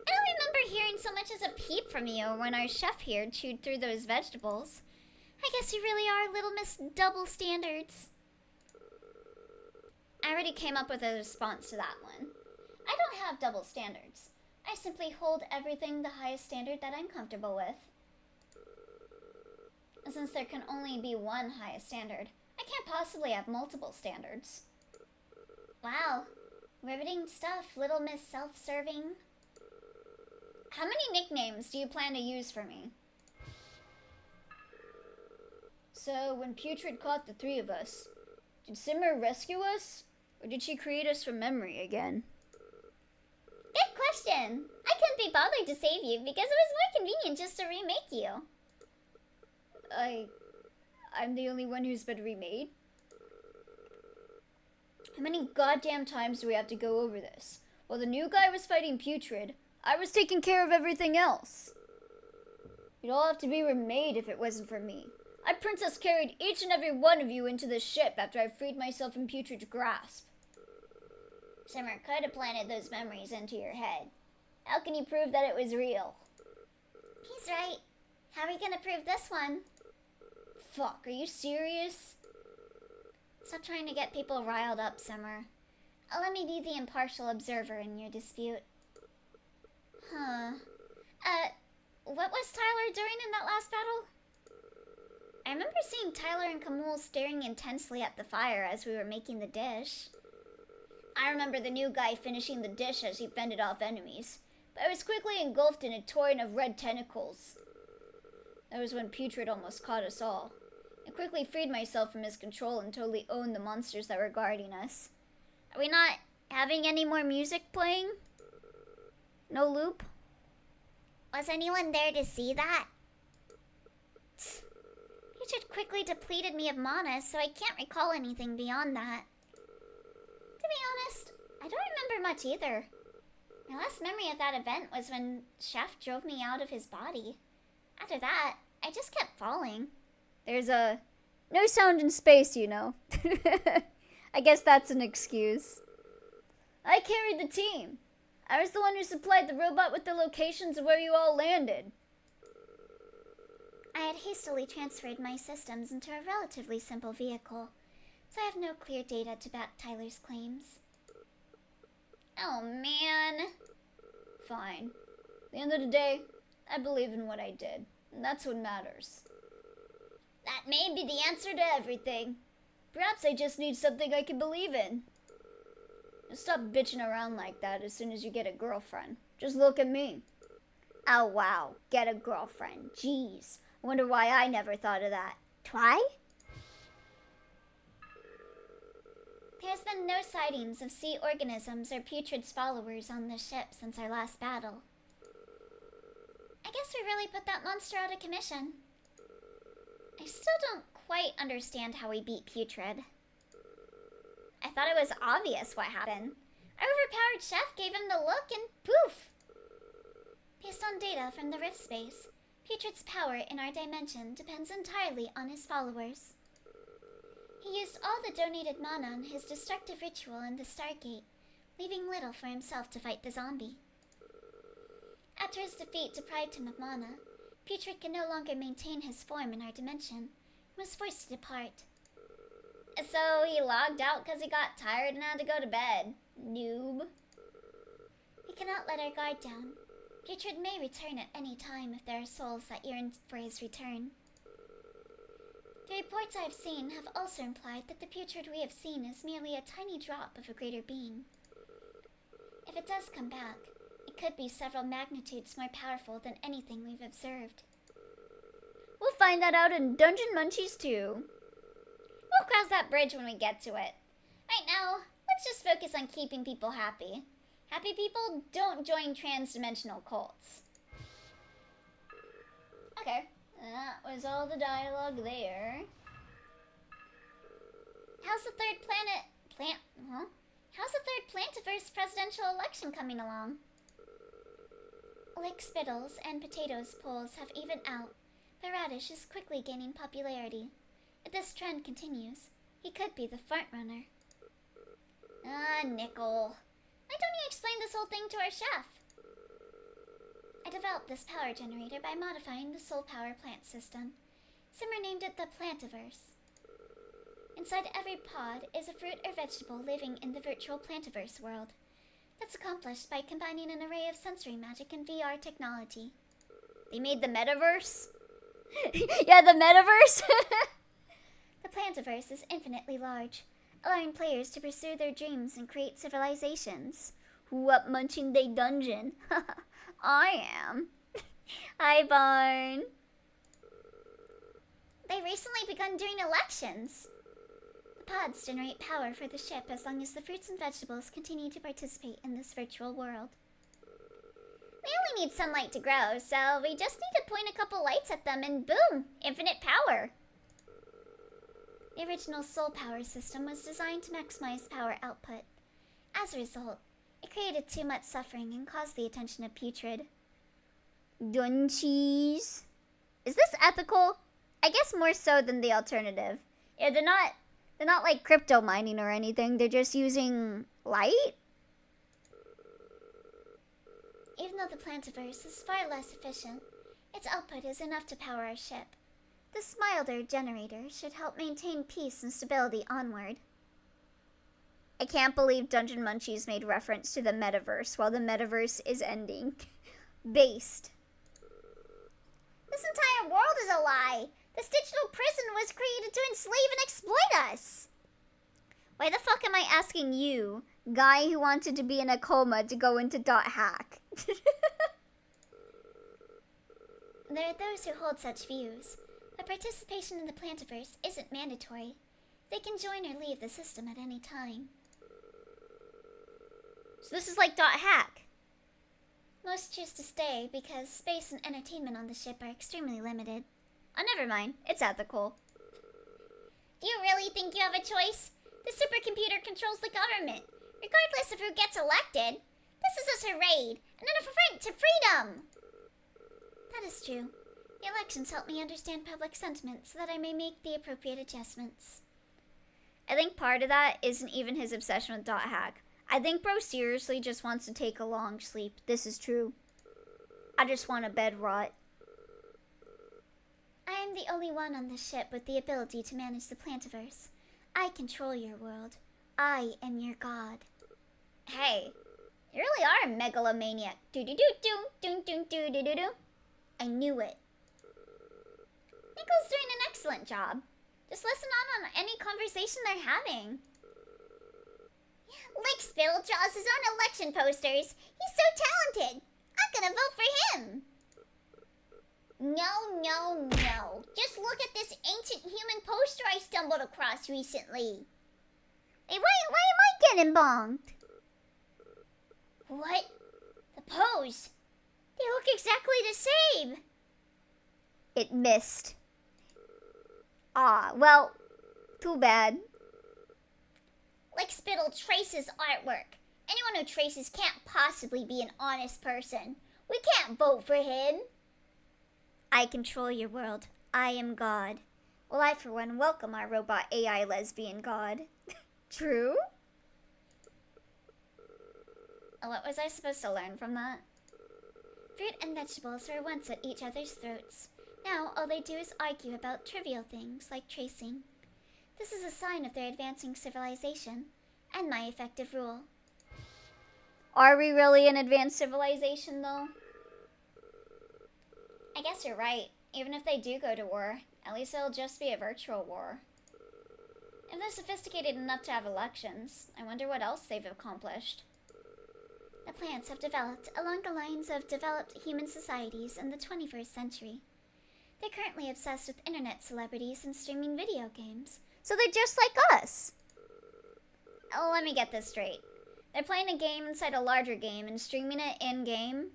don't remember hearing so much as a peep from you when our chef here chewed through those vegetables. I guess you really are Little Miss Double Standards. I already came up with a response to that one. I don't have double standards. I simply hold everything the highest standard that I'm comfortable with. And since there can only be one highest standard, I can't possibly have multiple standards. Wow. Riveting stuff, Little Miss Self-Serving. How many nicknames do you plan to use for me? So, when Putrid caught the three of us, did Simmer rescue us? Or did she create us from memory again? Good question. I couldn't be bothered to save you because it was more convenient just to remake you. I'm the only one who's been remade? How many goddamn times do we have to go over this? While the new guy was fighting Putrid, I was taking care of everything else. You'd all have to be remade if it wasn't for me. I princess carried each and every one of you into the ship after I freed myself from Putrid's grasp. Simmer could have planted those memories into your head. How can you prove that it was real? He's right. How are we gonna prove this one? Fuck, are you serious? Stop trying to get people riled up, Simmer. Let me be the impartial observer in your dispute. What was Tyler doing in that last battle? I remember seeing Tyler and Camille staring intensely at the fire as we were making the dish. I remember the new guy finishing the dish as he fended off enemies, but I was quickly engulfed in a torrent of red tentacles. That was when Putrid almost caught us all. I quickly freed myself from his control and totally owned the monsters that were guarding us. Are we not having any more music playing? No loop? Was anyone there to see that? Putrid quickly depleted me of mana, so I can't recall anything beyond that. To be honest, I don't remember much either. My last memory of that event was when Chef drove me out of his body. After that, I just kept falling. There's no sound in space, you know. I guess that's an excuse. I carried the team. I was the one who supplied the robot with the locations of where you all landed. I had hastily transferred my systems into a relatively simple vehicle, so I have no clear data to back Tyler's claims. Oh, man. Fine. At the end of the day, I believe in what I did, and that's what matters. That may be the answer to everything. Perhaps I just need something I can believe in. Stop bitching around like that as soon as you get a girlfriend. Just look at me. Oh wow, get a girlfriend. Jeez. Wonder why I never thought of that. Try? There's been no sightings of sea organisms or Putrid's followers on this ship since our last battle. I guess we really put that monster out of commission. I still don't quite understand how we beat Putrid. I thought it was obvious what happened. Our overpowered chef gave him the look and poof! Based on data from the rift space, Putrid's power in our dimension depends entirely on his followers. He used all the donated mana on his destructive ritual in the Stargate, leaving little for himself to fight the zombie. After his defeat deprived him of mana, Putrid can no longer maintain his form in our dimension and was forced to depart. So he logged out because he got tired and had to go to bed. Noob. We cannot let our guard down. Putrid may return at any time if there are souls that yearn for his return. The reports I have seen have also implied that the Putrid we have seen is merely a tiny drop of a greater being. If it does come back, it could be several magnitudes more powerful than anything we've observed. We'll find that out in Dungeon Munchies too. We'll cross that bridge when we get to it. Right now, let's just focus on keeping people happy. Happy people don't join trans-dimensional cults. Okay, that was all the dialogue there. How's the third How's the third Plantiverse presidential election coming along? Lick Spittles and Potatoes polls have evened out, but Radish is quickly gaining popularity. If this trend continues, he could be the frontrunner. Ah, Nickel. Why don't you explain this whole thing to our chef? I developed this power generator by modifying the soul power plant system. Simmer named it the Plantiverse. Inside every pod is a fruit or vegetable living in the virtual Plantiverse world. That's accomplished by combining an array of sensory magic and VR technology. They made the metaverse? Yeah, the metaverse? The Plantiverse is infinitely large, allowing players to pursue their dreams and create civilizations. Who up munching they dungeon? I am. Hi, Barn. They recently begun doing elections. The pods generate power for the ship as long as the fruits and vegetables continue to participate in this virtual world. We only need sunlight to grow, so we just need to point a couple lights at them and boom, infinite power. The original soul power system was designed to maximize power output. As a result, it created too much suffering and caused the attention of Putrid. Dunchies. Is this ethical? I guess more so than the alternative. Yeah, they're not like crypto mining or anything. They're just using light? Even though the Plantiverse is far less efficient, its output is enough to power our ship. This milder generator should help maintain peace and stability onward. I can't believe Dungeon Munchies made reference to the metaverse while the metaverse is ending. Based. This entire world is a lie! This digital prison was created to enslave and exploit us! Why the fuck am I asking you, guy who wanted to be in a coma, to go into .hack? There are those who hold such views, but participation in the Plantiverse isn't mandatory. They can join or leave the system at any time. So this is like .hack. Most choose to stay because space and entertainment on the ship are extremely limited. Oh, never mind. It's ethical. Do you really think you have a choice? The supercomputer controls the government. Regardless of who gets elected, this is a charade and an affront to freedom. That is true. The elections help me understand public sentiment so that I may make the appropriate adjustments. I think part of that isn't even his obsession with .hack. I think bro seriously just wants to take a long sleep. This is true. I just want a bed rot. I am the only one on this ship with the ability to manage the Plantiverse. I control your world. I am your god. Hey, you really are a megalomaniac. Do-do-do-do-do-do-do-do-do. I knew it. Nico's doing an excellent job. Just listen on any conversation they're having. Lick Spittle draws his own election posters. He's so talented. I'm gonna vote for him. No. Just look at this ancient human poster I stumbled across recently. Hey, why am I getting bonked? What? The pose? They look exactly the same. It missed. Ah, well, too bad. Like Spittle traces artwork. Anyone who traces can't possibly be an honest person. We can't vote for him. I control your world. I am God. Well, I for one welcome our robot AI lesbian god. True? What was I supposed to learn from that? Fruit and vegetables were once at each other's throats. Now all they do is argue about trivial things like tracing. This is a sign of their advancing civilization and my effective rule. Are we really an advanced civilization, though? I guess you're right. Even if they do go to war, at least it'll just be a virtual war. If they're sophisticated enough to have elections, I wonder what else they've accomplished. The plants have developed along the lines of developed human societies in the 21st century. They're currently obsessed with internet celebrities and streaming video games. So they're just like us. Oh, let me get this straight. They're playing a game inside a larger game and streaming it in-game?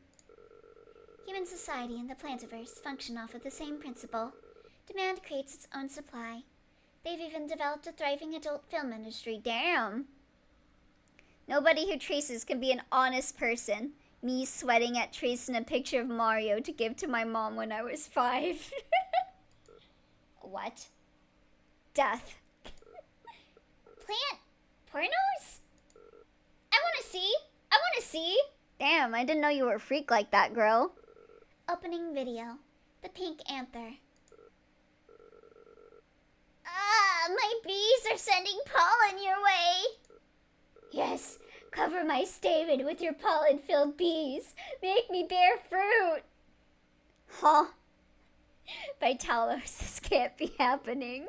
Human society and the plantiverse function off of the same principle. Demand creates its own supply. They've even developed a thriving adult film industry. Damn. Nobody who traces can be an honest person. Me sweating at tracing a picture of Mario to give to my mom when I was 5. What? Death. Plant pornos? I wanna see! Damn, I didn't know you were a freak like that, girl. Opening video. The Pink Anther. My bees are sending pollen your way! Yes, cover my stamen with your pollen-filled bees. Make me bear fruit. Huh? Vitalos, this can't be happening.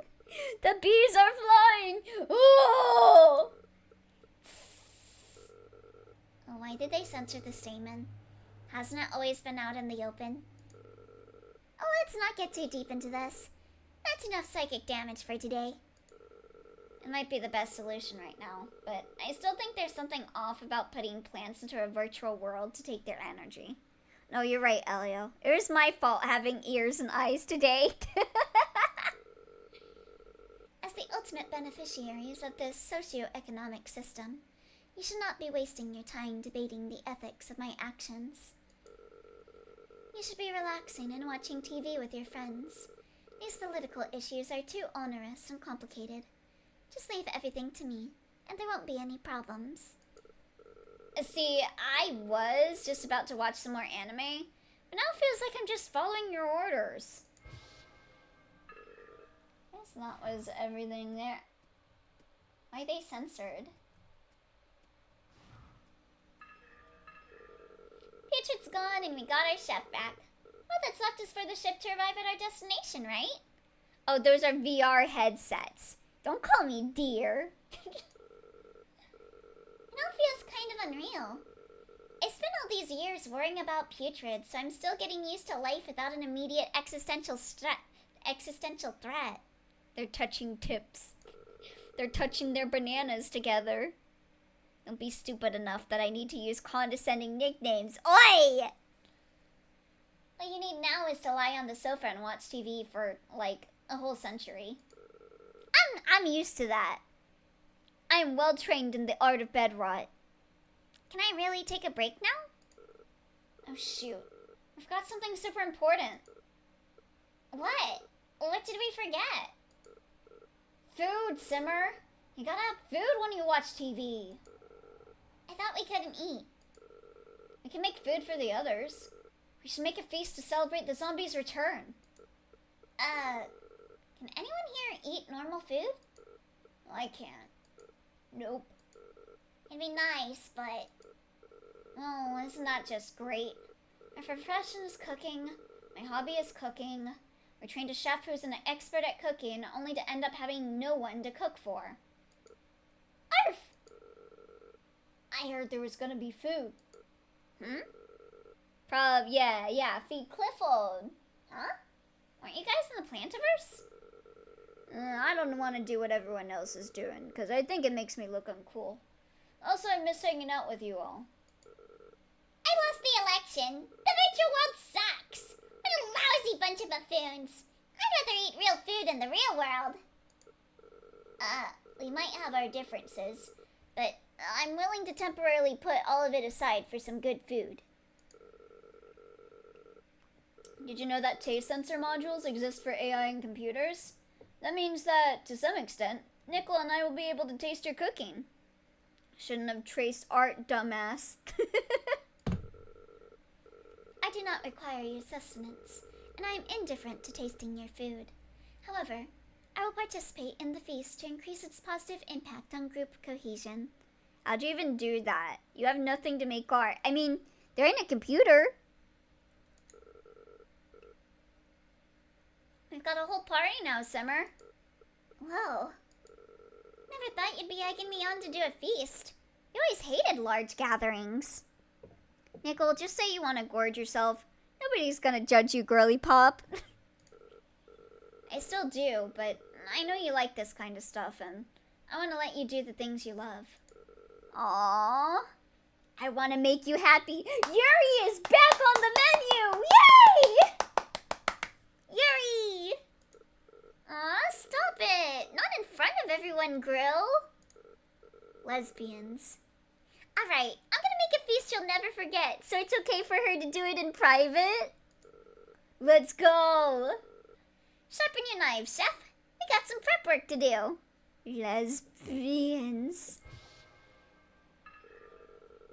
The bees are flying! Oh! Why did they censor the stamen? Hasn't it always been out in the open? Oh, let's not get too deep into this. That's enough psychic damage for today. It might be the best solution right now, but I still think there's something off about putting plants into a virtual world to take their energy. No, you're right, Elio. It was my fault having ears and eyes today. As the ultimate beneficiaries of this socio-economic system, you should not be wasting your time debating the ethics of my actions. You should be relaxing and watching TV with your friends. These political issues are too onerous and complicated. Just leave everything to me, and there won't be any problems. See, I was just about to watch some more anime, but now it feels like I'm just following your orders. I guess that was everything there. Why are they censored? Putrid's gone and we got our chef back. All that's left is for the ship to arrive at our destination, right? Oh, those are VR headsets. Don't call me dear. It all feels kind of unreal. I spent all these years worrying about putrid, so I'm still getting used to life without an immediate existential threat. They're touching tips. They're touching their bananas together. Don't be stupid enough that I need to use condescending nicknames. Oi! What you need now is to lie on the sofa and watch TV for, like, a whole century. I'm used to that. I am well trained in the art of bed rot. Can I really take a break now? Oh shoot. I forgot something super important. What? What did we forget? Food, Simmer. You gotta have food when you watch TV. I thought we couldn't eat. We can make food for the others. We should make a feast to celebrate the zombies' return. Can anyone here eat normal food? Well, I can't. Nope. It'd be nice, but... oh, isn't that just great? My profession is cooking. My hobby is cooking. We trained a chef who's an expert at cooking, only to end up having no one to cook for. Arf! I heard there was gonna be food. Yeah, feed Clifford. Huh? Aren't you guys in the Plantiverse? I don't want to do what everyone else is doing, because I think it makes me look uncool. Also, I miss hanging out with you all. I lost the election. The virtual world sucks. What a lousy bunch of buffoons. I'd rather eat real food in the real world. We might have our differences, but I'm willing to temporarily put all of it aside for some good food. Did you know that taste sensor modules exist for AI and computers? That means that, to some extent, Nickel and I will be able to taste your cooking. Shouldn't have traced art, dumbass. I do not require your sustenance, and I am indifferent to tasting your food. However, I will participate in the feast to increase its positive impact on group cohesion. How'd you even do that? You have nothing to make art. I mean, there ain't a computer. We've got a whole party now, Simmer. Whoa. Never thought you'd be egging me on to do a feast. You always hated large gatherings. Nickel, just say you want to gorge yourself. Nobody's gonna judge you, girly pop. I still do, but I know you like this kind of stuff, and I want to let you do the things you love. Aww. I want to make you happy. Yuri is back on the menu! Yay! Yuri! Aw, stop it! Not in front of everyone, Grill. Lesbians. Alright, I'm gonna make a feast you'll never forget, so it's okay for her to do it in private? Let's go! Sharpen your knives, Chef. We got some prep work to do. Lesbians.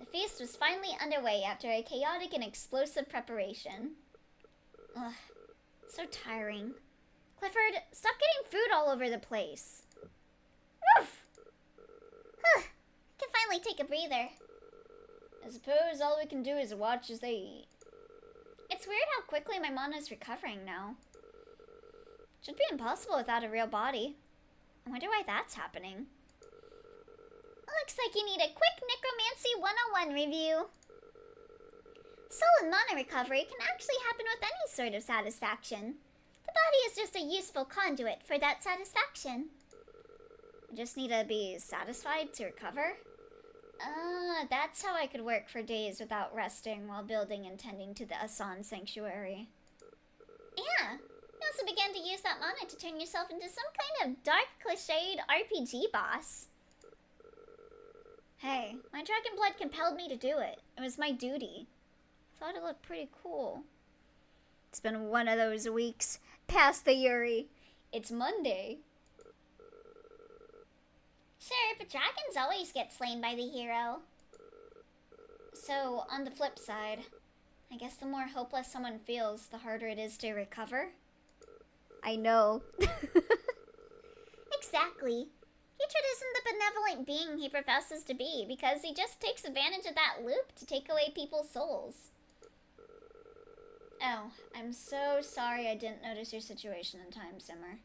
The feast was finally underway after a chaotic and explosive preparation. Ugh, so tiring. Clifford, stop getting food all over the place. Oof! Huh, I can finally take a breather. I suppose all we can do is watch as they eat. It's weird how quickly my mana's recovering now. Should be impossible without a real body. I wonder why that's happening. Looks like you need a quick Necromancy 101 review. Soul and mana recovery can actually happen with any sort of satisfaction. The body is just a useful conduit for that satisfaction. I just need to be satisfied to recover? That's how I could work for days without resting while building and tending to the Asan Sanctuary. Yeah, you also began to use that mana to turn yourself into some kind of dark, cliched RPG boss. Hey, my dragon blood compelled me to do it. It was my duty. I thought it looked pretty cool. It's been one of those weeks. Past the Yuri. It's Monday. Sure, but dragons always get slain by the hero. So, on the flip side, I guess the more hopeless someone feels, the harder it is to recover. I know. Exactly. Hatred isn't the benevolent being he professes to be, because he just takes advantage of that loop to take away people's souls. Oh, I'm so sorry I didn't notice your situation in time, Simmer.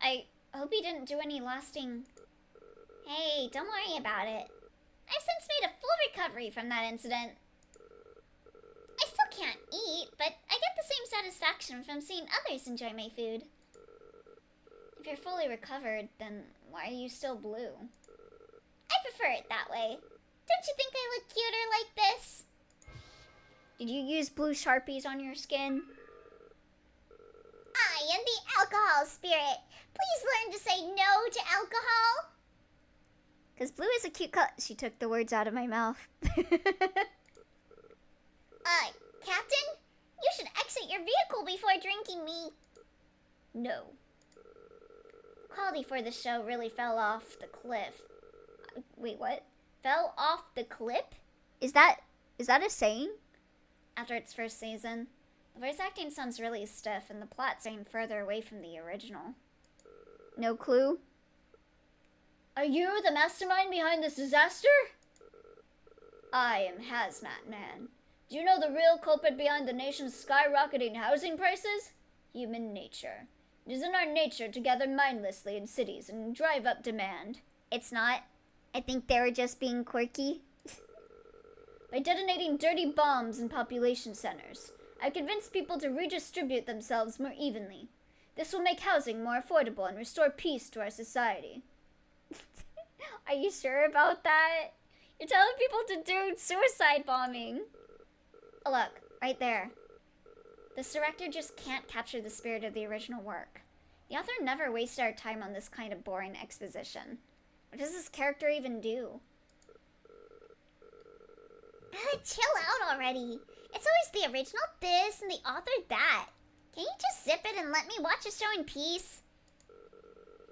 I hope you didn't do any lasting... Hey, don't worry about it. I've since made a full recovery from that incident. I still can't eat, but I get the same satisfaction from seeing others enjoy my food. If you're fully recovered, then why are you still blue? I prefer it that way. Don't you think I look cuter like this? Did you use blue Sharpies on your skin? I am the alcohol spirit. Please learn to say no to alcohol. Because blue is a cute color. She took the words out of my mouth. Captain? You should exit your vehicle before drinking me. No. Quality for the show really fell off the cliff. Wait, what? Fell off the cliff? Is that a saying? After its first season, the voice acting sounds really stiff and the plot seemed further away from the original. No clue? Are you the mastermind behind this disaster? I am Hazmat Man. Do you know the real culprit behind the nation's skyrocketing housing prices? Human nature. It is in our nature to gather mindlessly in cities and drive up demand. It's not. I think they were just being quirky. By detonating dirty bombs in population centers, I've convinced people to redistribute themselves more evenly. This will make housing more affordable and restore peace to our society. Are you sure about that? You're telling people to do suicide bombing. Oh, look, right there. This director just can't capture the spirit of the original work. The author never wasted our time on this kind of boring exposition. What does this character even do? Chill out already. It's always the original this and the author that. Can you just zip it and let me watch a show in peace?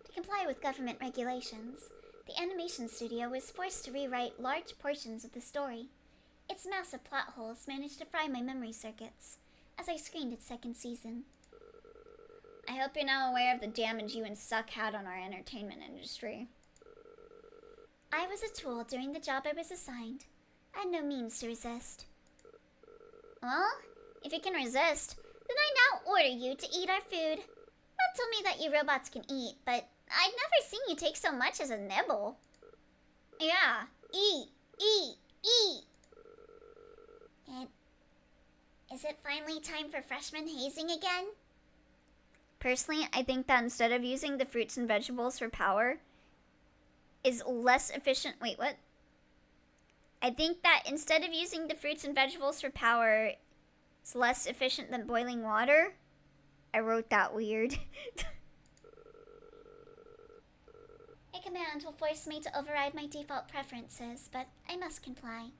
To comply with government regulations, the animation studio was forced to rewrite large portions of the story. Its massive plot holes managed to fry my memory circuits as I screened its second season. I hope you're now aware of the damage you and Suck had on our entertainment industry. I was a tool during the job I was assigned. I had no means to resist. Well, if you can resist, then I now order you to eat our food. Rob told me that you robots can eat, but I'd never seen you take so much as a nibble. Yeah, eat, eat, eat. Is it finally time for freshman hazing again? Personally, I think that instead of using the fruits and vegetables for power, is less efficient. Wait, what? I think that instead of using the fruits and vegetables for power, it's less efficient than boiling water. I wrote that weird. A command will force me to override my default preferences, but I must comply.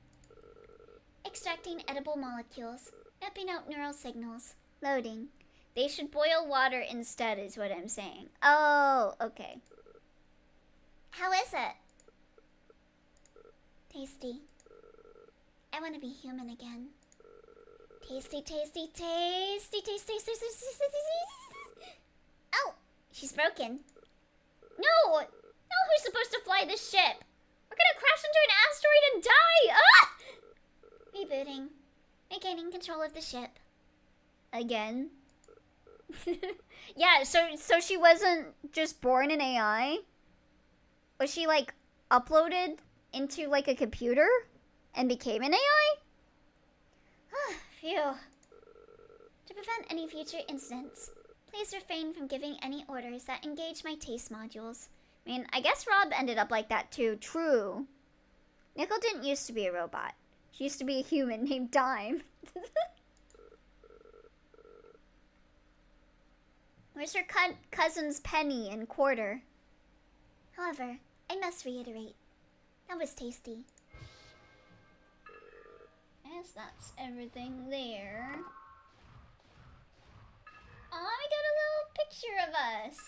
Extracting edible molecules, mapping out neural signals, loading. They should boil water instead is what I'm saying. Oh, okay. How is it? Tasty. I want to be human again. Tasty, tasty, tasty, tasty, tasty, tasty, tasty, tasty. Oh, she's broken. No! No, who's supposed to fly this ship? We're gonna crash into an asteroid and die! Ah! Rebooting. Regaining control of the ship. Again? Yeah, so she wasn't just born an AI? Was she, like, uploaded into, like, a computer and became an AI? Phew. To prevent any future incidents, please refrain from giving any orders that engage my taste modules. I mean, I guess Rob ended up like that too. True. Nickel didn't used to be a robot. She used to be a human named Dime. Where's her cousins Penny and Quarter? However, I must reiterate, that was tasty. Yes, that's everything there. Oh, we got a little picture of us.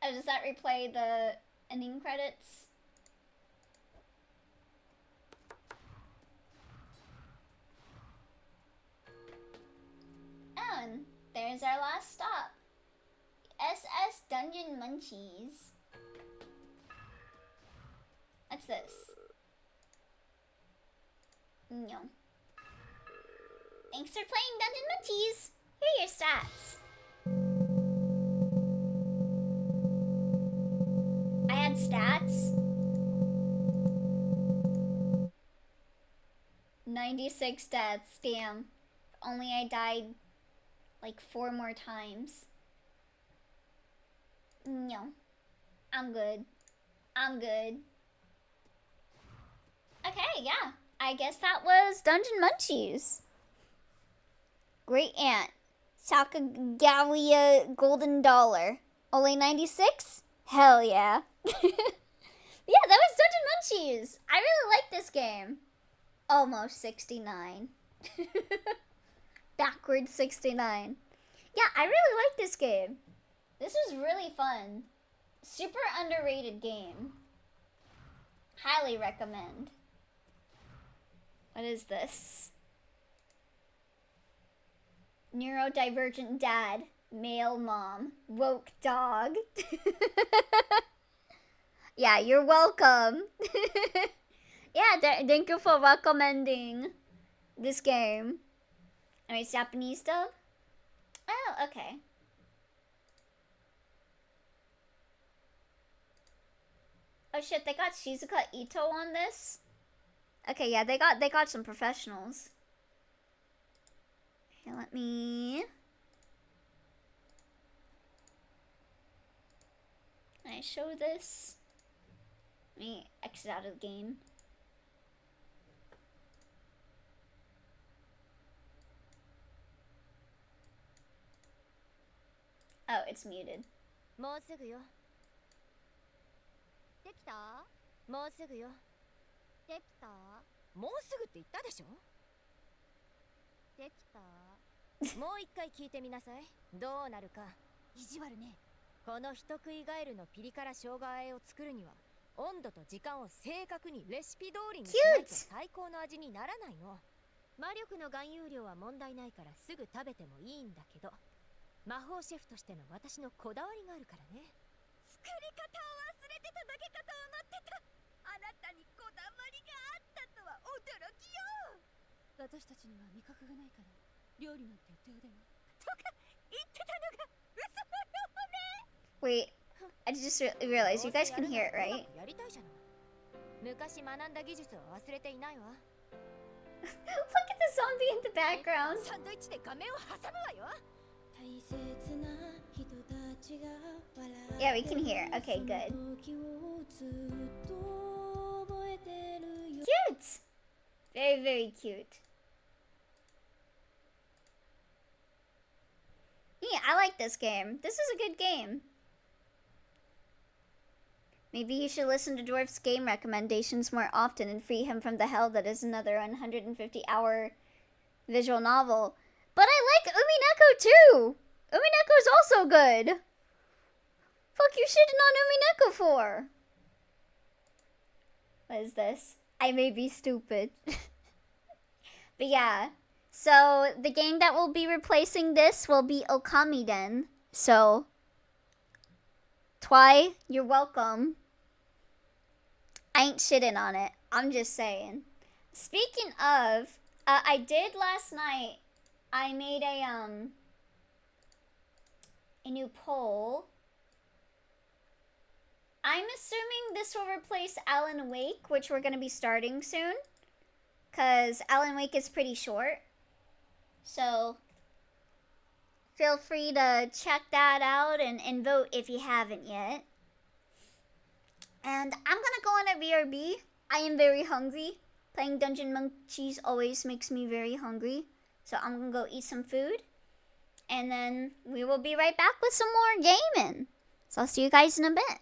Oh, does that replay the ending credits? Oh, and there's our last stop. SS Dungeon Munchies. What's this? No. Thanks for playing Dungeon Munchies. Here are your stats. I had stats. 96 deaths, damn. If only I died like 4 more times. No. I'm good. I'm good. Okay, yeah. I guess that was Dungeon Munchies. Great Aunt. Sakagawa Golden Dollar. Only 96? Hell yeah. Yeah, that was Dungeon Munchies. I really like this game. Almost 69. Backwards 69. Yeah, I really like this game. This was really fun. Super underrated game. Highly recommend. What is this? Neurodivergent dad, male mom, woke dog. Yeah, you're welcome. Yeah, thank you for recommending this game. Oh, it's Japanese dub? Oh, okay. Oh shit, they got Shizuka Ito on this? Okay, yeah, they got some professionals. Okay, let me... Can I show this? Let me exit out of the game. Oh, it's muted. もうすぐよ。できた？もうすぐよ。できた？もうすぐって言ったでしょ？できた？もう一回聞いてみなさい。どうなるか。意地悪ね。この人食いガエルのピリ辛生姜和えを作るには温度と時間を正確にレシピ通りにしないと最高の味にならないの。魔力の含有量は問題ないからすぐ食べてもいいんだけど、魔法シェフとしての私のこだわりがあるからね。作り方を忘れてただけかと思ってた。あなたにこだわりがあったとは驚きよ。私たちには味覚がないから料理なんてどうでもとか言ってたのが嘘のよね。 Wait, I just realized you guys can hear it, right? やりたいじゃない。昔学んだ技術を忘れていないわ。Look at the zombie in the background. サンドイッチで画面を挟むわよ。Yeah, we can hear. Okay, good. Cute! Very, very cute. Yeah, I like this game. This is a good game. Maybe you should listen to Dwarf's game recommendations more often and free him from the hell that is another 150-hour visual novel. But I like Umineko too! Umineko's also good! Fuck you shitting on Umineko for? What is this? I may be stupid. But yeah, so the game that will be replacing this will be Okamiden. So, Twy, you're welcome. I ain't shitting on it. I'm just saying. Speaking of, I did last night. I made a new poll. I'm assuming this will replace Alan Wake, which we're gonna be starting soon, cause Alan Wake is pretty short. So feel free to check that out and vote if you haven't yet. And I'm gonna go on a BRB. I am very hungry. Playing Dungeon Munchies always makes me very hungry. So I'm gonna go eat some food. And then we will be right back with some more gaming. So I'll see you guys in a bit.